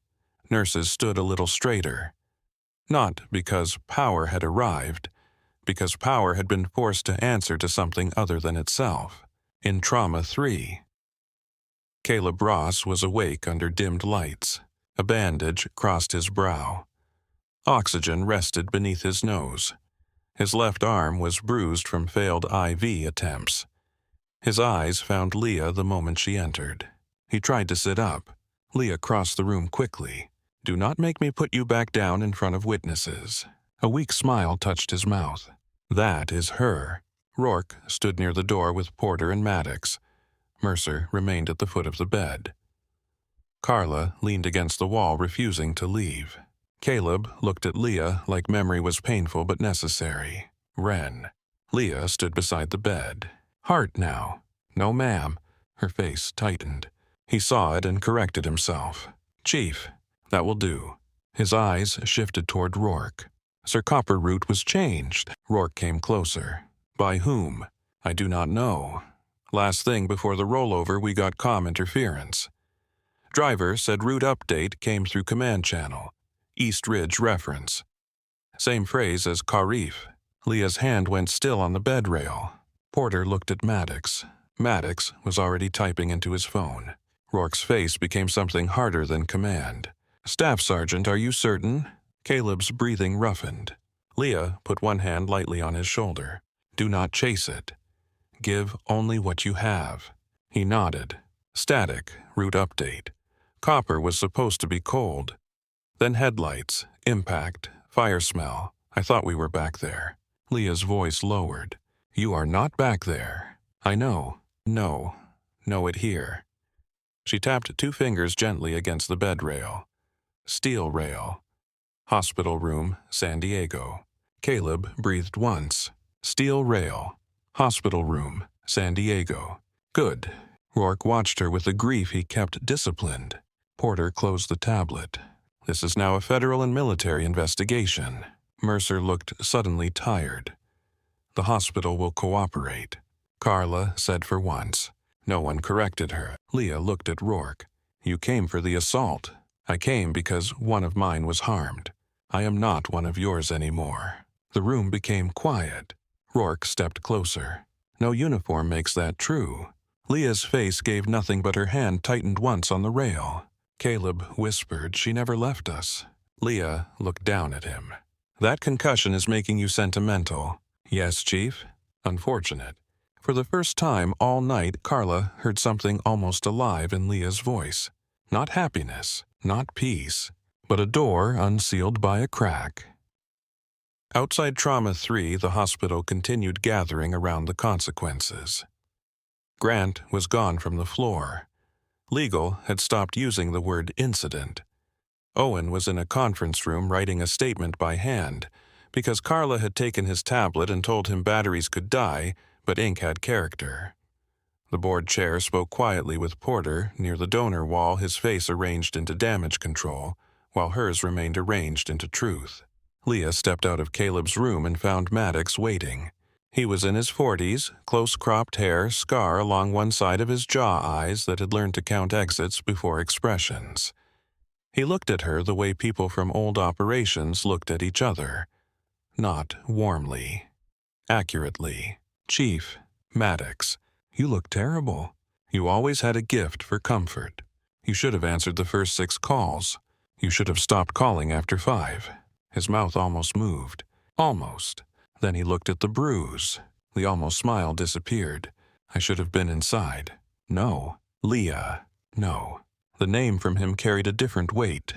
Nurses stood a little straighter. Not because power had arrived, because power had been forced to answer to something other than itself. In Trauma 3. Caleb Ross was awake under dimmed lights. A bandage crossed his brow. Oxygen rested beneath his nose. His left arm was bruised from failed IV attempts. His eyes found Leah the moment she entered. He tried to sit up. Leah crossed the room quickly. "Do not make me put you back down in front of witnesses." A weak smile touched his mouth. "That is her." Rourke stood near the door with Porter and Maddox. Mercer remained at the foot of the bed. Carla leaned against the wall, refusing to leave. Caleb looked at Leah like memory was painful but necessary. Ren. Leah stood beside the bed. "Hart now." "No, ma'am." Her face tightened. He saw it and corrected himself. "Chief." "That will do." His eyes shifted toward Rourke. Sir Copperroot was changed. Rourke came closer. "By whom?" "I do not know. Last thing before the rollover we got comm interference. Driver said route update came through command channel. East Ridge reference. Same phrase as Karif." Leah's hand went still on the bed rail. Porter looked at Maddox. Maddox was already typing into his phone. Rourke's face became something harder than command. "Staff Sergeant, are you certain?" Caleb's breathing roughened. Leah put one hand lightly on his shoulder. "Do not chase it. Give only what you have." He nodded. Static, route update. Copper was supposed to be cold. Then headlights, impact, fire smell. I thought we were back there. Leah's voice lowered. "You are not back there." "I know. No. Know it here." She tapped 2 fingers gently against the bed rail. Steel rail. Hospital room, San Diego. Caleb breathed once. Steel rail. Hospital room, San Diego. Good. Rourke watched her with the grief he kept disciplined. Porter closed the tablet. "This is now a federal and military investigation." Mercer looked suddenly tired. "The hospital will cooperate," Carla said for once. No one corrected her. Leah looked at Rourke. You came for the assault. I came because one of mine was harmed. I am not one of yours anymore." The room became quiet. Rourke stepped closer. "No uniform makes that true." Leah's face gave nothing but her hand tightened once on the rail. Caleb whispered she never left us. Leah looked down at him. "That concussion is making you sentimental." "Yes, Chief." "Unfortunate." For the first time all night, Carla heard something almost alive in Leah's voice. Not happiness, not peace, but a door unsealed by a crack. Outside Trauma 3, the hospital continued gathering around the consequences. Grant was gone from the floor. Legal had stopped using the word incident. Owen was in a conference room writing a statement by hand because Carla had taken his tablet and told him batteries could die, but ink had character. The board chair spoke quietly with Porter near the donor wall, his face arranged into damage control, while hers remained arranged into truth. Leah stepped out of Caleb's room and found Maddox waiting. He was in his 40s, close-cropped hair, scar along one side of his jaw, eyes that had learned to count exits before expressions. He looked at her the way people from old operations looked at each other. Not warmly. Accurately. "Chief, Maddox, you look terrible. You always had a gift for comfort. You should have answered the first 6 calls. You should have stopped calling after 5. His mouth almost moved. Almost. Then he looked at the bruise. The almost smile disappeared. "I should have been inside." No. Leah. No. The name from him carried a different weight.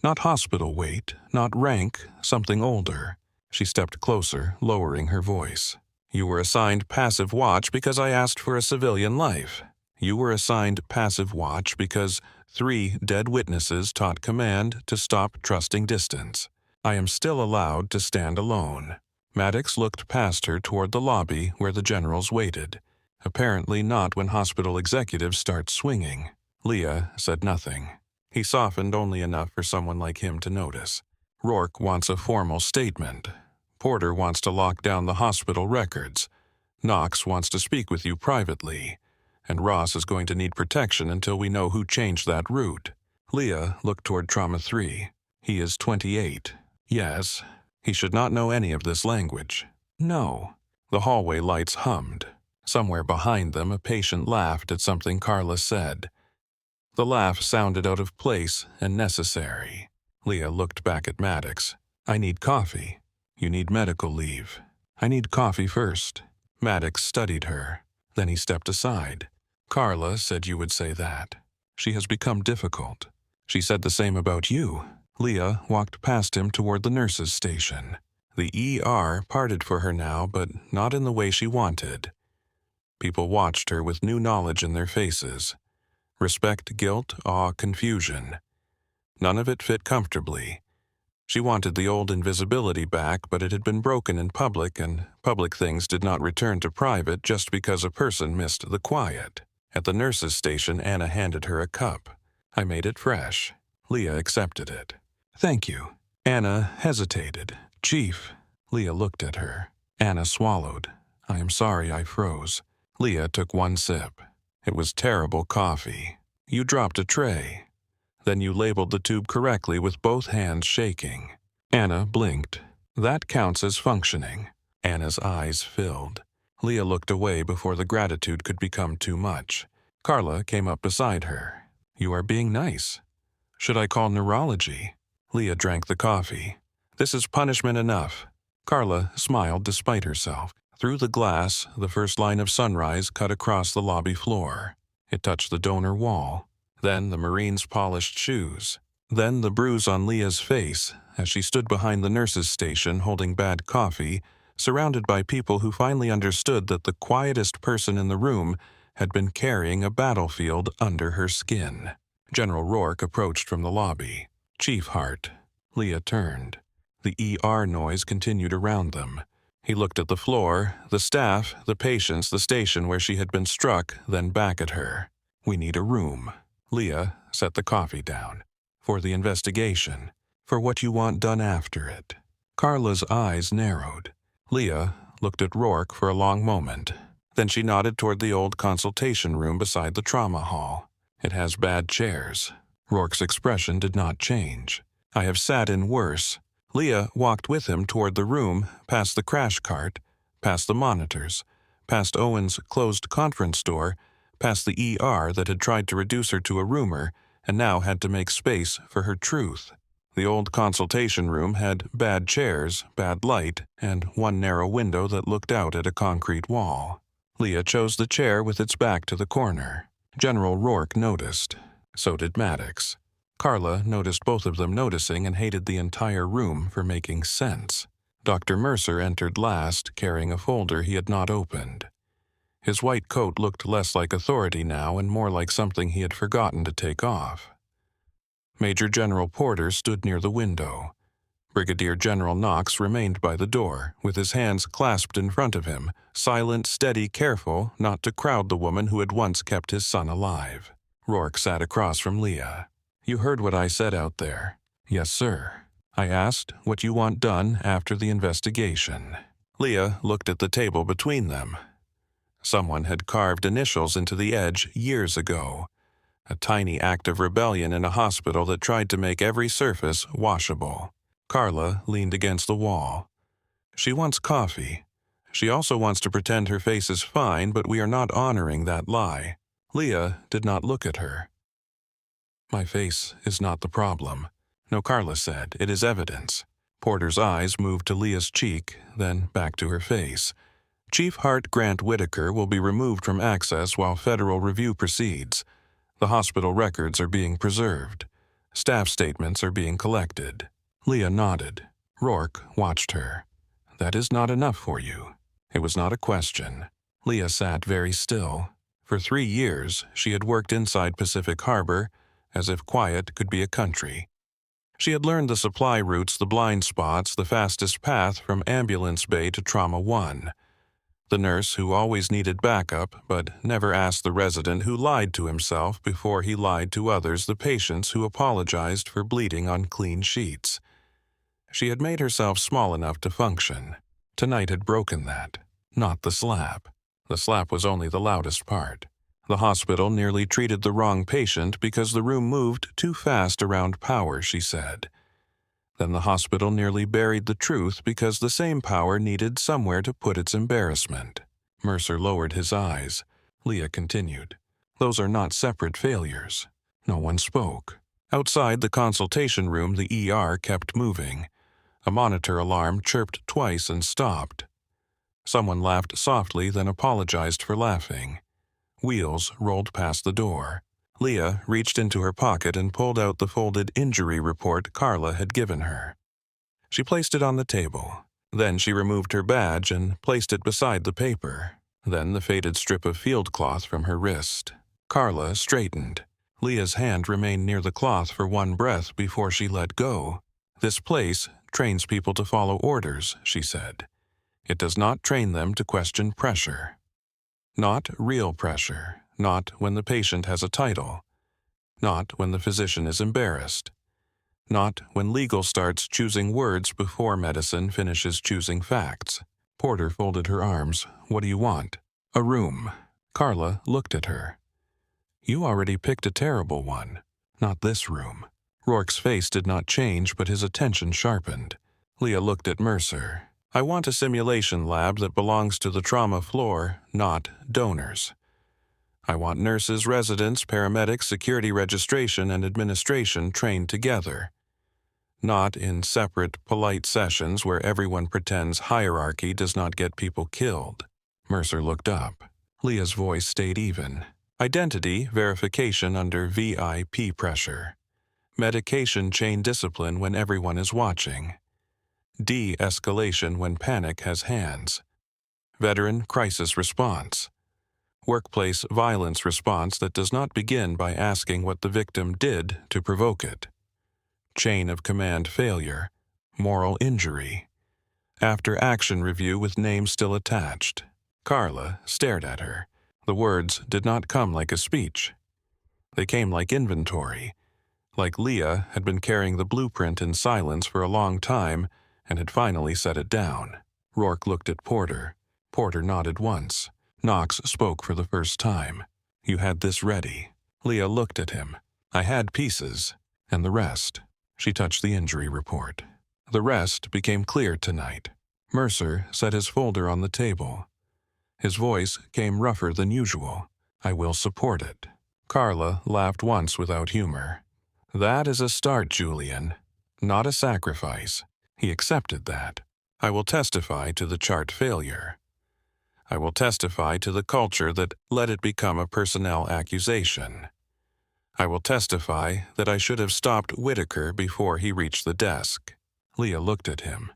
Not hospital weight, not rank, something older. She stepped closer, lowering her voice. "You were assigned passive watch because I asked for a civilian life. You were assigned passive watch because 3 dead witnesses taught command to stop trusting distance. I am still allowed to stand alone." Maddox looked past her toward the lobby where the generals waited. Apparently not when hospital executives start swinging. Leah said nothing. He softened only enough for someone like him to notice. Rourke wants a formal statement. Porter wants to lock down the hospital records. Knox wants to speak with you privately. And Ross is going to need protection until we know who changed that route. Leah looked toward Trauma 3. He is 28. Yes. He should not know any of this language. No. The hallway lights hummed. Somewhere behind them, a patient laughed at something Carla said. The laugh sounded out of place and necessary. Leah looked back at Maddox. "I need coffee. You need medical leave." "I need coffee first." Maddox studied her. Then he stepped aside. "Carla said you would say that. She has become difficult. She said the same about you." Leah walked past him toward the nurses' station. The ER parted for her now, but not in the way she wanted. People watched her with new knowledge in their faces. Respect, guilt, awe, confusion. None of it fit comfortably. She wanted the old invisibility back, but it had been broken in public, and public things did not return to private just because a person missed the quiet. At the nurses' station, Anna handed her a cup. "I made it fresh." Leah accepted it. "Thank you." Anna hesitated. "Chief." Leah looked at her. Anna swallowed. "I am sorry I froze." Leah took one sip. It was terrible coffee. "You dropped a tray." Then you labeled the tube correctly with both hands shaking. Anna blinked. "That counts as functioning." Anna's eyes filled. Leah looked away before the gratitude could become too much. Carla came up beside her. "You are being nice. Should I call neurology?" Leah drank the coffee. "This is punishment enough." Carla smiled despite herself. Through the glass, the first line of sunrise cut across the lobby floor. It touched the donor wall. Then the Marine's polished shoes. Then the bruise on Leah's face as she stood behind the nurses' station holding bad coffee, surrounded by people who finally understood that the quietest person in the room had been carrying a battlefield under her skin. General Rourke approached from the lobby. "Chief Hart." Leah turned. The ER noise continued around them. He looked at the floor, the staff, the patients, the station where she had been struck, then back at her. "We need a room." Leah set the coffee down. "For the investigation. For what you want done after it." Carla's eyes narrowed. Leah looked at Rourke for a long moment. Then she nodded toward the old consultation room beside the trauma hall. It has bad chairs. Rourke's expression did not change. I have sat in worse. Leah walked with him toward the room, past the crash cart, past the monitors, past Owen's closed conference door, past the ER that had tried to reduce her to a roomer and now had to make space for her truth. The old consultation room had bad chairs, bad light, and one narrow window that looked out at a concrete wall. Leah chose the chair with its back to the corner. General Rourke noticed. So did Maddox. Carla noticed both of them noticing and hated the entire room for making sense. Dr. Mercer entered last, carrying a folder he had not opened. His white coat looked less like authority now and more like something he had forgotten to take off. Major General Porter stood near the window. Brigadier General Knox remained by the door, with his hands clasped in front of him, silent, steady, careful not to crowd the woman who had once kept his son alive. Rourke sat across from Leah. "You heard what I said out there." "Yes, sir." "I asked what you want done after the investigation." Leah looked at the table between them. Someone had carved initials into the edge years ago. A tiny act of rebellion in a hospital that tried to make every surface washable. Carla leaned against the wall. "She wants coffee. She also wants to pretend her face is fine, but we are not honoring that lie." Leah did not look at her. "My face is not the problem." "No," Carla said, "it is evidence." Porter's eyes moved to Leah's cheek, then back to her face. "Chief Hart Grant Whitaker will be removed from access while federal review proceeds. The hospital records are being preserved. Staff statements are being collected." Leah nodded. Rourke watched her. "That is not enough for you." It was not a question. Leah sat very still. For 3 years, she had worked inside Pacific Harbor, as if quiet could be a country. She had learned the supply routes, the blind spots, the fastest path from Ambulance Bay to Trauma 1. The nurse who always needed backup, but never asked the resident who lied to himself before he lied to others, the patients who apologized for bleeding on clean sheets. She had made herself small enough to function. Tonight had broken that. Not the slap. The slap was only the loudest part. The hospital nearly treated the wrong patient because the room moved too fast around power, she said. Then the hospital nearly buried the truth because the same power needed somewhere to put its embarrassment. Mercer lowered his eyes. Leah continued. "Those are not separate failures." No one spoke. Outside the consultation room, the ER kept moving. A monitor alarm chirped twice and stopped. Someone laughed softly, then apologized for laughing. Wheels rolled past the door. Leah reached into her pocket and pulled out the folded injury report Carla had given her. She placed it on the table. Then she removed her badge and placed it beside the paper. Then the faded strip of field cloth from her wrist. Carla straightened. Leah's hand remained near the cloth for one breath before she let go. "This place trains people to follow orders," she said. "It does not train them to question pressure. Not real pressure. Not when the patient has a title. Not when the physician is embarrassed. Not when legal starts choosing words before medicine finishes choosing facts." Porter folded her arms. "What do you want?" "A room." Carla looked at her. "You already picked a terrible one." "Not this room." Rourke's face did not change, but his attention sharpened. Leah looked at Mercer. "I want a simulation lab that belongs to the trauma floor, not donors. I want nurses, residents, paramedics, security registration, and administration trained together. Not in separate, polite sessions where everyone pretends hierarchy does not get people killed." Mercer looked up. Leah's voice stayed even. "Identity verification under VIP pressure. Medication chain discipline when everyone is watching. De-escalation when panic has hands. Veteran crisis response. Workplace violence response that does not begin by asking what the victim did to provoke it. Chain of command failure. Moral injury. After action review with name still attached." Carla stared at her. The words did not come like a speech. They came like inventory. Like Leah had been carrying the blueprint in silence for a long time and had finally set it down. Rourke looked at Porter. Porter nodded once. Knox spoke for the first time. "You had this ready." Leah looked at him. I had pieces. And the rest. She touched the injury report. The rest became clear tonight. Mercer set his folder on the table. His voice came rougher than usual. I will support it. Carla laughed once without humor. That is a start, Julian. Not a sacrifice. He accepted that. I will testify to the chart failure. I will testify to the culture that let it become a personnel accusation. I will testify that I should have stopped Whitaker before he reached the desk. Leah looked at him.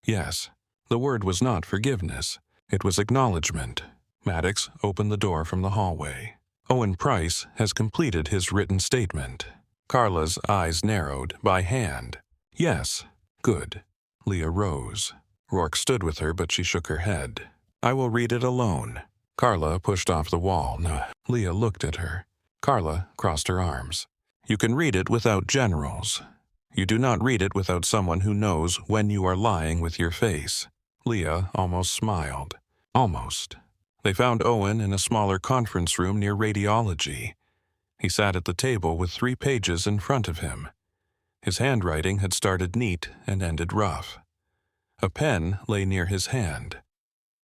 Yes, the word was not forgiveness. It was acknowledgement. Maddox opened the door from the hallway. Owen Price has completed his written statement. Carla's eyes narrowed by hand. Yes, good. Leah rose. Rourke stood with her, but she shook her head. I will read it alone. Carla pushed off the wall. No. Leah looked at her. Carla crossed her arms. You can read it without generals. You do not read it without someone who knows when you are lying with your face. Leah almost smiled. Almost. They found Owen in a smaller conference room near radiology. He sat at the table with 3 pages in front of him. His handwriting had started neat and ended rough. A pen lay near his hand.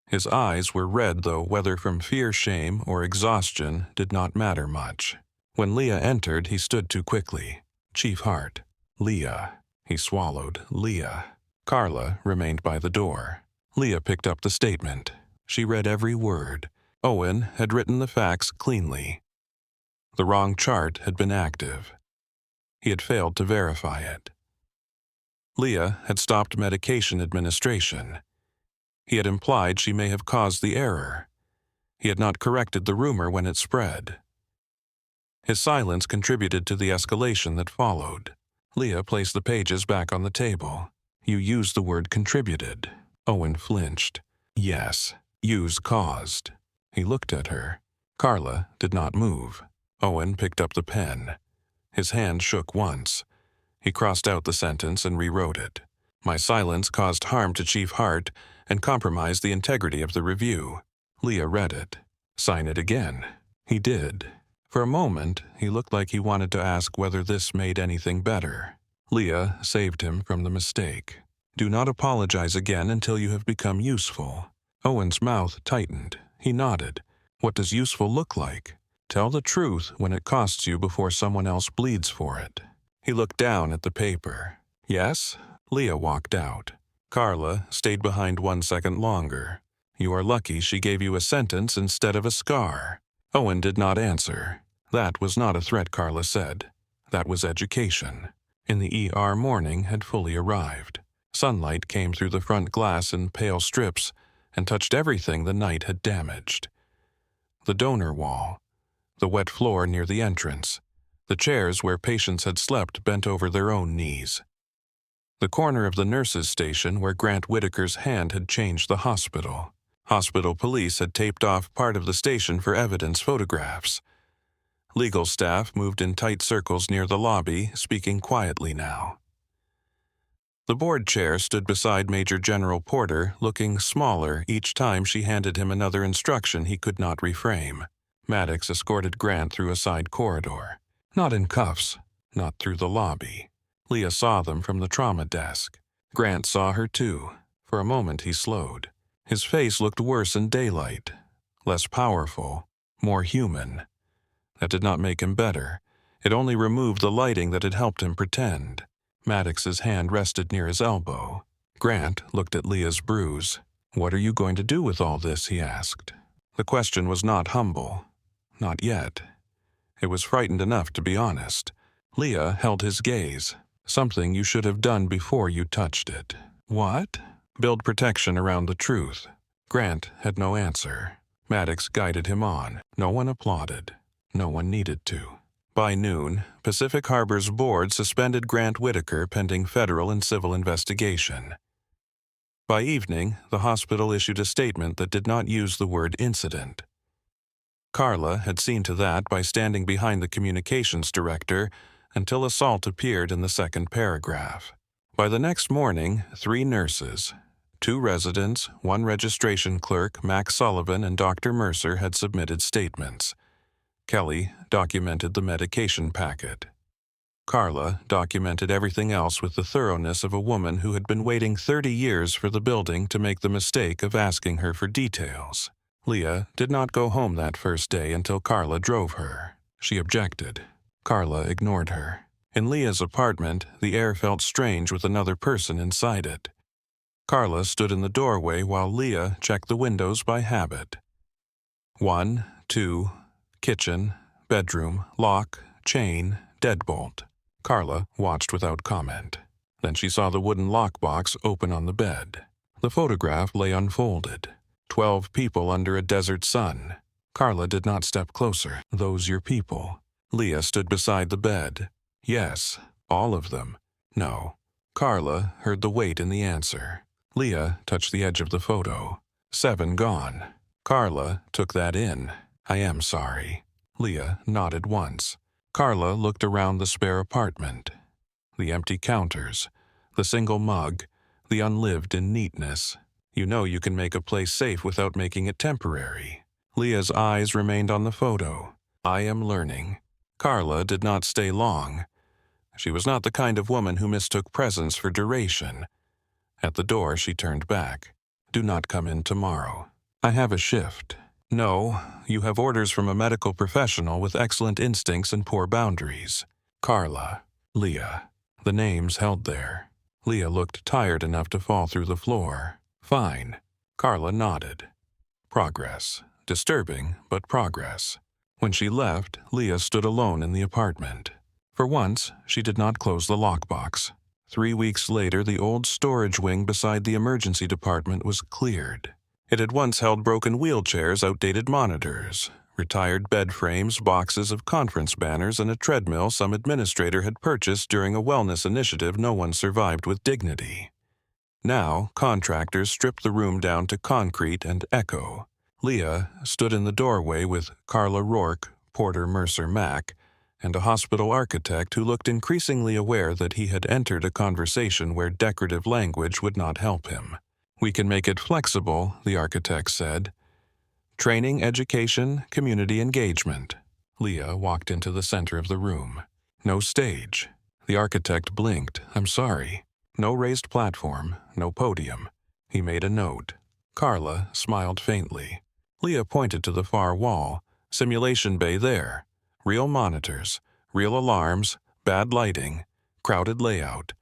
His eyes were red, though whether from fear, shame, or exhaustion did not matter much. When Leah entered, he stood too quickly. Chief Hart. Leah. He swallowed. Leah. Carla remained by the door. Leah picked up the statement. She read every word. Owen had written the facts cleanly. The wrong chart had been active. He had failed to verify it. Leah had stopped medication administration. He had implied she may have caused the error. He had not corrected the rumor when it spread. His silence contributed to the escalation that followed. Leah placed the pages back on the table. You used the word contributed. Owen flinched. Yes, use caused. He looked at her. Carla did not move. Owen picked up the pen. His hand shook once. He crossed out the sentence and rewrote it. My silence caused harm to Chief Hart and compromised the integrity of the review. Leah read it. Sign it again. He did. For a moment, he looked like he wanted to ask whether this made anything better. Leah saved him from the mistake. Do not apologize again until you have become useful. Owen's mouth tightened. He nodded. What does useful look like? Tell the truth when it costs you before someone else bleeds for it. He looked down at the paper. Yes? Leah walked out. Carla stayed behind 1 second longer. You are lucky she gave you a sentence instead of a scar. Owen did not answer. That was not a threat, Carla said. That was education. In the ER morning had fully arrived. Sunlight came through the front glass in pale strips and touched everything the night had damaged. The donor wall, the wet floor near the entrance, the chairs where patients had slept bent over their own knees. The corner of the nurses' station where Grant Whitaker's hand had changed the hospital. Hospital police had taped off part of the station for evidence photographs. Legal staff moved in tight circles near the lobby, speaking quietly now. The board chair stood beside Major General Porter, looking smaller each time she handed him another instruction he could not reframe. Maddox escorted Grant through a side corridor. Not in cuffs, not through the lobby. Leah saw them from the trauma desk. Grant saw her too. For a moment he slowed. His face looked worse in daylight, less powerful, more human. That did not make him better. It only removed the lighting that had helped him pretend. Maddox's hand rested near his elbow. Grant looked at Leah's bruise. What are you going to do with all this? He asked. The question was not humble. Not yet. It was frightened enough to be honest. Leah held his gaze. Something you should have done before you touched it. What? Build protection around the truth. Grant had no answer. Maddox guided him on. No one applauded. No one needed to. By noon, Pacific Harbor's board suspended Grant Whitaker pending federal and civil investigation. By evening, the hospital issued a statement that did not use the word incident. Carla had seen to that by standing behind the communications director until assault appeared in the second paragraph. By the next morning, 3 nurses, 2 residents, 1 registration clerk, Max Sullivan, and Dr. Mercer had submitted statements. Kelly documented the medication packet. Carla documented everything else with the thoroughness of a woman who had been waiting 30 years for the building to make the mistake of asking her for details. Leah did not go home that first day until Carla drove her. She objected. Carla ignored her. In Leah's apartment, the air felt strange with another person inside it. Carla stood in the doorway while Leah checked the windows by habit. 1, 2, kitchen, bedroom, lock, chain, deadbolt. Carla watched without comment. Then she saw the wooden lockbox open on the bed. The photograph lay unfolded. 12 people under a desert sun. Carla did not step closer. Those your people? Leah stood beside the bed. Yes, all of them. No. Carla heard the weight in the answer. Leah touched the edge of the photo. 7 gone. Carla took that in. I am sorry. Leah nodded once. Carla looked around the spare apartment. The empty counters, the single mug, the unlived in neatness. You know you can make a place safe without making it temporary. Leah's eyes remained on the photo. I am learning. Carla did not stay long. She was not the kind of woman who mistook presence for duration. At the door, she turned back. Do not come in tomorrow. I have a shift. No, you have orders from a medical professional with excellent instincts and poor boundaries. Carla. Leah. The names held there. Leah looked tired enough to fall through the floor. Fine. Carla nodded. Progress. Disturbing, but progress. When she left, Leah stood alone in the apartment. For once, she did not close the lockbox. 3 weeks later, the old storage wing beside the emergency department was cleared. It had once held broken wheelchairs, outdated monitors, retired bed frames, boxes of conference banners, and a treadmill some administrator had purchased during a wellness initiative no one survived with dignity. Now, contractors stripped the room down to concrete and echo. Leah stood in the doorway with Carla Rourke, Porter Mercer Mack, and a hospital architect who looked increasingly aware that he had entered a conversation where decorative language would not help him. We can make it flexible, the architect said. Training, education, community engagement. Leah walked into the center of the room. No stage. The architect blinked. I'm sorry. No raised platform, no podium. He made a note. Carla smiled faintly. Leah pointed to the far wall. Simulation bay there. Real monitors, real alarms, bad lighting, crowded layout.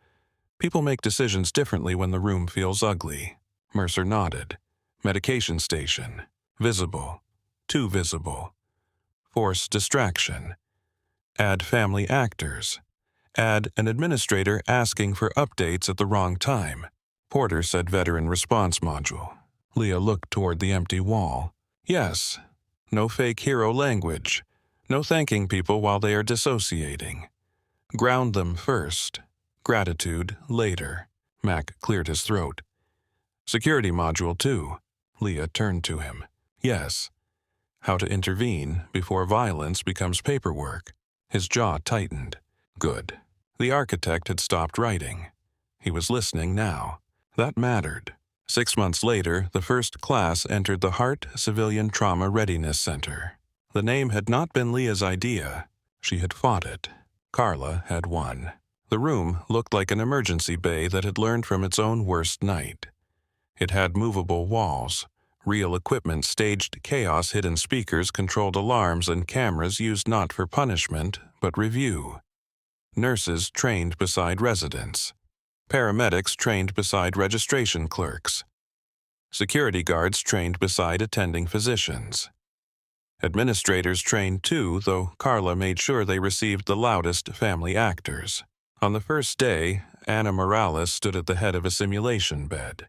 People make decisions differently when the room feels ugly. Mercer nodded. Medication station. Visible. Too visible. Force distraction. Add family actors. Add an administrator asking for updates at the wrong time. Porter said veteran response module. Leah looked toward the empty wall. Yes. No fake hero language. No thanking people while they are dissociating. Ground them first. Gratitude later. Mac cleared his throat. Security module too. Leah turned to him. Yes. How to intervene before violence becomes paperwork. His jaw tightened. Good. The architect had stopped writing. He was listening now. That mattered. 6 months later, the first class entered the Hart Civilian Trauma Readiness Center. The name had not been Leah's idea. She had fought it. Carla had won. The room looked like an emergency bay that had learned from its own worst night. It had movable walls, real equipment, staged chaos, hidden speakers, controlled alarms, and cameras used not for punishment, but review. Nurses trained beside residents. Paramedics trained beside registration clerks. Security guards trained beside attending physicians. Administrators trained too, though Carla made sure they received the loudest family actors. On the first day, Anna Morales stood at the head of a simulation bed.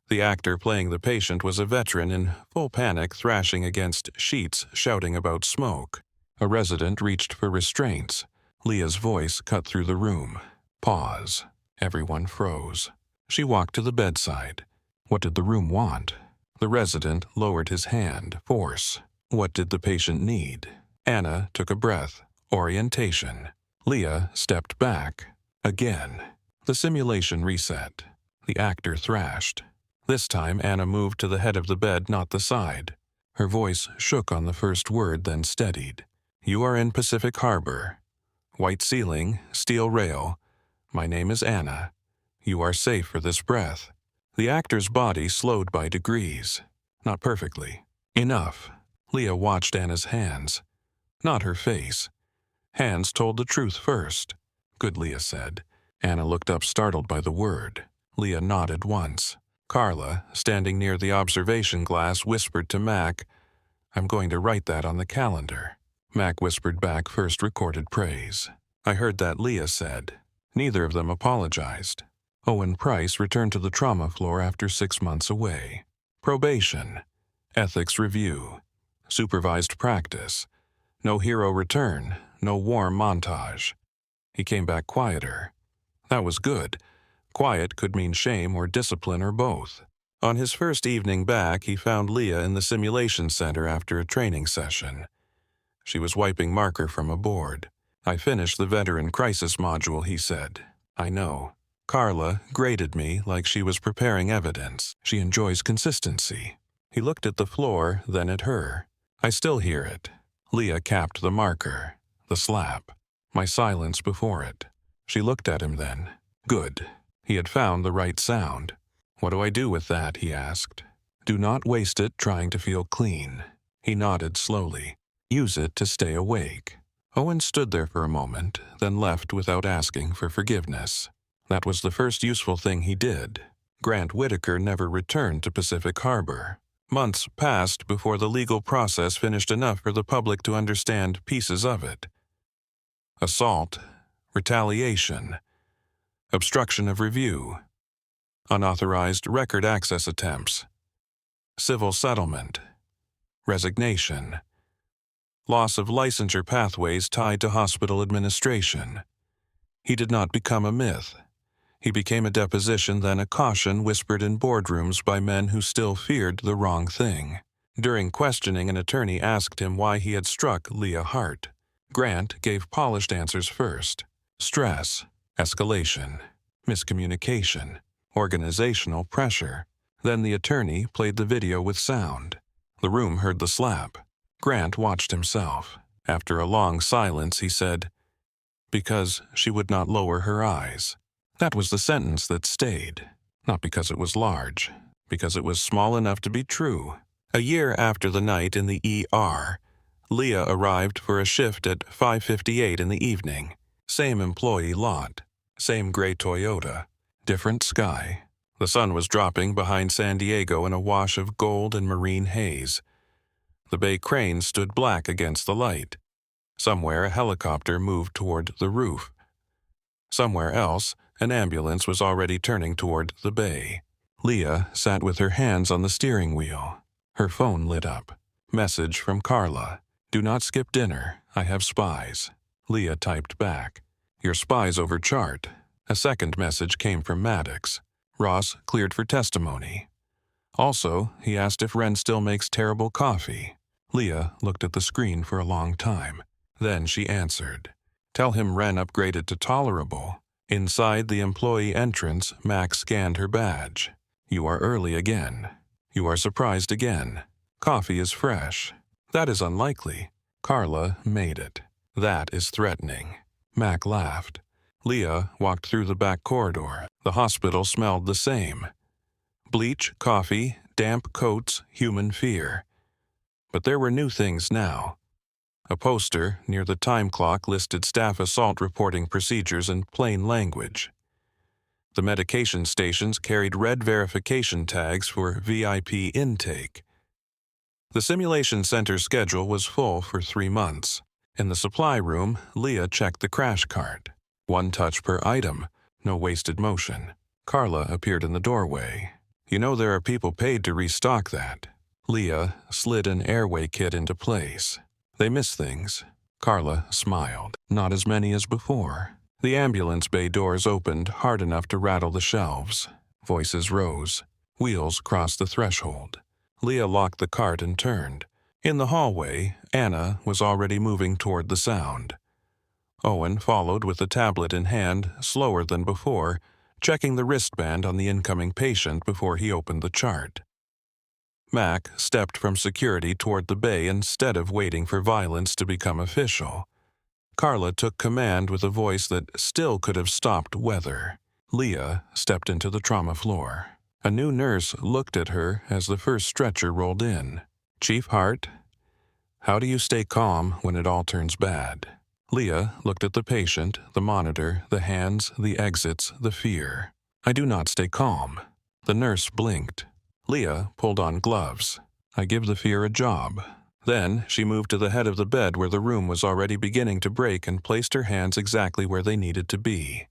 The actor playing the patient was a veteran in full panic, thrashing against sheets, shouting about smoke. A resident reached for restraints. Leah's voice cut through the room. Pause. Everyone froze. She walked to the bedside. What did the room want? The resident lowered his hand. Force. What did the patient need? Anna took a breath. Orientation. Leah stepped back. Again. The simulation reset. The actor thrashed. This time Anna moved to the head of the bed, not the side. Her voice shook on the first word, then steadied. You are in Pacific Harbor. White ceiling, steel rail. My name is Anna. You are safe for this breath. The actor's body slowed by degrees. Not perfectly. Enough. Leah watched Anna's hands. Not her face. Hands told the truth first. Good, Leah said. Anna looked up, startled by the word. Leah nodded once. Carla, standing near the observation glass, whispered to Mac, I'm going to write that on the calendar. Mac whispered back first recorded praise. I heard that, Leah said. Neither of them apologized. Owen Price returned to the trauma floor after 6 months away. Probation. Ethics review. Supervised practice. No hero return, no warm montage. He came back quieter. That was good. Quiet could mean shame or discipline or both. On his first evening back, he found Leah in the simulation center after a training session. She was wiping marker from a board. I finished the veteran crisis module, he said. I know. Carla graded me like she was preparing evidence. She enjoys consistency. He looked at the floor, then at her. I still hear it. Leah capped the marker. The slap. My silence before it. She looked at him then. Good. He had found the right sound. What do I do with that, he asked. Do not waste it trying to feel clean. He nodded slowly. Use it to stay awake. Owen stood there for a moment, then left without asking for forgiveness. That was the first useful thing he did. Grant Whitaker never returned to Pacific Harbor. Months passed before the legal process finished enough for the public to understand pieces of it. Assault, retaliation, obstruction of review, unauthorized record access attempts, civil settlement, resignation, loss of licensure pathways tied to hospital administration. He did not become a myth. He became a deposition, then a caution whispered in boardrooms by men who still feared the wrong thing. During questioning, an attorney asked him why he had struck Leah Hart. Grant gave polished answers first. Stress, escalation, miscommunication, organizational pressure. Then the attorney played the video with sound. The room heard the slap. Grant watched himself. After a long silence, he said, because she would not lower her eyes. That was the sentence that stayed. Not because it was large, because it was small enough to be true. A year after the night in the ER, Leah arrived for a shift at 5:58 in the evening. Same employee lot. Same gray Toyota. Different sky. The sun was dropping behind San Diego in a wash of gold and marine haze. The bay crane stood black against the light. Somewhere a helicopter moved toward the roof. Somewhere else, an ambulance was already turning toward the bay. Leah sat with her hands on the steering wheel. Her phone lit up. Message from Carla. Do not skip dinner. I have spies. Leah typed back. Your spies over chart. A second message came from Maddox. Ross cleared for testimony. Also, he asked if Wren still makes terrible coffee. Leah looked at the screen for a long time. Then she answered. Tell him Wren upgraded to tolerable. Inside the employee entrance, Max scanned her badge. You are early again. You are surprised again. Coffee is fresh. That is unlikely. Carla made it. That is threatening. Mac laughed. Leah walked through the back corridor. The hospital smelled the same. Bleach, coffee, damp coats, human fear. But there were new things now. A poster near the time clock listed staff assault reporting procedures in plain language. The medication stations carried red verification tags for VIP intake. The simulation center schedule was full for 3 months. In the supply room, Leah checked the crash cart. 1 touch per item, no wasted motion. Carla appeared in the doorway. You know there are people paid to restock that. Leah slid an airway kit into place. They miss things. Carla smiled. Not as many as before. The ambulance bay doors opened hard enough to rattle the shelves. Voices rose. Wheels crossed the threshold. Leah locked the cart and turned. In the hallway, Anna was already moving toward the sound. Owen followed with the tablet in hand, slower than before, checking the wristband on the incoming patient before he opened the chart. Mac stepped from security toward the bay instead of waiting for violence to become official. Carla took command with a voice that still could have stopped weather. Leah stepped into the trauma floor. A new nurse looked at her as the first stretcher rolled in. "Chief Hart, how do you stay calm when it all turns bad?" Leah looked at the patient, the monitor, the hands, the exits, the fear. "I do not stay calm." The nurse blinked. Leah pulled on gloves. "I give the fear a job." Then she moved to the head of the bed where the room was already beginning to break and placed her hands exactly where they needed to be.